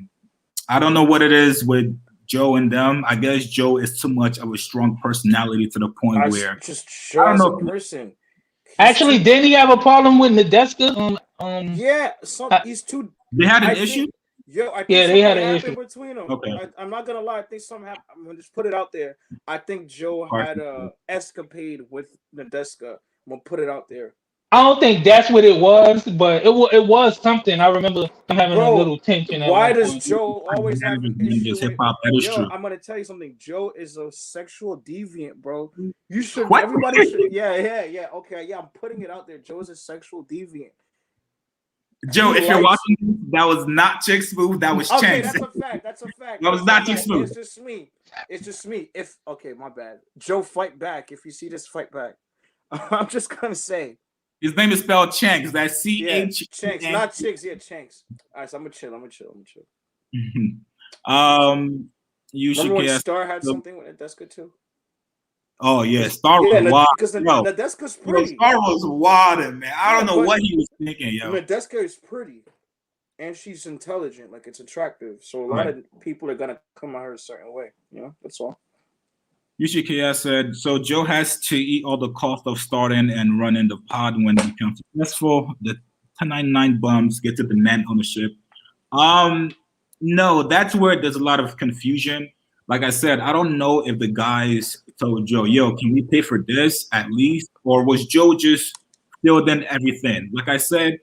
don't know what it is with Joe and them. I guess Joe is too much of a strong personality to the point where just Joe as a person. Actually, didn't he have a problem with Nadeska? He's too. They had an issue. I think they had an issue between them. Okay. I'm not gonna lie. I think something happened. I'm gonna just put it out there. I think Joe had a escapade with Nadeska. I'm gonna put it out there. I don't think that's what it was, but it was something. I remember them having a little tension. Why does Joe always have an issue with hip-hop? That is true. I'm gonna tell you something. Joe is a sexual deviant, bro. You should. What? Everybody should. Yeah. Okay. Yeah, I'm putting it out there. Joe is a sexual deviant. Joe, if you're watching, that was not Chick Smooth. That was Chance. That's a fact. That was not Chick Smooth. It's just me. My bad. Joe, fight back. If you see this, fight back. I'm just gonna say. His name is spelled Chanks. That's C-H. Chanks, not Chigs. Yeah, Chanks. All right, so I'm gonna chill. You should Remember when Star had something with Nadeska too? Oh yeah, Star was wild. Because Nadeska's pretty. Star was wild, man. I don't know what he was thinking, yo. Nadeska is pretty, and she's intelligent. Like, it's attractive. So a lot of people are gonna come at her a certain way. That's all. UCKS said, so Joe has to eat all the cost of starting and running the pod when he becomes successful. The 1099 bums get to demand ownership. No, that's where there's a lot of confusion. Like I said, I don't know if the guys told Joe, yo, can we pay for this at least? Or was Joe just filled in everything? Like I said,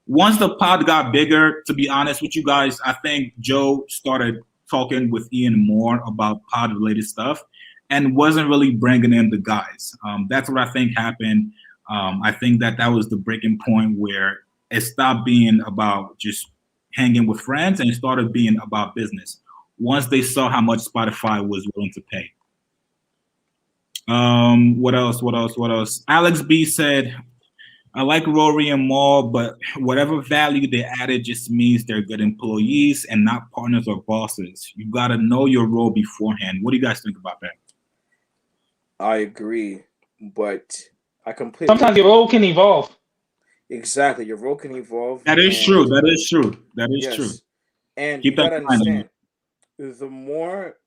once the pod got bigger, to be honest with you guys, I think Joe started talking with Ian more about pod-related stuff and wasn't really bringing in the guys. That's what I think happened. I think that was the breaking point where it stopped being about just hanging with friends and it started being about business once they saw how much Spotify was willing to pay. What else? Alex B said, I like Rory and Maul, but whatever value they added just means they're good employees and not partners or bosses. You got to know your role beforehand. What do you guys think about that? I agree, but I completely. Sometimes your role can evolve. Exactly, your role can evolve. That is true. That is true. And you gotta understand, the more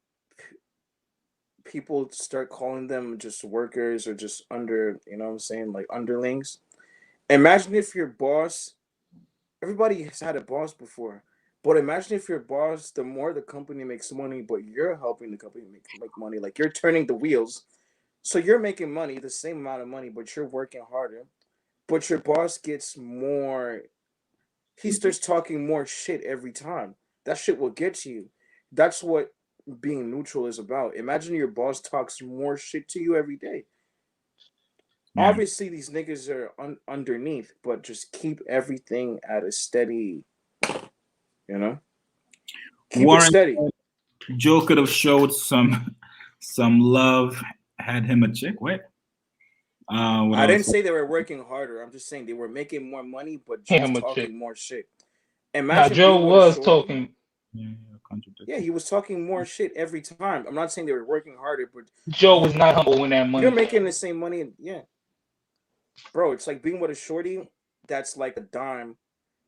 people start calling them just workers or just like underlings. Imagine if your boss. Everybody has had a boss before, but imagine if your boss, the more the company makes money, but you're helping the company make money. Like, you're turning the wheels. So you're making money, the same amount of money, but you're working harder. But your boss gets more. He starts talking more shit every time. That shit will get you. That's what being neutral is about. Imagine your boss talks more shit to you every day. Obviously, these niggas are underneath, but just keep everything at a steady You know, keep Warren, it steady. Joe could have showed some love, had him a chick. What? I didn't say they were working harder. I'm just saying they were making more money, but just talking more shit. Now Joe was talking. Yeah, he was talking more shit every time. I'm not saying they were working harder, but Joe was not humble in that money. You're making the same money, and yeah, bro. It's like being with a shorty that's like a dime,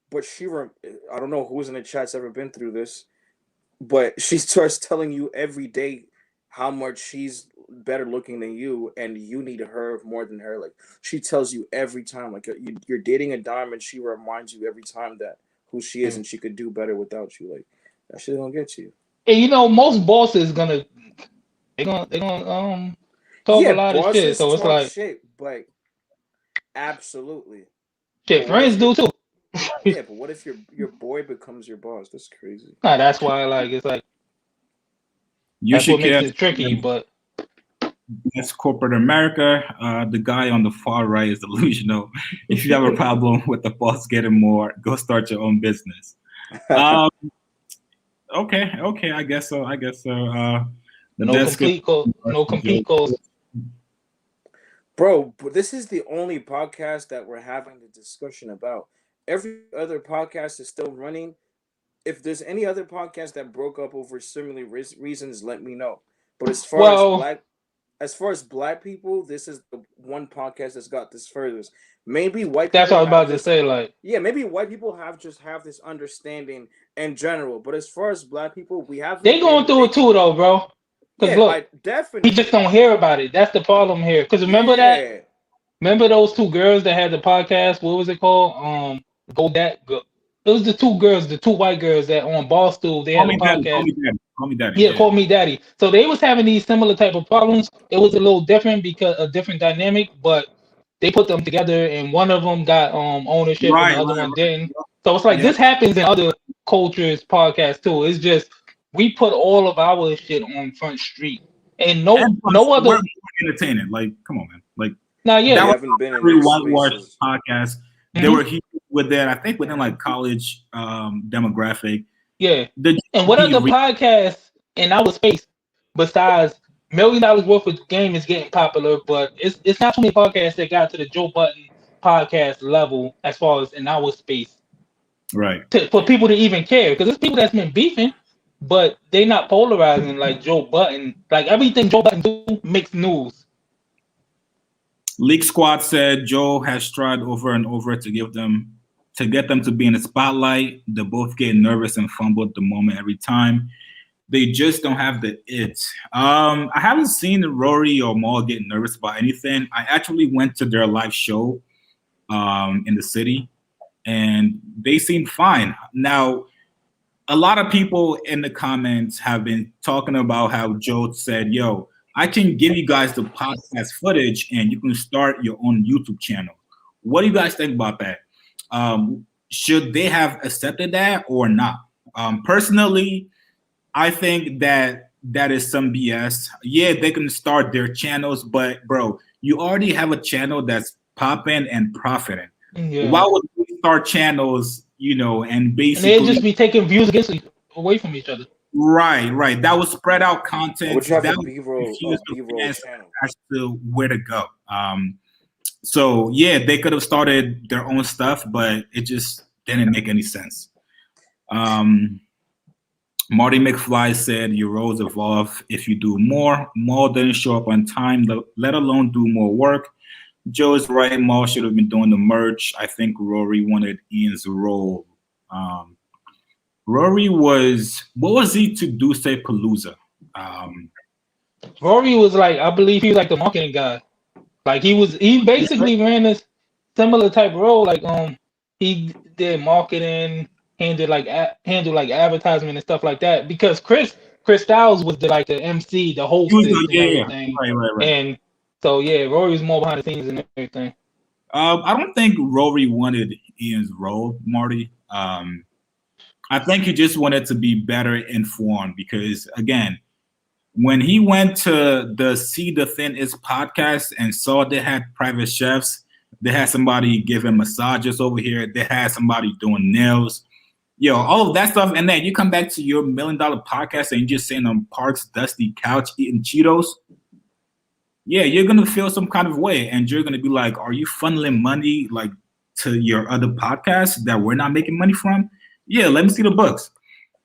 but I don't know who's in the chat's ever been through this, but she starts telling you every day how much she's better looking than you, and you need her more than her. Like she tells you every time, like you're dating a dime, and she reminds you every time that who she is, and she could do better without you. Like that shit don't get you. And you know, most bosses they're gonna talk a lot of shit. So it's like shit, but absolutely. Shit, friends do too. Yeah, but what if your boy becomes your boss? That's crazy. Nah, that's why it's like that's what makes it tricky, but that's corporate America. The guy on the far right is delusional. If you have a problem with the boss getting more, go start your own business. Okay, I guess so. No complete calls. Bro, but this is the only podcast that we're having the discussion about. Every other podcast is still running. If there's any other podcast that broke up over similar reasons, let me know. But as far as black people, this is the one podcast that's got this furthest. Maybe white people. That's what I was about to say. Like, yeah, maybe white people have this understanding in general. But as far as black people, we have they going through it too, though, bro. Because look, definitely we just don't hear about it. That's the problem here. Because remember that? Remember those two girls that had the podcast? What was it called? It was the two girls, the two white girls that on Barstool. They had a podcast. Call me daddy. Yeah, Call Me Daddy. So they was having these similar type of problems. It was a little different because a different dynamic, but they put them together, and one of them got ownership, and the other one didn't. So it's like this happens in other cultures' podcasts too. It's just we put all of our shit on Front Street, and no other. We're entertaining. Like, come on, man. Like, that haven't been every whitewashed podcast. They were here within, I think, within like college demographic. Yeah. And what other podcasts in our space besides $1 Million Worth of Game is getting popular, but it's not too many podcasts that got to the Joe Budden podcast level as far as in our space. Right. For people to even care. Because there's people that's been beefing, but they not polarizing like Joe Budden. Like everything Joe Budden do makes news. Leak Squad said Joe has tried over and over to get them to be in the spotlight. They both get nervous and fumble at the moment every time. They just don't have the it. I haven't seen Rory or Maul get nervous about anything. I actually went to their live show in the city, and they seemed fine. Now, a lot of people in the comments have been talking about how Joe said, yo, I can give you guys the podcast footage and you can start your own YouTube channel. What do you guys think about that? Should they have accepted that or not? Personally, I think that is some BS. Yeah, they can start their channels, but bro, you already have a channel that's popping and profiting. Yeah. Why would we start channels, and basically they'd just be taking views away from each other? Right. That was spread out content. Would you have that a B-roll channel as to where to go? So yeah, they could have started their own stuff, but it just didn't make any sense. Marty McFly said your roles evolve if you do more. Maul didn't show up on time, let alone do more work. Joe is right. Maul should have been doing the merch. I think Rory wanted Ian's role. Rory what was he to do? Say Palooza. Rory was like, I believe he was like the marketing guy. Like he basically ran this similar type of role. Like he did marketing, handled like advertisement and stuff like that. Because Chris Styles was the MC, the host, and everything. Right. And so yeah, Rory was more behind the scenes and everything. I don't think Rory wanted Ian's role, Marty. I think he just wanted to be better informed because, again, when he went to the See the Thin Is podcast and saw they had private chefs, they had somebody giving massages over here, they had somebody doing nails. Yo, all of that stuff, and then you come back to your $1 million podcast and you're just sitting on Park's dusty couch eating Cheetos. Yeah, you're gonna feel some kind of way, and you're gonna be like, "Are you funneling money like to your other podcasts that we're not making money from?" Yeah, let me see the books.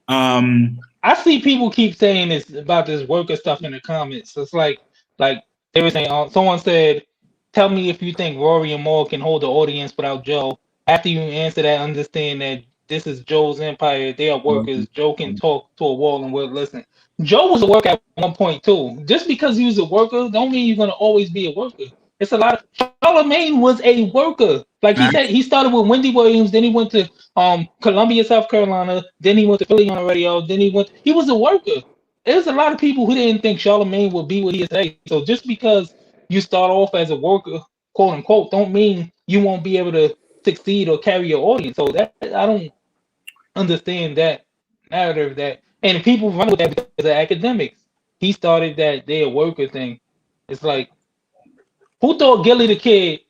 I see people keep saying this about this worker stuff in the comments. It's like they were saying, someone said, "Tell me if you think Rory and Maul can hold the audience without Joe." After you answer that, understand that this is Joe's empire. They are workers. Joe can talk to a wall and we'll listen. Joe was a worker at one point too. Just because he was a worker, don't mean you're gonna always be a worker. It's a lot of Charlemagne was a worker. Like he said, he started with Wendy Williams, then he went to Columbia, South Carolina, then he went to Philly on the radio, then he was a worker. There's a lot of people who didn't think Charlemagne would be what he is today. So just because you start off as a worker, quote unquote, don't mean you won't be able to succeed or carry your audience. So that I don't understand that narrative that, and people run with that because of academics. He started that they a worker thing. It's like, who thought Gilly the Kid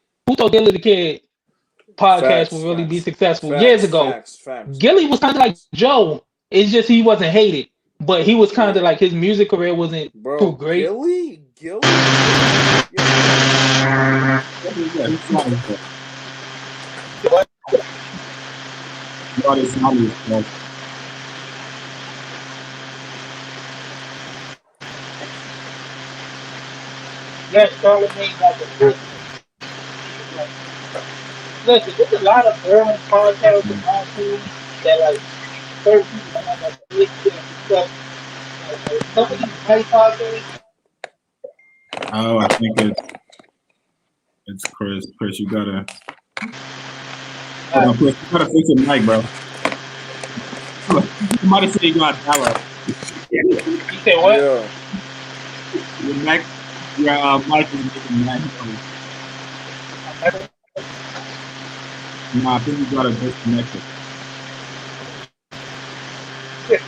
podcast would really be successful years ago? Facts. Gilly was kind of like Joe. It's just he wasn't hated, but he was kind of like his music career wasn't too great. Gilly? Yes, Charlemagne got the first. Listen, there's a lot of boring podcasts in my team that like 30 people have like big stuff. Like, some of these nice podcasts. Oh, I think it's Chris. Chris, you gotta fix your mic, bro. Somebody said you got dollar. You say what? Yeah. Your mic is making mad noise. No, I think you got to disconnect it.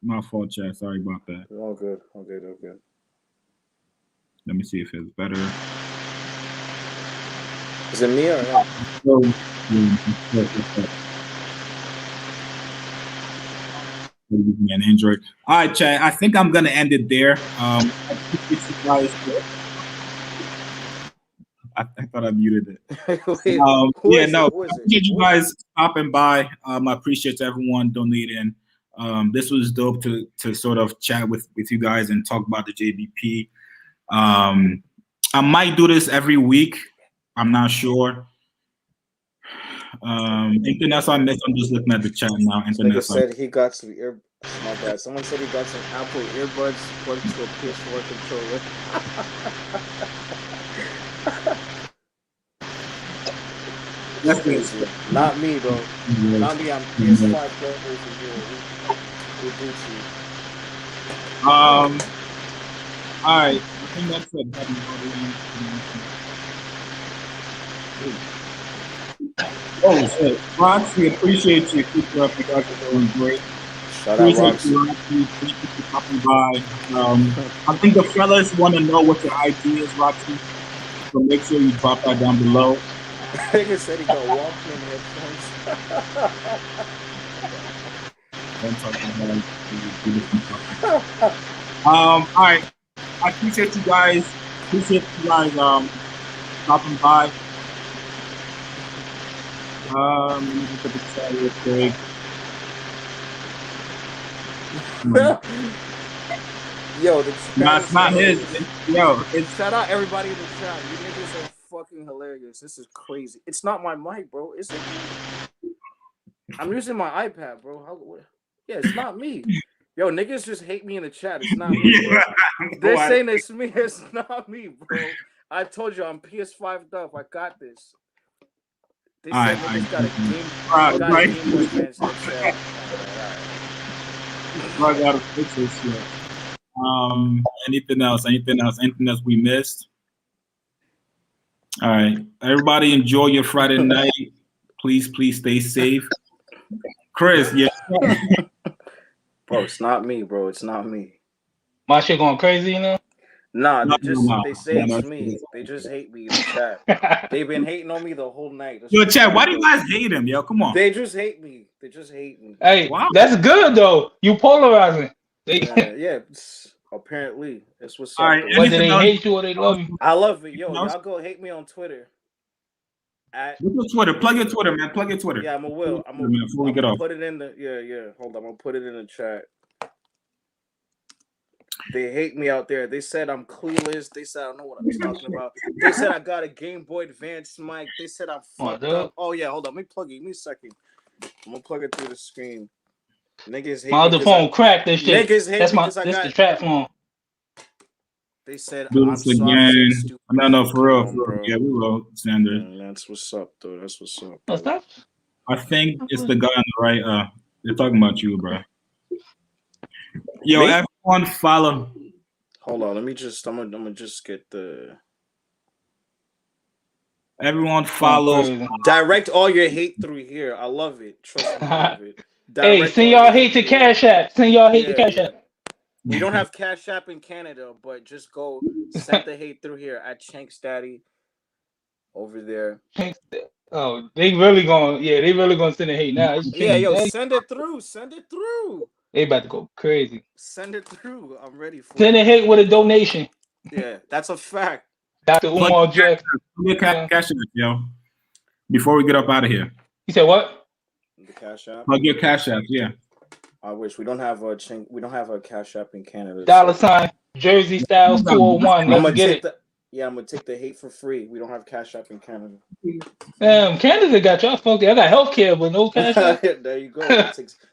My fault, chat. Sorry about that. All good. Let me see if it's better. Is it me or not? An Android. All right, chat. I think I'm gonna end it there. I thought I muted it. Wait, appreciate you guys stopping by. I appreciate everyone donating. This was dope to sort of chat with you guys and talk about the JBP. I might do this every week. I'm not sure. Anything else I missed? I'm just looking at the chat now. Nigga said he got some my bad. Someone said he got some Apple earbuds plugged to a PS4 controller. That's crazy. Not me, bro. Not me. I'm PS5 players here. We do see. All right. I think that's it. Oh shit, Roxy, appreciate you. Keep it up. You guys are doing great. Shout out Roxy. Thank you for stopping by. I think the fellas want to know what your ID is, Roxy. So make sure you drop that down below. Nigga said he got Walkman headphones. All right. I appreciate you guys. Stopping by. Let me look at the chat real quick. Yo, it's not his. Shout out everybody in the chat. You niggas are fucking hilarious. This is crazy. It's not my mic, bro. I'm using my iPad, bro. Yeah, it's not me. Yo, niggas just hate me in the chat. It's not me, bro. They're saying it's me. It's not me, bro. I told you I'm PS5'd up. I got this. They said niggas got a Game Boy Advance in the chat. I gotta fix this shit. Anything else we missed? All right. Everybody enjoy your Friday night. Please stay safe. Chris, yeah. Bro, it's not me, bro. It's not me. My shit going crazy, you know? Nah, No, they say no, it's me. They just hate me in the chat. They've been hating on me the whole night. Yo, chat, why do you guys hate him, yo? Come on. They just hate me. They just hate me. Hey, Wow. that's good though. You polarizing. Yeah. Apparently, it's what's up. All right, Whether they hate you or they love you. I love it. Yo, y'all go hate me on Twitter. What's your Twitter? Plug your Twitter, man. Plug your Twitter. Yeah, I'm gonna Before we get off. put it in the yeah. Hold on, I'm gonna put it in the chat. They hate me out there. They said I'm clueless. They said I don't know what I'm talking about. They said I got a Game Boy Advance mic. They said I'm fucked up. Oh yeah, hold on. Let me plug it. Give me a second. I'm gonna plug it through the screen. Niggas hate my other phone cracked this shit. Niggas hate that's me my because I got the trap phone. They said Do I'm this again. stupid. No, for real. Bro. Yeah, we will, Sander. That's what's up, though. That's what's up. What's that? I think it's the guy on the right. They're talking about you, bro. Yo, Me? everyone follow. Hold on, I'm gonna just get the. Everyone follow. Direct all your hate through here. I love it. Trust me, I love it. Hey, send y'all hate to Cash App. Send y'all hate to Cash App. We don't have Cash App in Canada, but just go send the hate through here at Chigs Daddy over there. Oh, they really gonna send the hate now. Send it through. Send it through. They about to go crazy. Send it through. I'm ready for Send the hate with a donation. Yeah, that's a fact. Dr. Umar Jack. Cash App, yo. Before we get up out of here. You said what? The Cash App. Plug your Cash App, yeah. I wish we don't have a Cash App in Canada. $ Jersey Styles 201. Let's get it. I'm gonna take the hate for free. We don't have Cash App in Canada. Canada got y'all funky. I got healthcare, but no Cash App. There you go.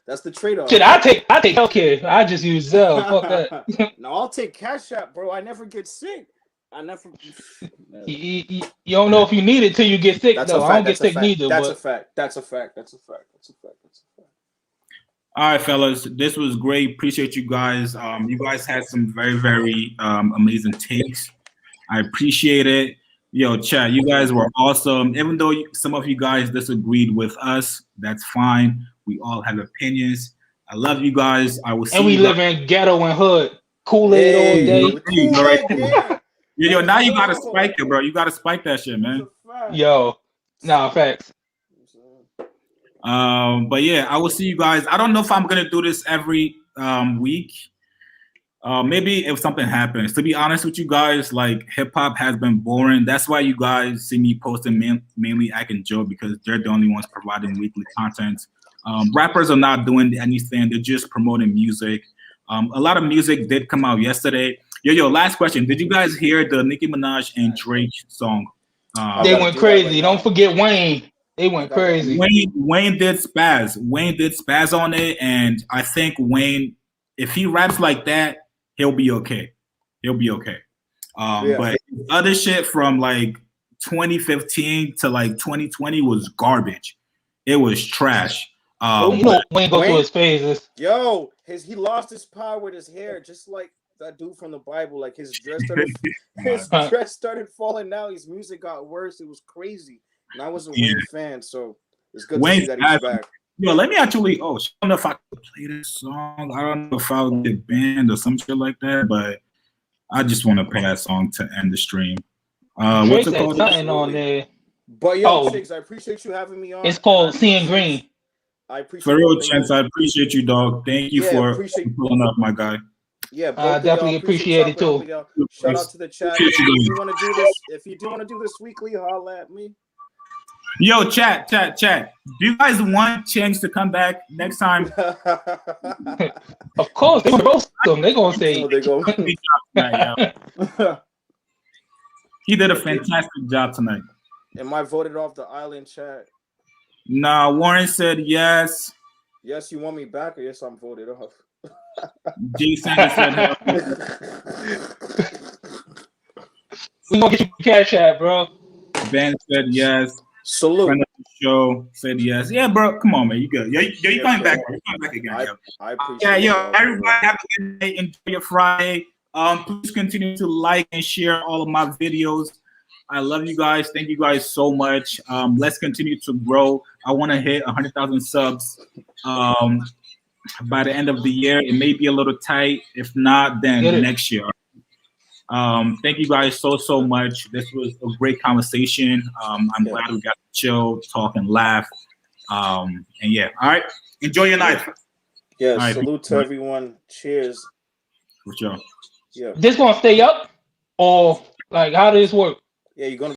That's the trade-off. Shit, I take healthcare. I just use Zelle. Fuck that. No, I'll take Cash App, bro. I never get sick. You don't know if you need it till you get sick. I don't get sick neither. That's a fact. That's a fact. All right, fellas, this was great. Appreciate you guys. You guys had some very, very amazing takes. I appreciate it. Yo, chat, you guys were awesome. Even though some of you guys disagreed with us, that's fine. We all have opinions. I love you guys. I will see and we live in ghetto and hood. Kool-Aid all day. Yo, now you gotta spike it, bro. You gotta spike that shit, man. Yo, nah, facts. But yeah, I will see you guys. I don't know if I'm gonna do this every week. Maybe if something happens. To be honest with you guys, like hip hop has been boring. That's why you guys see me posting mainly Ak and Joe, because they're the only ones providing weekly content. Rappers are not doing anything. They're just promoting music. A lot of music did come out yesterday. Yo, last question. Did you guys hear the Nicki Minaj and Drake song? They went crazy. Don't forget Wayne. They went crazy. Wayne did spaz. Wayne did spaz on it, and I think Wayne, if he raps like that, he'll be okay. But other shit from like 2015 to like 2020 was garbage. It was trash. Wayne go through his phases. Yo, he lost his power with his hair, just like that dude from the Bible. Like his dress started falling out. His music got worse. It was crazy. And I was a Wayne fan, so it's good to see that he's back. Yo, let me actually. I don't know if I could play this song. I don't know if I would get banned or some shit like that, but I just want to play that song to end the stream. What's it called? On there. But yo, Chigs, I appreciate you having me on. It's called Seeing Green. I appreciate for real, Chance. I appreciate you, dog. Thank you for pulling up, my guy. Yeah, I definitely appreciate it too. Shout out to the chat. If you want to do this weekly, holla at me. Yo, chat. Do you guys want Chigs to come back next time? Of course, they roast them. They're gonna say he did a fantastic job tonight. Am I voted off the island, chat? Nah, Warren said yes. Yes, you want me back, or yes, I'm voted off. G Sanders said hell. We gonna get you Cash App, bro. Ben said yes. Salute. Friend of the show said yes. Yeah, bro. Come on, man. You good? You coming back? You coming back again? I appreciate it. Everybody have a good day. Enjoy your Friday. Please continue to like and share all of my videos. I love you guys. Thank you guys so much. Let's continue to grow. I want to hit 100,000 subs by the end of the year. It may be a little tight. If not, then next year. Thank you guys so much. This was a great conversation. I'm glad we got to chill, talk, and laugh. And yeah, all right. Enjoy your night. Yeah, right, salute to everyone. Cheers. For sure. Yeah. This gonna stay up, or like how does this work? Yeah, you're gonna